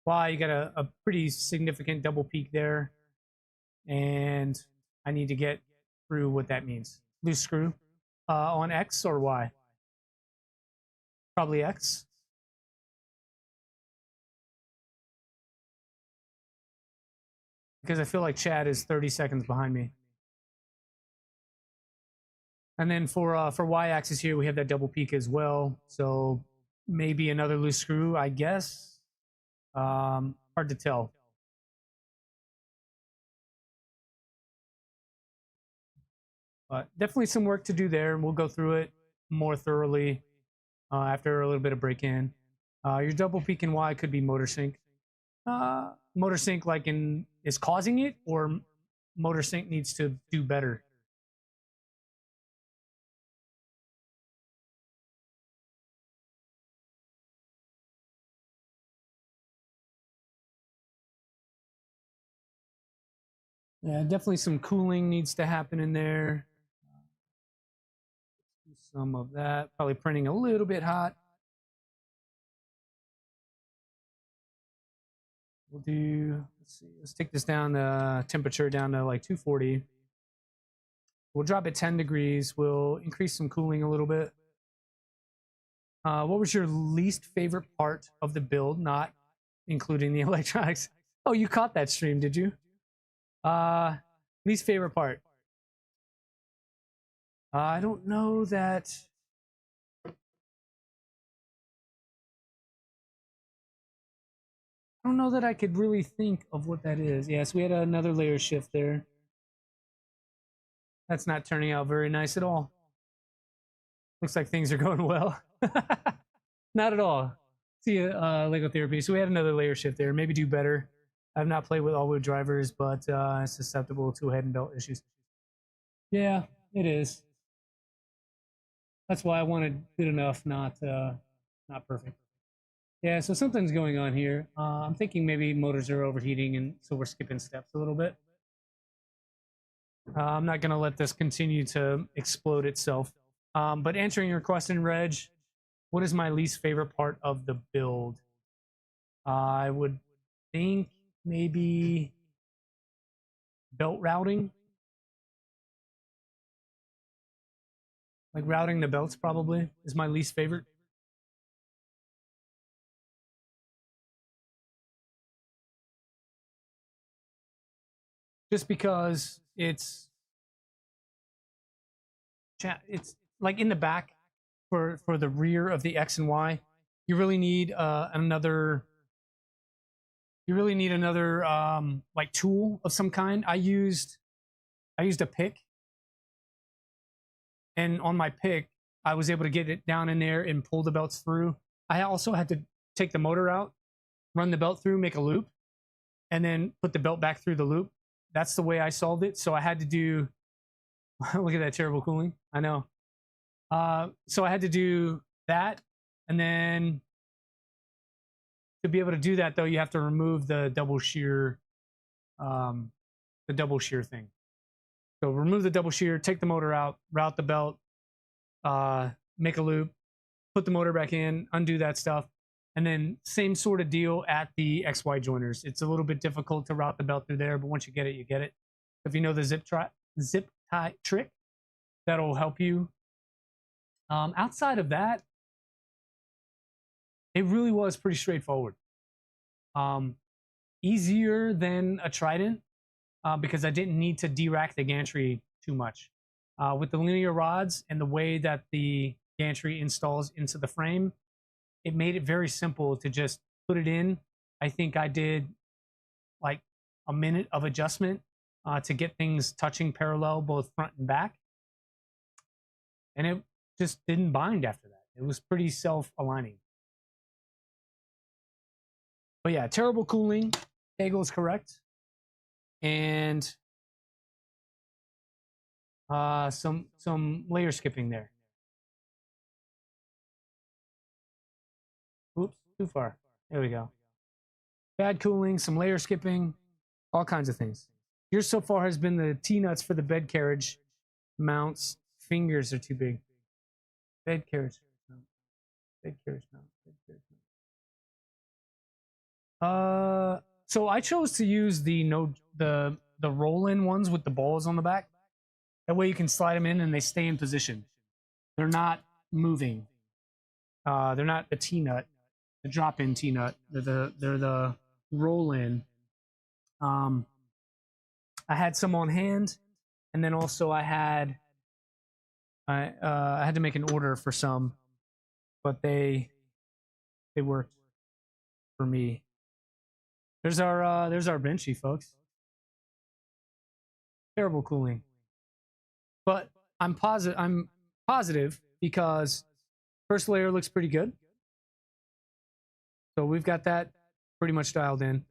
Y, you got a pretty significant double peak there. And I need to get through what that means. Loose screw on X or Y? Probably X. Because I feel like Chad is 30 seconds behind me. And then for Y-axis here, we have that double peak as well. So maybe another loose screw, I guess. Hard to tell. But definitely some work to do there, and we'll go through it more thoroughly after a little bit of break-in. Your double peak in Y could be motor sync. Motor sync is causing it, or motor sync needs to do better. Yeah, definitely some cooling needs to happen in there. Some of that. Probably printing a little bit hot. We'll do, let's see, let's take this down, temperature down to like 240. We'll drop it 10 degrees. We'll increase some cooling a little bit. What was your least favorite part of the build, not including the electronics? Oh, you caught that stream, did you? Least favorite part. I don't know that. I don't know that I could really think of what that is. Yes, we had another layer shift there. That's not turning out very nice at all. Looks like things are going well. Not at all. See Lego therapy. So we had another layer shift there. Maybe do better. I've not played with all-wheel drivers, but it's susceptible to head and belt issues. Yeah, it is. That's why I wanted good enough, not perfect. Yeah, so something's going on here. I'm thinking maybe motors are overheating, and so we're skipping steps a little bit. I'm not going to let this continue to explode itself. But answering your question, Reg, what is my least favorite part of the build? I would think maybe belt routing. Like routing the belts probably is my least favorite. Just because it's like in the back for the rear of the X and Y, you really need another like tool of some kind. I used a pick, and on my pick I was able to get it down in there and pull the belts through. I also had to take the motor out, run the belt through, make a loop, and then put the belt back through the loop. That's the way I solved it. So I had to do look at that terrible cooling. I know. So I had to do that, and then to be able to do that, though, you have to remove the double shear thing. So remove the double shear, take the motor out, route the belt, make a loop, put the motor back in, undo that stuff, and then same sort of deal at the XY joiners. It's a little bit difficult to route the belt through there, but once you get it, you get it. If you know the zip tie trick, that'll help you. Outside of that, it really was pretty straightforward. Easier than a Trident because I didn't need to derack the gantry too much. With the linear rods and the way that the gantry installs into the frame, it made it very simple to just put it in. I think I did like a minute of adjustment to get things touching parallel both front and back. And it just didn't bind after that. It was pretty self-aligning. But yeah, terrible cooling. Hagel is correct. And some layer skipping there. Oops, too far. There we go. Bad cooling, some layer skipping, all kinds of things. Yours so far has been the T-nuts for the bed carriage mounts. Fingers are too big. Bed carriage mount. Bed carriage mount. So I chose to use the roll-in ones with the balls on the back. That way you can slide them in and they stay in position. They're not moving. They're not the T-nut, the drop-in T-nut. They're the roll-in. I had some on hand, and then also I had to make an order for some, but they worked for me. There's our benchy, folks. Terrible cooling, but I'm positive because first layer looks pretty good. So we've got that pretty much dialed in.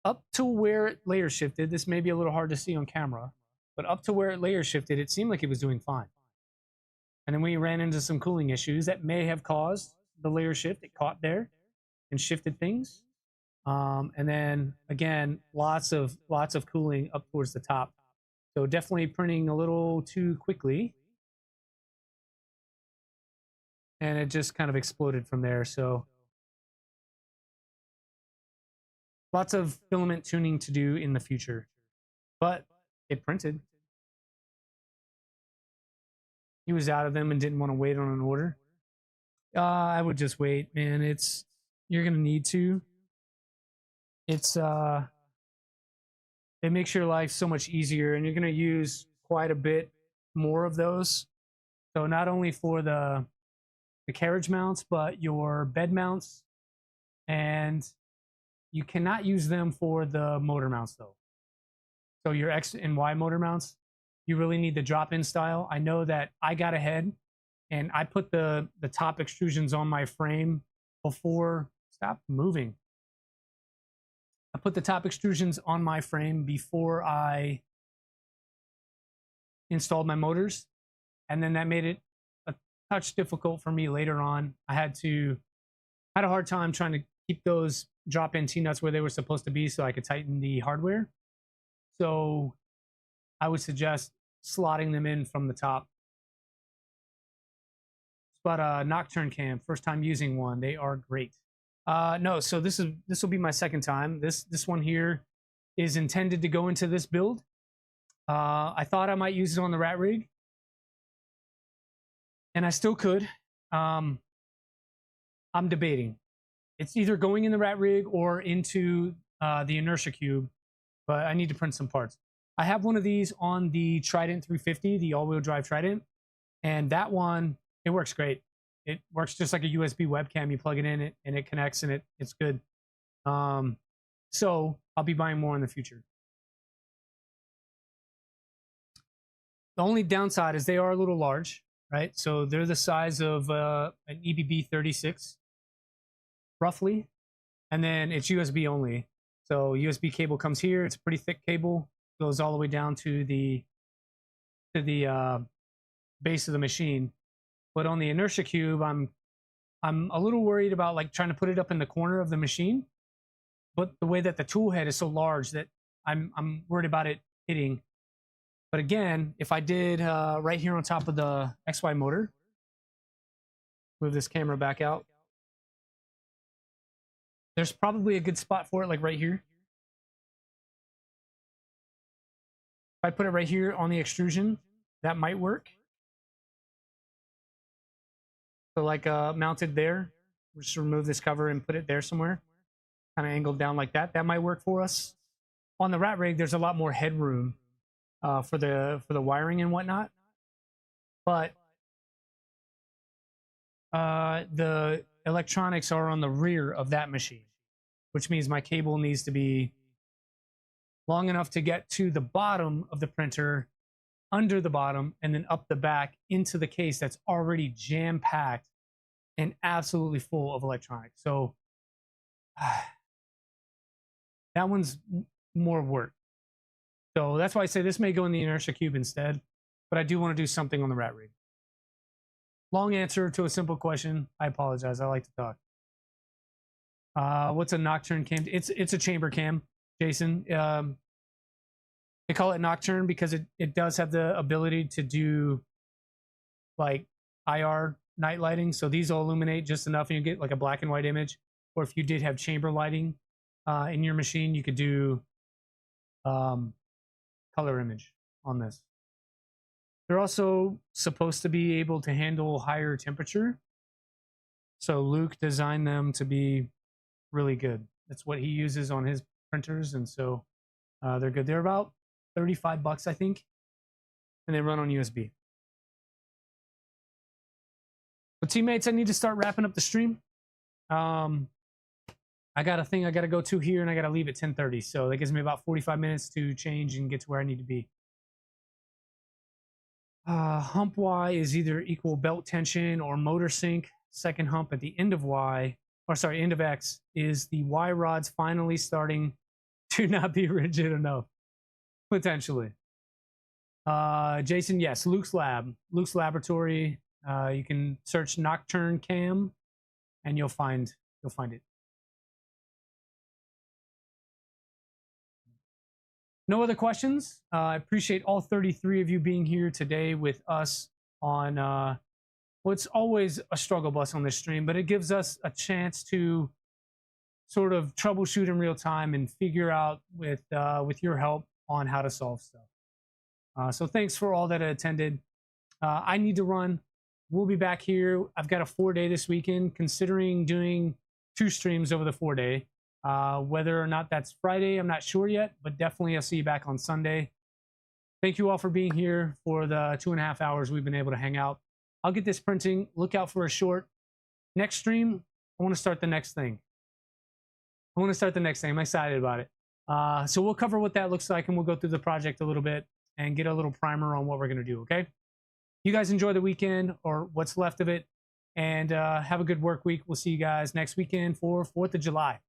Up to where it layer shifted, this may be a little hard to see on camera, but up to where it layer shifted, it seemed like it was doing fine. And then we ran into some cooling issues that may have caused the layer shift. It caught there and shifted things. And then again, lots of cooling up towards the top. So definitely printing a little too quickly. And it just kind of exploded from there. So lots of filament tuning to do in the future, but it printed. He was out of them and didn't want to wait on an order. I would just wait, man. You're gonna need to. It makes your life so much easier, and you're gonna use quite a bit more of those. So not only for the carriage mounts, but your bed mounts, and you cannot use them for the motor mounts though. So your X and Y motor mounts, you really need the drop-in style. I know that I got ahead and I put the top extrusions on my frame before. Stop moving. I put the top extrusions on my frame before I installed my motors, and then that made it a touch difficult for me later on. I had a hard time trying to keep those drop-in T-nuts where they were supposed to be so I could tighten the hardware. So I would suggest slotting them in from the top. But Nocturne cam, first time using one. They are great. No, so this will be my second time. This one here is intended to go into this build. I thought I might use it on the rat rig, and I still could. I'm debating. It's either going in the rat rig or into the Inertia Cube, but I need to print some parts. I have one of these on the Trident 350, the all-wheel drive Trident, and that one, it works great. It works just like a USB webcam. You plug it in, and it connects, and it's good. So I'll be buying more in the future. The only downside is they are a little large, right? So they're the size of an EBB 36. Roughly, and then it's USB only. So USB cable comes here. It's a pretty thick cable, goes all the way down to the base of the machine. But on the Inertia Cube, I'm a little worried about like trying to put it up in the corner of the machine. But the way that the tool head is so large that I'm worried about it hitting. But again, if I did right here on top of the XY motor, move this camera back out. There's probably a good spot for it, like right here. If I put it right here on the extrusion, that might work. So like mounted there, just remove this cover and put it there somewhere. Kind of angled down like that. That might work for us. On the rat rig, there's a lot more headroom for the wiring and whatnot. But the electronics are on the rear of that machine, which means my cable needs to be long enough to get to the bottom of the printer, under the bottom, and then up the back into the case that's already jam-packed and absolutely full of electronics. So that one's more work. So that's why I say this may go in the Inertia Cube instead, but I do want to do something on the rat rig. Long answer to a simple question. I apologize. I like to talk. What's a Nocturne cam? It's a chamber cam, Jason. They call it Nocturne because it does have the ability to do like IR night lighting, so these will illuminate just enough and you get like a black and white image. Or if you did have chamber lighting in your machine, you could do color image on this. They're also supposed to be able to handle higher temperature. So Luke designed them to be really good. That's what he uses on his printers, and so they're good. They're about $35, I think, and they run on USB. But teammates, I need to start wrapping up the stream. I got a thing I got to go to here, and I got to leave at 10:30, so that gives me about 45 minutes to change and get to where I need to be. Hump Y is either equal belt tension or motor sync. Second hump at the end of Y, or sorry, end of X, is the Y rods finally starting to not be rigid enough, potentially. Jason, yes, Luke's laboratory. You can search Nocturne Cam, and you'll find it. No other questions. I appreciate all 33 of you being here today with us on what's always a struggle bus on this stream, but it gives us a chance to sort of troubleshoot in real time and figure out with your help on how to solve stuff. So thanks for all that attended. I need to run. We'll be back here. I've got a 4-day this weekend, considering doing 2 streams over the 4-day. Whether or not that's Friday, I'm not sure yet, but definitely I'll see you back on Sunday. Thank you all for being here for the 2.5 hours we've been able to hang out. I'll get this printing. Look out for a short. Next stream, I want to start the next thing. I'm excited about it. So we'll cover what that looks like, and we'll go through the project a little bit and get a little primer on what we're going to do, okay? You guys enjoy the weekend, or what's left of it, and have a good work week. We'll see you guys next weekend for 4th of July.